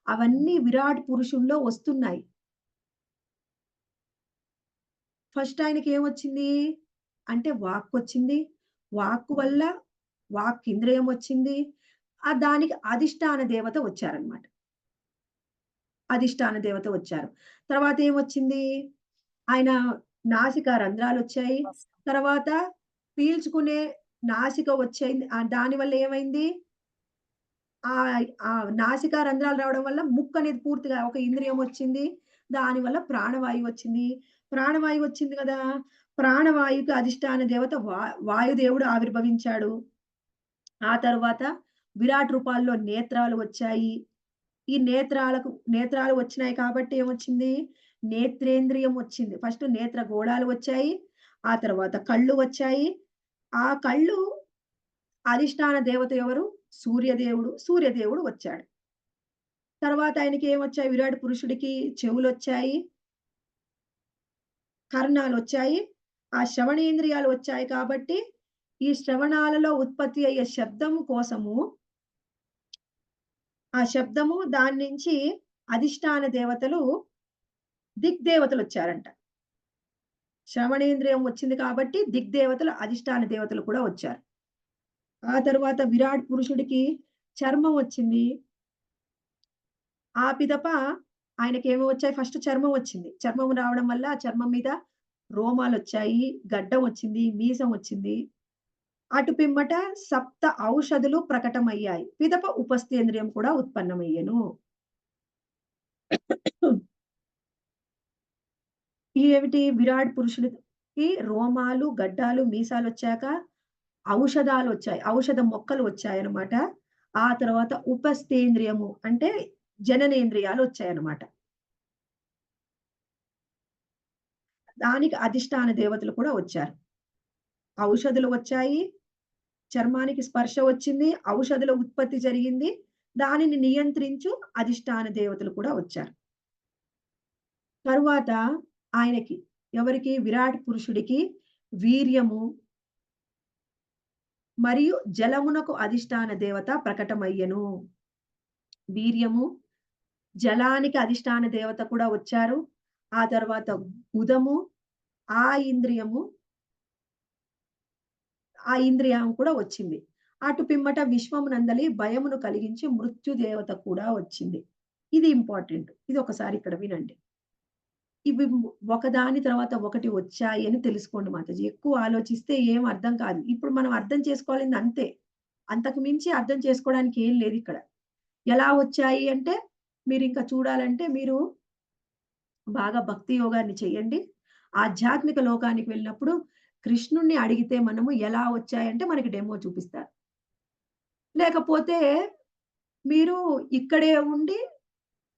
అవన్నీ విరాట్ పురుషుల్లో వస్తున్నాయి. ఫస్ట్ ఆయనకి ఏమొచ్చింది? అంటే వాక్కొచ్చింది. వాక్కు వల్ల వాక్ ఇంద్రియం వచ్చింది. దానికి అధిష్టాన దేవత వచ్చారన్నమాట. అధిష్టాన దేవత వచ్చారు. తర్వాత ఏమొచ్చింది? ఆయన నాసికా రంధ్రాలొచ్చాయి. తర్వాత పీల్చుకునే నాసిక వచ్చేయింది. దానివల్ల ఏమైంది? నాసికా రంధ్రాలు రావడం వల్ల ముక్కు అనేది పూర్తిగా ఒక ఇంద్రియం వచ్చింది. దానివల్ల ప్రాణవాయువు వచ్చింది. ప్రాణవాయువు వచ్చింది కదా! ప్రాణవాయువుకి అధిష్టాన దేవత వాయుదేవుడు ఆవిర్భవించాడు. ఆ తర్వాత విరాట్ రూపాల్లో నేత్రాలు వచ్చాయి. ఈ నేత్రాలు వచ్చినాయి కాబట్టి ఏమొచ్చింది? నేత్రేంద్రియం వచ్చింది. ఫస్ట్ నేత్ర గోళాలు వచ్చాయి. ఆ తర్వాత కళ్ళు వచ్చాయి. ఆ కళ్ళు అధిష్టాన దేవత ఎవరు? సూర్యదేవుడు. సూర్యదేవుడు వచ్చాడు. తర్వాత ఆయనకి ఏమొచ్చాయి? విరాట్ పురుషుడికి చెవులొచ్చాయి. కర్ణాలొచ్చాయి. ఆ శ్రవణేంద్రియాలు వచ్చాయి కాబట్టి ఈ శ్రవణాలలో ఉత్పత్తి అయ్యే శబ్దము కోసము ఆ శబ్దము దాని నుంచి అధిష్టాన దేవతలు దిగ్దేవతలు వచ్చారంట. శ్రవణేంద్రియం వచ్చింది కాబట్టి దిగ్దేవతలు అధిష్టాన దేవతలు కూడా వచ్చారు. ఆ తర్వాత విరాట్ పురుషుడికి చర్మం వచ్చింది. ఆ పిదప ఆయనకేమో వచ్చాయి? ఫస్ట్ చర్మం వచ్చింది. చర్మం రావడం వల్ల ఆ చర్మం మీద రోమాలొచ్చాయి. గడ్డం వచ్చింది. మీసం వచ్చింది. అటు పిమ్మట సప్త ఔషధులు ప్రకటమయ్యాయి. పిదప ఉపస్థేంద్రియం కూడా ఉత్పన్నమయ్యెను. ఏమిటి విరాట్ పురుషుడికి రోమాలు, గడ్డాలు, మీసాలు వచ్చాక ఔషధాలు వచ్చాయి. ఔషధ మొక్కలు వచ్చాయన్నమాట. ఆ తర్వాత ఉపస్థేంద్రియము అంటే జననేంద్రియాలు వచ్చాయన్నమాట. దానికి అధిష్టాన దేవతలు కూడా వచ్చారు. ఔషధులు వచ్చాయి, చర్మానికి స్పర్శ వచ్చింది, ఔషధుల ఉత్పత్తి జరిగింది. దానిని నియంత్రించు అధిష్టాన దేవతలు కూడా వచ్చారు. తరువాత ఆయనకి ఎవరికి విరాట్ పురుషుడికి వీర్యము మరియు జలమునకు అధిష్టాన దేవత ప్రకటమయ్యెను. వీర్యము, జలానికి అధిష్టాన దేవత కూడా వచ్చారు. ఆ తర్వాత ఉదము, ఆ ఇంద్రియం కూడా వచ్చింది. అటు పిమ్మట విశ్వమునందలి భయమును కలిగించి మృత్యు దేవత కూడా వచ్చింది. ఇది ఇంపార్టెంట్. ఇది ఒకసారి ఇక్కడ వినండి. ఇవి ఒకదాని తర్వాత ఒకటి వచ్చాయి అని తెలుసుకోండి మాతాజీ. ఎక్కువ ఆలోచిస్తే ఏం అర్థం కాదు. ఇప్పుడు మనం అర్థం చేసుకోవాలింది అంతే. అంతకు మించి అర్థం చేసుకోవడానికి ఏం లేదు ఇక్కడ. ఎలా వచ్చాయి అంటే మీరు ఇంకా చూడాలంటే మీరు బాగా భక్తి యోగాన్ని చేయండి. ఆధ్యాత్మిక లోకానికి వెళ్ళినప్పుడు కృష్ణుణ్ణి అడిగితే మనము ఎలా వచ్చాయంటే మనకి డెమో చూపిస్తారు. లేకపోతే మీరు ఇక్కడే ఉండి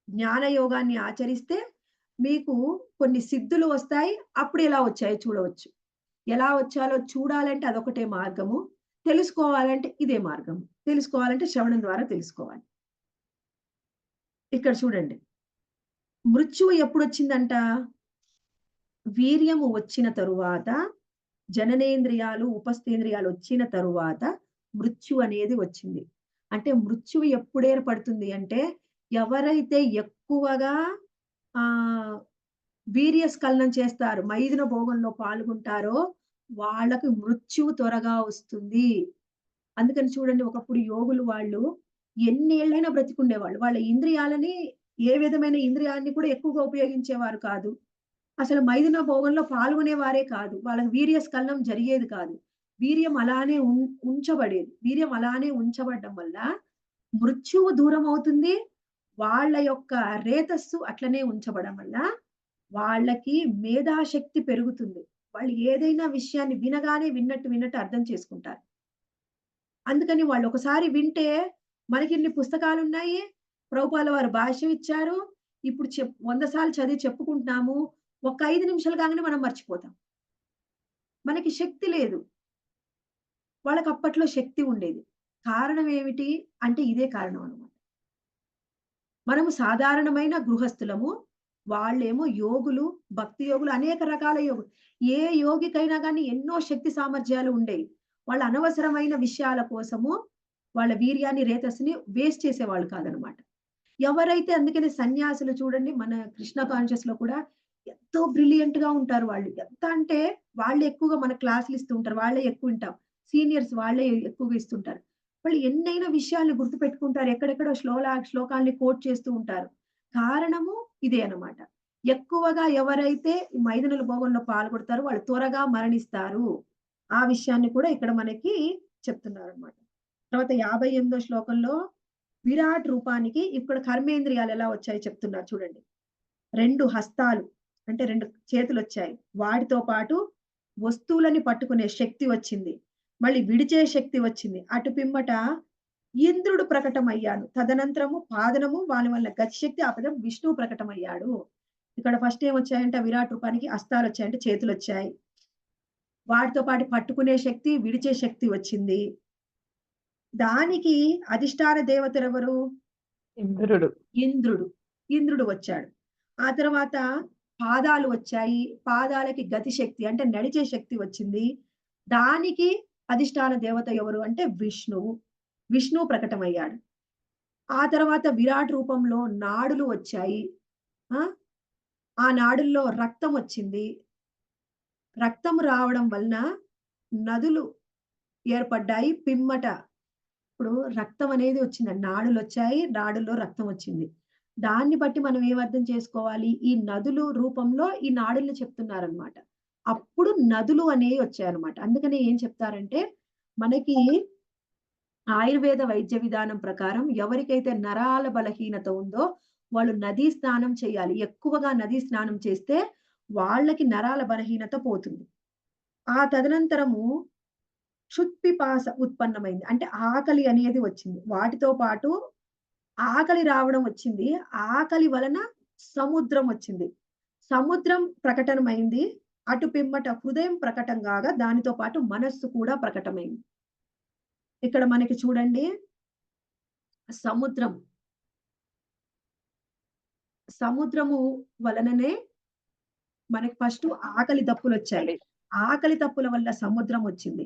జ్ఞాన యోగాన్ని ఆచరిస్తే మీకు కొన్ని సిద్ధులు వస్తాయి. అప్పుడు ఎలా వచ్చాయో చూడవచ్చు. ఎలా వచ్చాలో చూడాలంటే అదొకటే మార్గము. తెలుసుకోవాలంటే ఇదే మార్గము. తెలుసుకోవాలంటే శ్రవణం ద్వారా తెలుసుకోవాలి. ఇక్కడ చూడండి. మృత్యువు ఎప్పుడొచ్చిందంట? వీర్యము వచ్చిన తరువాత, జననేంద్రియాలు, ఉపస్థేంద్రియాలు వచ్చిన తరువాత మృత్యు అనేది వచ్చింది. అంటే మృత్యువు ఎప్పుడు ఏర్పడుతుంది అంటే ఎవరైతే ఎక్కువగా వీర్యస్ఖలనం చేస్తారు, మైథున భోగంలో పాల్గొంటారో వాళ్ళకి మృత్యువు త్వరగా వస్తుంది. అందుకని చూడండి, ఒకప్పుడు యోగులు వాళ్ళు ఎన్నేళ్ళైనా బ్రతికుండేవాళ్ళు. వాళ్ళ ఇంద్రియాలని ఏ విధమైన ఇంద్రియాన్ని కూడా ఎక్కువగా ఉపయోగించేవారు కాదు. అసలు మైథున భోగంలో పాల్గొనేవారే కాదు. వాళ్ళకి వీర్యస్ఖలనం జరిగేది కాదు. వీర్యం అలానే ఉంచబడేది. వీర్యం అలానే ఉంచబడడం వల్ల మృత్యువు దూరం అవుతుంది. వాళ్ళ యొక్క రేతస్సు అట్లనే ఉంచబడడం వల్ల వాళ్ళకి మేధాశక్తి పెరుగుతుంది. వాళ్ళు ఏదైనా విషయాన్ని వినగానే విన్నట్టు అర్థం చేసుకుంటారు. అందుకని వాళ్ళు ఒకసారి వింటే మనకి ఇన్ని పుస్తకాలు ఉన్నాయి, ప్రభుపాల వారు భాష్యం ఇచ్చారు, ఇప్పుడు 100 సార్లు చదివి చెప్పుకుంటున్నాము. ఒక 5 నిమిషాలు కాగానే మనం మర్చిపోతాం. మనకి శక్తి లేదు. వాళ్ళకి అప్పట్లో శక్తి ఉండేది. కారణం ఏమిటి అంటే ఇదే కారణం అన్నమాట. మనము సాధారణమైన గృహస్థులము, వాళ్ళేమో యోగులు, భక్తి యోగులు, అనేక రకాల యోగులు. ఏ యోగికైనా కానీ ఎన్నో శక్తి సామర్థ్యాలు ఉండేవి. వాళ్ళ అనవసరమైన విషయాల కోసము వాళ్ళ వీర్యాన్ని, రేతస్సుని వేస్ట్ చేసేవాళ్ళు కాదనమాట. ఎవరైతే అందుకని సన్యాసులు చూడండి, మన కృష్ణ కాన్షియస్ లో కూడా ఎంతో బ్రిలియంట్ గా ఉంటారు వాళ్ళు. ఎంత అంటే వాళ్ళే ఎక్కువగా మన క్లాసులు ఇస్తూ ఉంటారు. వాళ్ళే ఎక్కువ వింటాం. సీనియర్స్ వాళ్ళే ఎక్కువగా ఇస్తుంటారు. వాళ్ళు ఎన్నైనా విషయాల్ని గుర్తు పెట్టుకుంటారు. ఎక్కడెక్కడో శ్లోకాల్ని కోట్ చేస్తూ ఉంటారు. కారణము ఇదే అన్నమాట. ఎక్కువగా ఎవరైతే మైథునుల భోగంలో పాల్గొడతారో వాళ్ళు త్వరగా మరణిస్తారు. ఆ విషయాన్ని కూడా ఇక్కడ మనకి చెప్తున్నారు అన్నమాట. తర్వాత 58వ శ్లోకంలో విరాట్ రూపానికి ఇక్కడ కర్మేంద్రియాలు ఎలా వచ్చాయి చెప్తున్నారు చూడండి. 2 హస్తాలు అంటే 2 చేతులు వచ్చాయి. వాటితో పాటు వస్తువులని పట్టుకునే శక్తి వచ్చింది. మళ్ళీ విడిచే శక్తి వచ్చింది. అటు పిమ్మట ఇంద్రుడు ప్రకటమయ్యాడు. తదనంతరము పాదనము వాని వల్ల గతిశక్తి, ఆ పదం విష్ణువు ప్రకటమయ్యాడు. ఇక్కడ ఫస్ట్ ఏం వచ్చాయంటే విరాట్ రూపానికి హస్తాలు వచ్చాయంటే చేతులు వచ్చాయి. వాటితో పాటు పట్టుకునే శక్తి, విడిచే శక్తి వచ్చింది. దానికి అధిష్టాన దేవతలు ఎవరు? ఇంద్రుడు. ఇంద్రుడు వచ్చాడు. ఆ తర్వాత పాదాలు వచ్చాయి. పాదాలకి గతి శక్తి అంటే నడిచే శక్తి వచ్చింది. దానికి అధిష్టాన దేవత ఎవరు అంటే విష్ణువు ప్రకటమయ్యాడు. ఆ తర్వాత విరాట్ రూపంలో నాడులు వచ్చాయి. ఆ నాడుల్లో రక్తం వచ్చింది. రక్తం రావడం వలన నదులు ఏర్పడ్డాయి. పిమ్మట ఇప్పుడు రక్తం అనేది వచ్చింది. నాడులు వచ్చాయి, నాడుల్లో రక్తం వచ్చింది. దాన్ని బట్టి మనం ఏం అర్థం చేసుకోవాలి? ఈ నదులు రూపంలో ఈ నాడుల్ని చెప్తున్నారనమాట. అప్పుడు నదులు అనేవి వచ్చాయన్నమాట. అందుకని ఏం చెప్తారంటే మనకి ఆయుర్వేద వైద్య విధానం ప్రకారం ఎవరికైతే నరాల బలహీనత ఉందో వాళ్ళు నదీ స్నానం చేయాలి. ఎక్కువగా నదీ స్నానం చేస్తే వాళ్ళకి నరాల బలహీనత పోతుంది. ఆ తదనంతరము క్షుత్పిపాస ఉత్పన్నమైంది. అంటే ఆకలి అనేది వచ్చింది. వాటితో పాటు ఆకలి రావడం వచ్చింది. ఆకలి వలన సముద్రం వచ్చింది. సముద్రం ప్రకటనమైంది. అటు పిమ్మట హృదయం ప్రకటం కాగా దానితో పాటు మనస్సు కూడా ప్రకటమైంది. ఇక్కడ మనకి చూడండి సముద్రం సముద్రము వలననే మనకి ఫస్ట్ ఆకలి దప్పులొచ్చాయి. ఆకలి దప్పుల వల్ల సముద్రం వచ్చింది.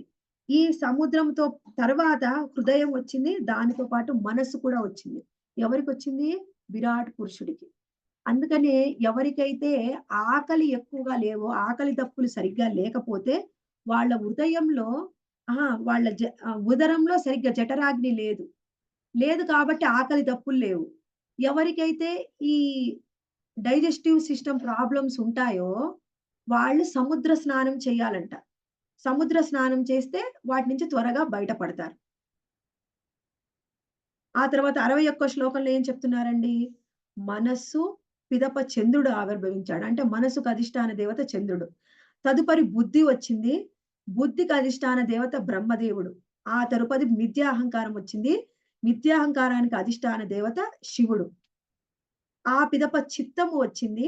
ఈ సముద్రంతో తర్వాత హృదయం వచ్చింది. దానితో పాటు మనస్సు కూడా వచ్చింది. ఎవరికొచ్చింది? విరాట్ పురుషుడికి. అందుకనే ఎవరికైతే ఆకలి ఎక్కువగా లేవో, ఆకలి దప్పులు సరిగ్గా లేకపోతే వాళ్ళ హృదయంలో వాళ్ళ ఉదరంలో సరిగ్గా జఠరాగ్ని లేదు. లేదు కాబట్టి ఆకలి దప్పులు లేవు. ఎవరికైతే ఈ డైజెస్టివ్ సిస్టమ్ ప్రాబ్లమ్స్ ఉంటాయో వాళ్ళు సముద్ర స్నానం చేయాలంట. సముద్ర స్నానం చేస్తే వాటి నుంచి త్వరగా బయటపడతారు. ఆ తర్వాత 61వ శ్లోకంలో ఏం చెప్తున్నారండి? మనస్సు పిదప చంద్రుడు ఆవిర్భవించాడు. అంటే మనసుకు అధిష్టాన దేవత చంద్రుడు. తదుపరి బుద్ధి వచ్చింది. బుద్ధికి అధిష్టాన దేవత బ్రహ్మదేవుడు. ఆ తరుపతి మిథ్యాహంకారం వచ్చింది. మిథ్యాహంకారానికి అధిష్టాన దేవత శివుడు. ఆ పిదప చిత్తము వచ్చింది.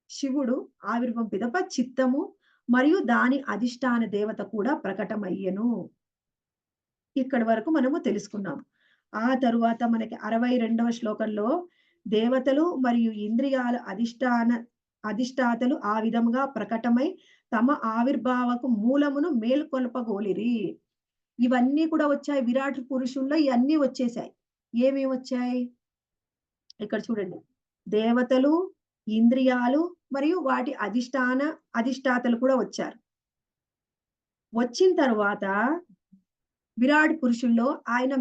శివుడు ఆవిర్భం పిదప చిత్తము మరియు దాని అధిష్టాన దేవత కూడా ప్రకటమయ్యెను. ఇక్కడి వరకు మనము తెలుసుకున్నాం. ఆ తరువాత మనకి 62వ శ్లోకంలో దేవతలు మరియు ఇంద్రియాల అధిష్టాతలు ఆ విధముగా ప్రకటమై తమ ఆవిర్భావకు మూలమును మేల్కొల్పగోలిరి. ఇవన్నీ కూడా వచ్చాయి. విరాట్ పురుషుల్లో ఇవన్నీ వచ్చేసాయి. ఏమేమి వచ్చాయి? ఇక్కడ చూడండి. దేవతలు, ఇంద్రియాలు మరియు వాటి అధిష్టాతలు కూడా వచ్చారు. వచ్చిన తర్వాత విరాట్ పురుషుల్లో ఆయన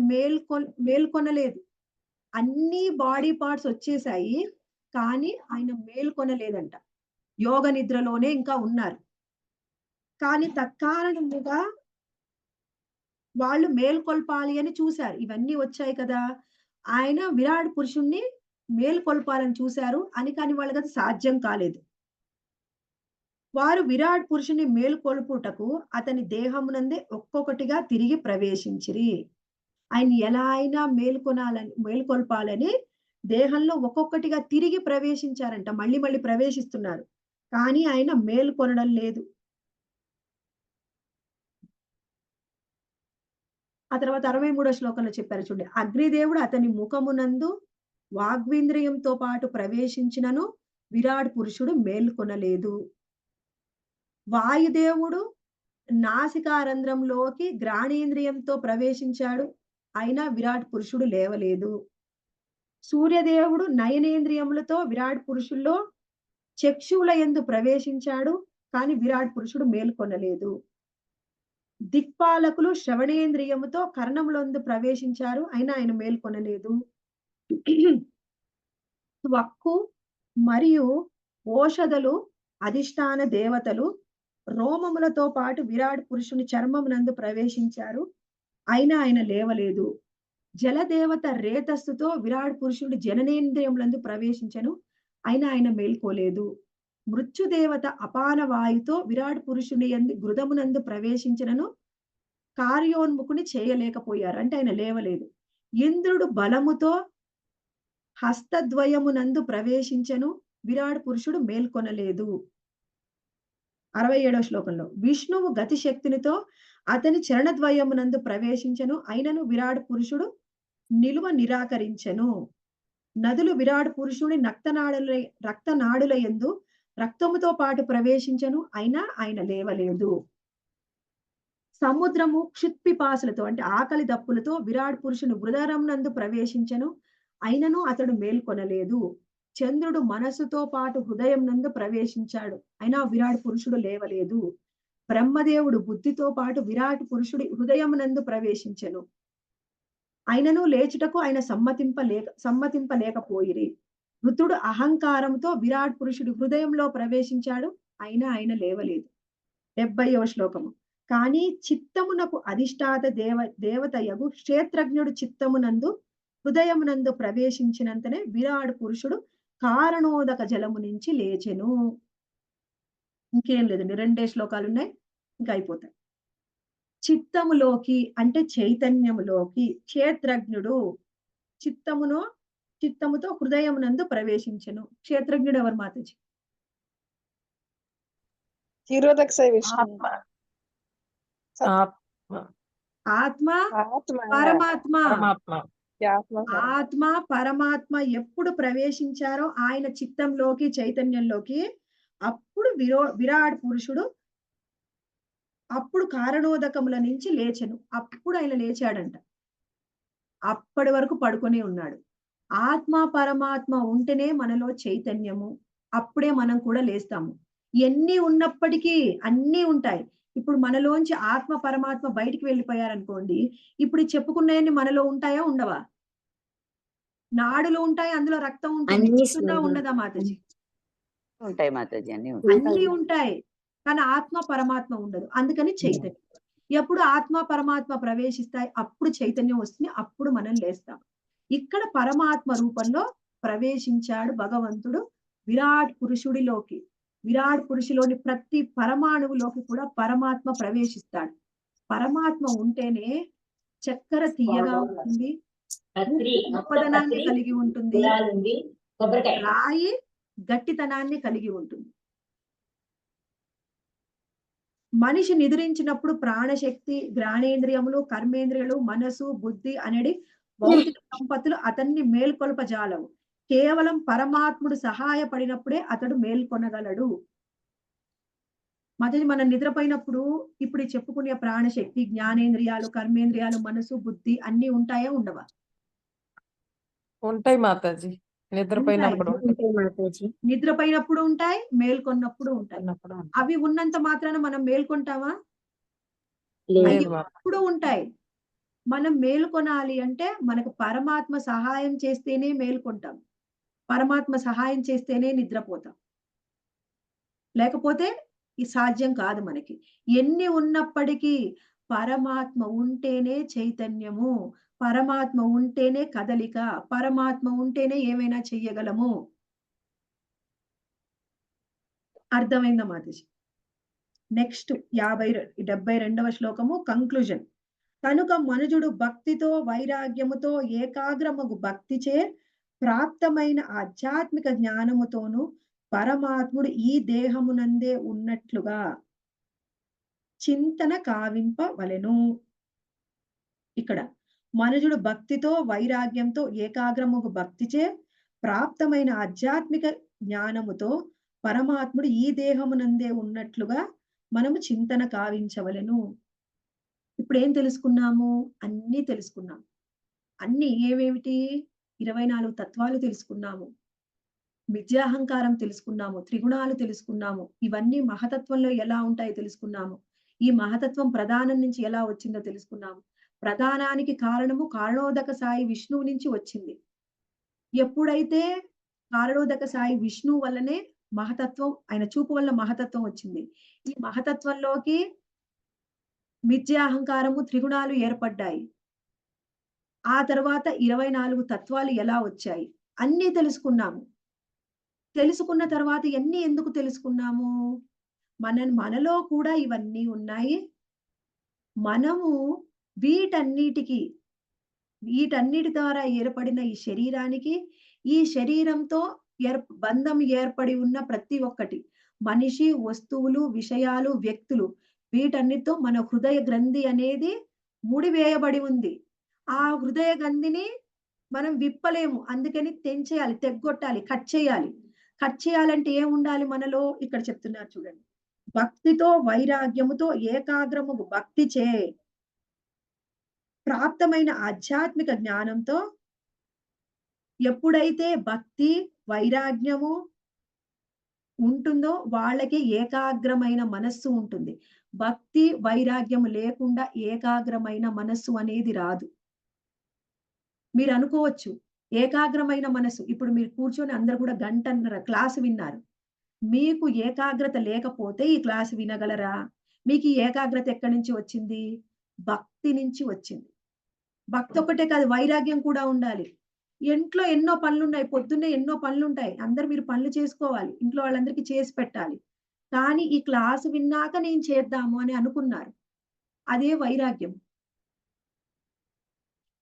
మేల్కొనలేదు. అన్ని బాడీ పార్ట్స్ వచ్చేసాయి. కానీ ఆయన మేల్కొనలేదంట. యోగ నిద్రలోనే ఇంకా ఉన్నారు. కానీ తత్కారణముగా వాళ్ళు మేల్కొల్పాలి అని చూశారు. ఇవన్నీ వచ్చాయి కదా! ఆయన విరాట్ పురుషుణ్ణి మేల్కొల్పాలని చూశారు. కానీ వాళ్ళకి అది సాధ్యం కాలేదు. వారు విరాట్ పురుషుని మేల్కొల్పుటకు అతని దేహమునందే ఒక్కొక్కటిగా తిరిగి ప్రవేశించిరి. ఆయన ఎలా అయినా మేల్కొల్పాలని దేహంలో ఒక్కొక్కటిగా తిరిగి ప్రవేశించారంట. మళ్ళీ ప్రవేశిస్తున్నారు. కానీ ఆయన మేల్కొనడం లేదు. ఆ తర్వాత 63వ శ్లోకంలో చెప్పారు చూడండి. అగ్నిదేవుడు అతని ముఖమునందు వాగ్వింద్రియంతో పాటు ప్రవేశించినను విరాట్ పురుషుడు మేల్కొనలేదు. వాయుదేవుడు నాసికారంధ్రంలోకి గ్రాణేంద్రియంతో ప్రవేశించాడు. అయినా విరాట్ పురుషుడు లేవలేదు. సూర్యదేవుడు నయనేంద్రియములతో విరాట్ పురుషుల్లో చక్షువుల యందు ప్రవేశించాడు. కానీ విరాట్ పురుషుడు మేల్కొనలేదు. దిక్పాలకులు శ్రవణేంద్రియముతో కర్ణములందు ప్రవేశించారు. అయినా ఆయన మేల్కొనలేదు. త్వక్కు మరియు ఓషధలు అధిష్టాన దేవతలు రోమములతో పాటు విరాట్ పురుషుని చర్మమునందు ప్రవేశించారు. అయినా ఆయన లేవలేదు. జలదేవత రేతస్సుతో విరాట్ పురుషుడు జననేంద్రియములందు ప్రవేశించను. అయినా ఆయన మేల్కోలేదు. మృత్యుదేవత అపాన వాయుతో విరాట్ పురుషుని గృదమునందు ప్రవేశించినను కార్యోన్ముఖుని చేయలేకపోయారు. అంటే ఆయన లేవలేదు. ఇంద్రుడు బలముతో హస్తద్వయమునందు ప్రవేశించను. విరాట్ పురుషుడు మేల్కొనలేదు. 67వ శ్లోకంలో విష్ణువు గతిశక్తినితో అతని చరణద్వయమునందు ప్రవేశించను. అయినను విరాట్ పురుషుడు నిలువ నిరాకరించెను. నదులు విరాట్ పురుషుని రక్తనాడుల యందు రక్తముతో పాటు ప్రవేశించను. అయినా ఆయన లేవలేదు. సముద్రము క్షుత్పిపాసులతో అంటే ఆకలి దప్పులతో విరాట్ పురుషుని హృదయమునందు ప్రవేశించను. అయినను అతడు మేల్కొనలేదు. చంద్రుడు మనస్సుతో పాటు హృదయం నందు ప్రవేశించాడు. అయినా విరాట్ పురుషుడు లేవలేదు. బ్రహ్మదేవుడు బుద్ధితో పాటు విరాట్ పురుషుడి హృదయమునందు ప్రవేశించెను. ఆయనను లేచుటకు ఆయన సమ్మతింపలేకపోయిరి. ఋతుడు అహంకారంతో విరాట్ పురుషుడి హృదయంలో ప్రవేశించాడు. అయినా ఆయన లేవలేదు. 70వ శ్లోకము. కానీ చిత్తమునకు అధిష్టాత దేవతయగు క్షేత్రజ్ఞుడు చిత్తమునందు హృదయమునందు ప్రవేశించినంతనే విరాడు పురుషుడు కారణోదక జలము నుంచి లేచెను. ఇంకేం లేదండి, 2 శ్లోకాలు ఉన్నాయి, ఇంకా అయిపోతాయి. చిత్తములోకి అంటే చైతన్యములోకి క్షేత్రజ్ఞుడు చిత్తముతో హృదయమునందు ప్రవేశించెను. క్షేత్రజ్ఞుడు ఎవరు మాతాజీ? క్షీరోదక సాయి విష్ణు. ఆత్మ ఆత్మ ఆత్మ ఆత్మ పరమాత్మ. పరమాత్మ. ఆత్మ పరమాత్మ ఎప్పుడు ప్రవేశించారో ఆయన చిత్తంలోకి చైతన్యంలోకి, అప్పుడు విరాట్ పురుషుడు అప్పుడు కారణోదకముల నుంచి లేచెను. అప్పుడు ఆయన లేచాడంట. అప్పటి వరకు పడుకొని ఉన్నాడు. ఆత్మ పరమాత్మ ఉంటేనే మనలో చైతన్యము, అప్పుడే మనం కూడా లేస్తాము. ఎన్ని ఉన్నప్పటికీ అన్నీ ఉంటాయి. ఇప్పుడు మనలోంచి ఆత్మ పరమాత్మ బయటికి వెళ్ళిపోయారనుకోండి, ఇప్పుడు చెప్పుకున్నాయన్ని మనలో ఉంటాయా ఉండవా? నాడులు ఉంటాయి, అందులో రక్తం ఉంటుంది, అన్ని ఉంటుందా ఉండదా మాతాజీ? ఉంటాయి మాతాజీ, అన్ని ఉంటాయి. అన్ని ఉంటాయి, కానీ ఆత్మ పరమాత్మ ఉండదు. అందుకని చైతన్యం. ఎప్పుడు ఆత్మ పరమాత్మ ప్రవేశిస్తాయి అప్పుడు చైతన్యం వస్తుంది, అప్పుడు మనం లేస్తాం. ఇక్కడ పరమాత్మ రూపంలో ప్రవేశించాడు భగవంతుడు విరాట్ పురుషుడిలోకి. విరాట్ పురుషులోని ప్రతి పరమాణువులోకి కూడా పరమాత్మ ప్రవేశిస్తాడు. పరమాత్మ ఉంటేనే చక్కెర తీయగా ఉంటుంది, గొప్పదనాన్ని కలిగి ఉంటుంది, రాయి గట్టితనాన్ని కలిగి ఉంటుంది. మనిషి నిద్రించినప్పుడు ప్రాణశక్తి, జ్ఞానేంద్రియములు, కర్మేంద్రియాలు, మనసు, బుద్ధి అనేది భౌతిక సంపత్తులు అతన్ని మేల్కొల్పజాలవు. కేవలం పరమాత్ముడు సహాయపడినప్పుడే అతడు మేల్కొనగలడు. మొదటి మనం నిద్రపోయినప్పుడు ఇప్పుడు చెప్పుకునే ప్రాణశక్తి, జ్ఞానేంద్రియాలు, కర్మేంద్రియాలు, మనసు, బుద్ధి అన్ని ఉంటాయా ఉండవా? ఉంటాయి మాతాజీ. నిద్రపోయినప్పుడు ఉంటాయి మాతాజీ. నిద్రపోయినప్పుడు ఉంటాయి, మేల్కొన్నప్పుడు ఉంటాయి. అవి ఉన్నంత మాత్రాన మనం మేల్కొంటామా? లేదు. అవి లేదు మాత. ఎప్పుడు ఉంటాయి. మనం మేల్కొనాలి అంటే మనకు పరమాత్మ సహాయం చేస్తేనే మేల్కొంటాం, పరమాత్మ సహాయం చేస్తేనే నిద్రపోతాం. లేకపోతే ఈ సాధ్యం కాదు మనకి. ఎన్ని ఉన్నప్పటికీ పరమాత్మ ఉంటేనే చైతన్యము, పరమాత్మ ఉంటేనే కదలిక, పరమాత్మ ఉంటేనే ఏమైనా చెయ్యగలము. అర్థమైందా మాతాజీ? నెక్స్ట్ 72వ శ్లోకము కంక్లూజన్. కనుక మనుజుడు భక్తితో వైరాగ్యముతో ఏకాగ్రమగు భక్తిచే ప్రాప్తమైన ఆధ్యాత్మిక జ్ఞానముతోను పరమాత్ముడు ఈ దేహమునందే ఉన్నట్లుగా చింతన కావింపవలెను. ఇక్కడ మనుజుడు భక్తితో వైరాగ్యంతో ఏకాగ్రమగు భక్తిచే ప్రాప్తమైన ఆధ్యాత్మిక జ్ఞానముతో పరమాత్ముడు ఈ దేహమునందే ఉన్నట్లుగా మనము చింతన కావించవలెను. ఇప్పుడు ఏం తెలుసుకున్నాము? అన్నీ తెలుసుకున్నాము. అన్ని ఏవేమిటి? 24 తత్వాలు తెలుసుకున్నాము, మిథ్యాహంకారం తెలుసుకున్నాము, త్రిగుణాలు తెలుసుకున్నాము. ఇవన్నీ మహతత్వంలో ఎలా ఉంటాయో తెలుసుకున్నాము. ఈ మహతత్వం ప్రధానం నుంచి ఎలా వచ్చిందో తెలుసుకున్నాము. ప్రధానానికి కారణము కారణోదక సాయి విష్ణువు నుంచి వచ్చింది. ఎప్పుడైతే కారణోదక సాయి విష్ణువు వల్లనే మహతత్వం, ఆయన చూపు వల్ల మహతత్వం వచ్చింది. ఈ మహతత్వంలోకి మిథ్యాహంకారము, త్రిగుణాలు ఏర్పడ్డాయి. ఆ తర్వాత 24 తత్వాలు ఎలా వచ్చాయి అన్నీ తెలుసుకున్నాము. తెలుసుకున్న తర్వాత ఇవన్నీ ఎందుకు తెలుసుకున్నాము? మనలో కూడా ఇవన్నీ ఉన్నాయి. మనము వీటన్నిటి ద్వారా ఏర్పడిన ఈ శరీరానికి, ఈ శరీరంతో బంధం ఏర్పడి ఉన్న ప్రతి ఒక్కటి మనిషి, వస్తువులు, విషయాలు, వ్యక్తులు, వీటన్నిటితో మన హృదయ గ్రంథి అనేది ముడివేయబడి ఉంది. ఆ హృదయ గ్రంథిని మనం విప్పలేము, అందుకని తెంచేయాలి, తెగ్గొట్టాలి, కట్ చేయాలి. కట్ చేయాలంటే ఏం ఉండాలి మనలో? ఇక్కడ చెప్తున్నారు చూడండి. భక్తితో వైరాగ్యముతో ఏకాగ్రము భక్తి చే ప్రాప్తమైన ఆధ్యాత్మిక జ్ఞానంతో, ఎప్పుడైతే భక్తి వైరాగ్యము ఉంటుందో వాళ్ళకి ఏకాగ్రమైన మనస్సు ఉంటుంది. భక్తి వైరాగ్యము లేకుండా ఏకాగ్రమైన మనస్సు అనేది రాదు. మీరు అనుకోవచ్చు ఏకాగ్రమైన మనసు, ఇప్పుడు మీరు కూర్చొని అందరు కూడా 1.5 గంట క్లాసు విన్నారు. మీకు ఏకాగ్రత లేకపోతే ఈ క్లాసు వినగలరా? మీకు ఈ ఏకాగ్రత ఎక్కడి నుంచి వచ్చింది? భక్తి నుంచి వచ్చింది. భక్తి ఒక్కటే కాదు, వైరాగ్యం కూడా ఉండాలి. ఇంట్లో ఎన్నో పనులున్నాయి. పొద్దున్నే ఎన్నో పనులుంటాయి. మీరు పనులు చేసుకోవాలి. ఇంట్లో వాళ్ళందరికీ చేసి పెట్టాలి. కానీ ఈ క్లాస్ విన్నాక నేను చేద్దాము అని అనుకున్నారు. అదే వైరాగ్యం.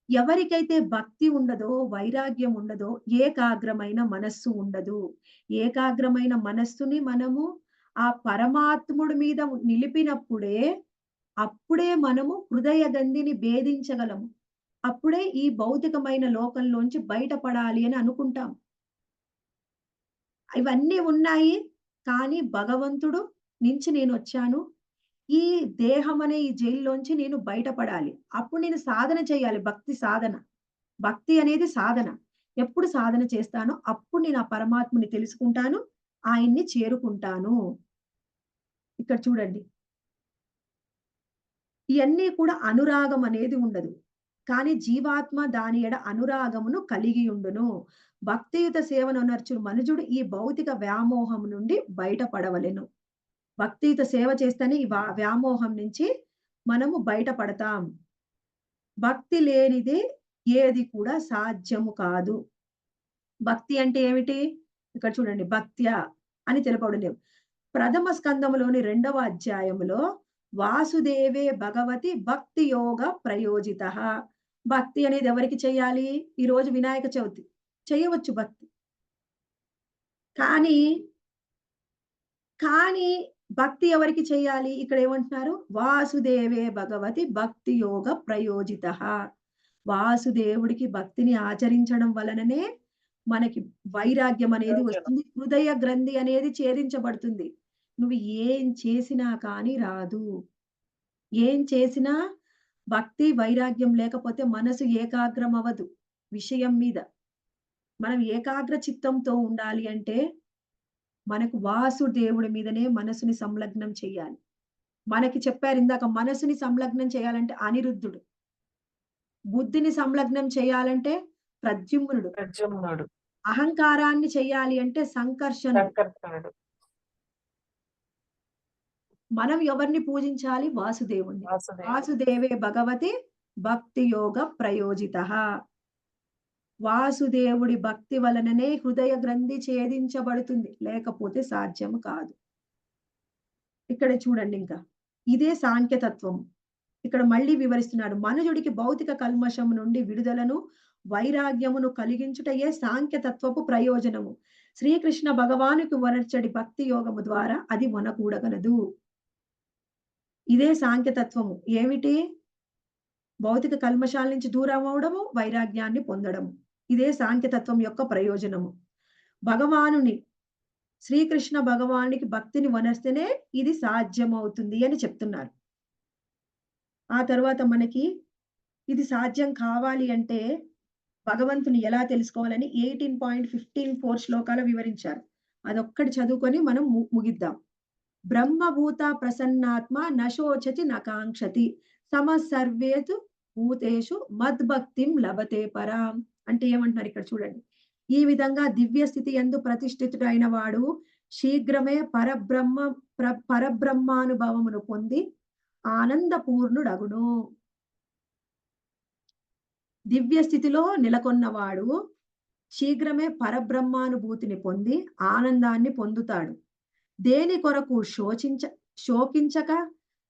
ఎవరికైతే భక్తి ఉండదో, వైరాగ్యం ఉండదో, ఏకాగ్రమైన మనస్సు ఉండదు. ఏకాగ్రమైన మనస్సుని మనము ఆ పరమాత్ముడి మీద నిలిపినప్పుడే, అప్పుడే మనము హృదయ గంధిని భేదించగలము. అప్పుడే ఈ భౌతికమైన లోకంలోంచి బయటపడాలి అని అనుకుంటాం. ఇవన్నీ ఉన్నాయి. కానీ భగవంతుడు నుంచి నేనొచ్చాను. ఈ దేహం అనే ఈ జైల్లోంచి నేను బయటపడాలి. అప్పుడు నేను సాధన చేయాలి. భక్తి సాధన. భక్తి అనేది సాధన. ఎప్పుడు సాధన చేస్తానో అప్పుడు నేను ఆ పరమాత్ముని తెలుసుకుంటాను. ఆయన్ని చేరుకుంటాను. ఇక్కడ చూడండి. ఇయన్నీ కూడా అనురాగం అనేది ఉండదు. కానీ జీవాత్మ దాని ఎడ అనురాగమును కలిగి ఉండును. భక్తియుత సేవను నర్చును మనుజుడు ఈ భౌతిక వ్యామోహం నుండి బయటపడవలెను. భక్తియుత సేవ చేస్తేనే ఈ వ్యామోహం నుంచి మనము బయటపడతాం. భక్తి లేనిదే ఏది కూడా సాధ్యము కాదు. భక్తి అంటే ఏమిటి? ఇక్కడ చూడండి. భక్త్య అని తెలుపబడినవి. ప్రథమ స్కందములోని 2వ అధ్యాయములో వాసుదేవే భగవతి భక్తి యోగ ప్రయోజిత. భక్తి అనేది ఎవరికి చేయాలి? ఈ రోజు వినాయక చవితి చేయవచ్చు భక్తి. కానీ భక్తి ఎవరికి చేయాలి? ఇక్కడ ఏమంటున్నారు? వాసుదేవే భగవతి భక్తి యోగ ప్రయోజిత. వాసుదేవుడికి భక్తిని ఆచరించడం వలననే మనకి వైరాగ్యం అనేది వస్తుంది. హృదయ గ్రంథి అనేది ఛేదించబడుతుంది. నువ్వు ఏం చేసినా కానీ రాదు. ఏం చేసినా భక్తి వైరాగ్యం లేకపోతే మనసు ఏకాగ్రం అవ్వదు విషయం మీద. మనం ఏకాగ్ర చిత్తంతో ఉండాలి అంటే మనకు వాసుదేవుడి మీదనే మనసుని సంలగ్నం చేయాలి. మనకి చెప్పారు ఇందాక, మనసుని సంలగ్నం చేయాలంటే అనిరుద్ధుడు. బుద్ధిని సంలగ్నం చేయాలంటే ప్రద్యుమ్నుడు. అహంకారాన్ని చేయాలి అంటే సంకర్షణుడు. మనం ఎవరిని పూజించాలి? వాసుదేవుణ్ణి. వాసుదేవే భగవతి భక్తి యోగ ప్రయోజిత. వాసుదేవుడి భక్తి వలననే హృదయ గ్రంథి ఛేదించబడుతుంది. లేకపోతే సాధ్యం కాదు. ఇక్కడ చూడండి. ఇంకా ఇదే సాంఖ్యతత్వము. ఇక్కడ మళ్ళీ వివరిస్తున్నాడు. మనుజుడికి భౌతిక కల్మషము నుండి విడుదలను వైరాగ్యమును కలిగించుటయే సాంఖ్యతత్వపు ప్రయోజనము. శ్రీకృష్ణ భగవానుకి వనర్చడి భక్తి యోగము ద్వారా అది వనకూడగలదు. ఇదే సాంఖ్యతత్వము. ఏమిటి? భౌతిక కల్మషాల నుంచి దూరం అవడము, వైరాగ్యాన్ని పొందడము. ఇదే సాంఖ్యతత్వం యొక్క ప్రయోజనము. భగవానుని, శ్రీకృష్ణ భగవానికి భక్తిని వనర్స్తేనే ఇది సాధ్యమవుతుంది అని చెప్తున్నారు. ఆ తర్వాత మనకి ఇది సాధ్యం కావాలి అంటే భగవంతుని ఎలా తెలుసుకోవాలని 18.15 శ్లోకాలు వివరించారు. అదొక్కటి చదువుకొని మనం ముగిద్దాం. బ్రహ్మభూత ప్రసన్నాత్మ నశోచతి నకాంక్షతి సమసర్వేతు భూతేషు మద్భక్తిం లభతే పరాం. అంటే ఏమంటున్నారు ఇక్కడ చూడండి. ఈ విధంగా దివ్య స్థితి యందు ప్రతిష్ఠితుడైన వాడు శీఘ్రమే పరబ్రహ్మానుభవమును పొంది ఆనందపూర్ణుడగును. దివ్య స్థితిలో నెలకొన్నవాడు శీఘ్రమే పరబ్రహ్మానుభూతిని పొంది ఆనందాన్ని పొందుతాడు. దేని కొరకు శోకించక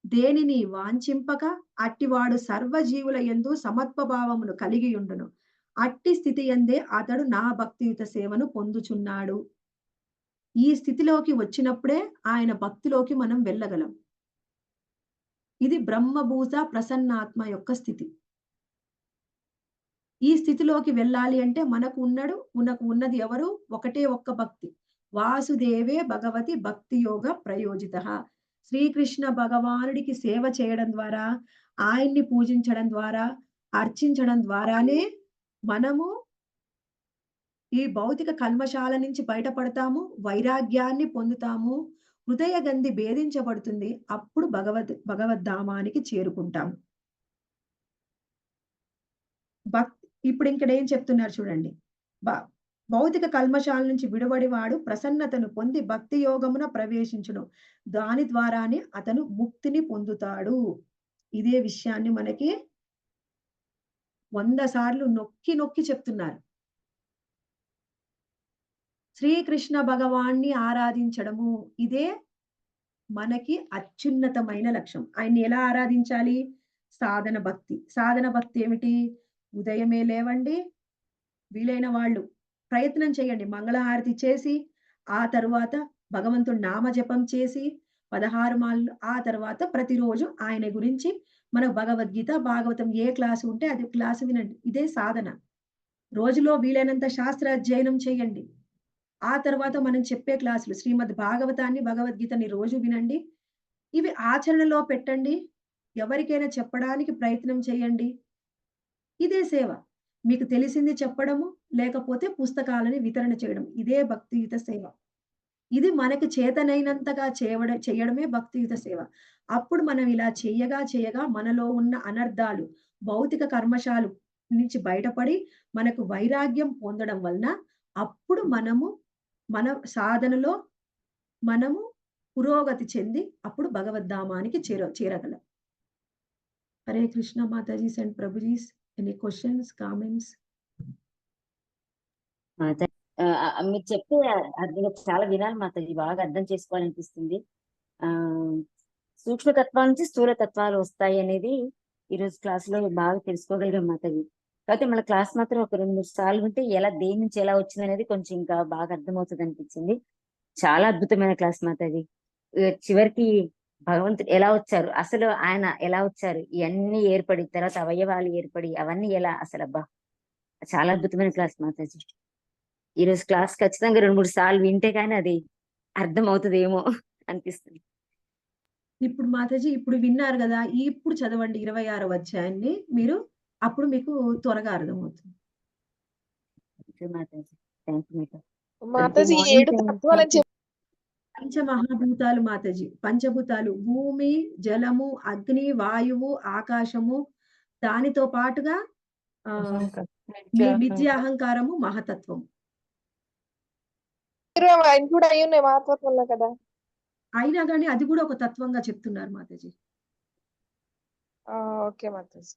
దేనిని వాంఛింపక అట్టివాడు సర్వజీవుల యందు సమత్వభావమును కలిగి ఉండును. అట్టి స్థితి యందే అతడు నా భక్తియుత సేవను పొందుచున్నాడు. ఈ స్థితిలోకి వచ్చినప్పుడే ఆయన భక్తిలోకి మనం వెళ్ళగలం. ఇది బ్రహ్మభూత ప్రసన్నాత్మ యొక్క స్థితి. ఈ స్థితిలోకి వెళ్ళాలి అంటే మనకు ఉన్నది ఎవరు? ఒకటే ఒక్క భక్తి. వాసుదేవే భగవతి భక్తి యోగ ప్రయోజిత. శ్రీకృష్ణ భగవానుడికి సేవ చేయడం ద్వారా, ఆయన్ని పూజించడం ద్వారా, అర్చించడం ద్వారానే మనము ఈ భౌతిక కల్మషాల నుంచి బయటపడతాము, వైరాగ్యాన్ని పొందుతాము, హృదయ గంధి భేదించబడుతుంది. అప్పుడు భగవద్ధామానికి చేరుకుంటాము. ఇప్పుడు ఇక్కడ ఏం చెప్తున్నారు చూడండి. భౌతిక కల్మషాల నుంచి విడువడి వాడు ప్రసన్నతను పొంది భక్తి యోగమున ప్రవేశించును. దాని ద్వారానే అతను ముక్తిని పొందుతాడు. ఇదే విషయాన్ని మనకి 100 సార్లు నొక్కి నొక్కి చెప్తున్నారు. శ్రీకృష్ణ భగవాన్ని ఆరాధించడము ఇదే మనకి అత్యున్నతమైన లక్ష్యం. ఆయన్ని ఎలా ఆరాధించాలి? సాధన భక్తి. సాధన భక్తి ఏమిటి? ఉదయమే లేవండి. వీలైన వాళ్ళు ప్రయత్నం చేయండి. మంగళహారతి చేసి, ఆ తరువాత భగవంతుడి నామజపం చేసి 16 మాలలు, ఆ తర్వాత ప్రతిరోజు ఆయన గురించి మన భగవద్గీత, భాగవతం ఏ క్లాసు ఉంటే అది క్లాసు వినండి. ఇదే సాధన. రోజులో వీలైనంత శాస్త్ర అధ్యయనం చేయండి. ఆ తర్వాత మనం చెప్పే క్లాసులు శ్రీమద్ భాగవతాన్ని, భగవద్గీతని రోజు వినండి. ఇవి ఆచరణలో పెట్టండి. ఎవరికైనా చెప్పడానికి ప్రయత్నం చేయండి. ఇదే సేవ. మీకు తెలిసింది చెప్పడము, లేకపోతే పుస్తకాలని వితరణ చేయడం. ఇదే భక్తియుత సేవ. ఇది మనకు చేతనైనంతగా చేయడమే భక్తియుత సేవ. అప్పుడు మనం ఇలా చేయగా మనలో ఉన్న అనర్థాలు, భౌతిక కర్మశాలు నుంచి బయటపడి మనకు వైరాగ్యం పొందడం వలన అప్పుడు మన సాధనలో మనము పురోగతి చెంది అప్పుడు భగవద్ధామానికి చేరగలం. హరే కృష్ణ మాతాజీస్ అండ్ ప్రభుజీస్. Any questions, comments? మాతాజీ మీరు చెప్తే అర్థం చాలా వినాలి మాతాజీ, బాగా అర్థం చేసుకోవాలనిపిస్తుంది. ఆ సూక్ష్మ తత్వాల నుంచి స్థూల తత్వాలు వస్తాయి అనేది ఈరోజు క్లాస్ లో బాగా తెలుసుకోగలిగాం మాతాజీ. కాకపోతే మన క్లాస్ మాత్రం ఒక 2-3 సార్లు ఉంటే దేని నుంచి ఎలా వచ్చింది అనేది కొంచెం ఇంకా బాగా అర్థమవుతుంది అనిపించింది. చాలా అద్భుతమైన క్లాస్ మాతాజీ. చివరికి భగవంతుడు ఎలా వచ్చారు, అసలు ఆయన ఎలా వచ్చారు, ఇవన్నీ ఏర్పడి తర్వాత అవయవాలు ఏర్పడి అవన్నీ ఎలా, అసలు అబ్బా చాలా అద్భుతమైన క్లాస్ మాతాజీ. ఈరోజు క్లాస్ ఖచ్చితంగా 2-3 సార్లు వింటే కానీ అది అర్థం అవుతుందేమో అనిపిస్తుంది. ఇప్పుడు మాతాజీ ఇప్పుడు విన్నారు గదా! ఇప్పుడు చదవండి 26వ అధ్యాయాన్ని మీరు. అప్పుడు మీకు త్వరగా అర్థమవుతుంది. Mataji thank you Mataji. Mataji morning 7 తత్వాలని చెప్పి పంచమహాభూతాలు మాతాజీ. పంచభూతాలు భూమి, జలము, అగ్ని, వాయువు, ఆకాశము, దానితో పాటుగా మిథ్య అహంకారము, మహతత్వం. ఇంక్లూడ్ అయి ఉన్నాయి మహత్వత్వంలో కదా. అయినా గాని అది కూడా ఒక తత్వంగా చెప్తున్నారు మాతాజీ. ఓకే మాతాజీ.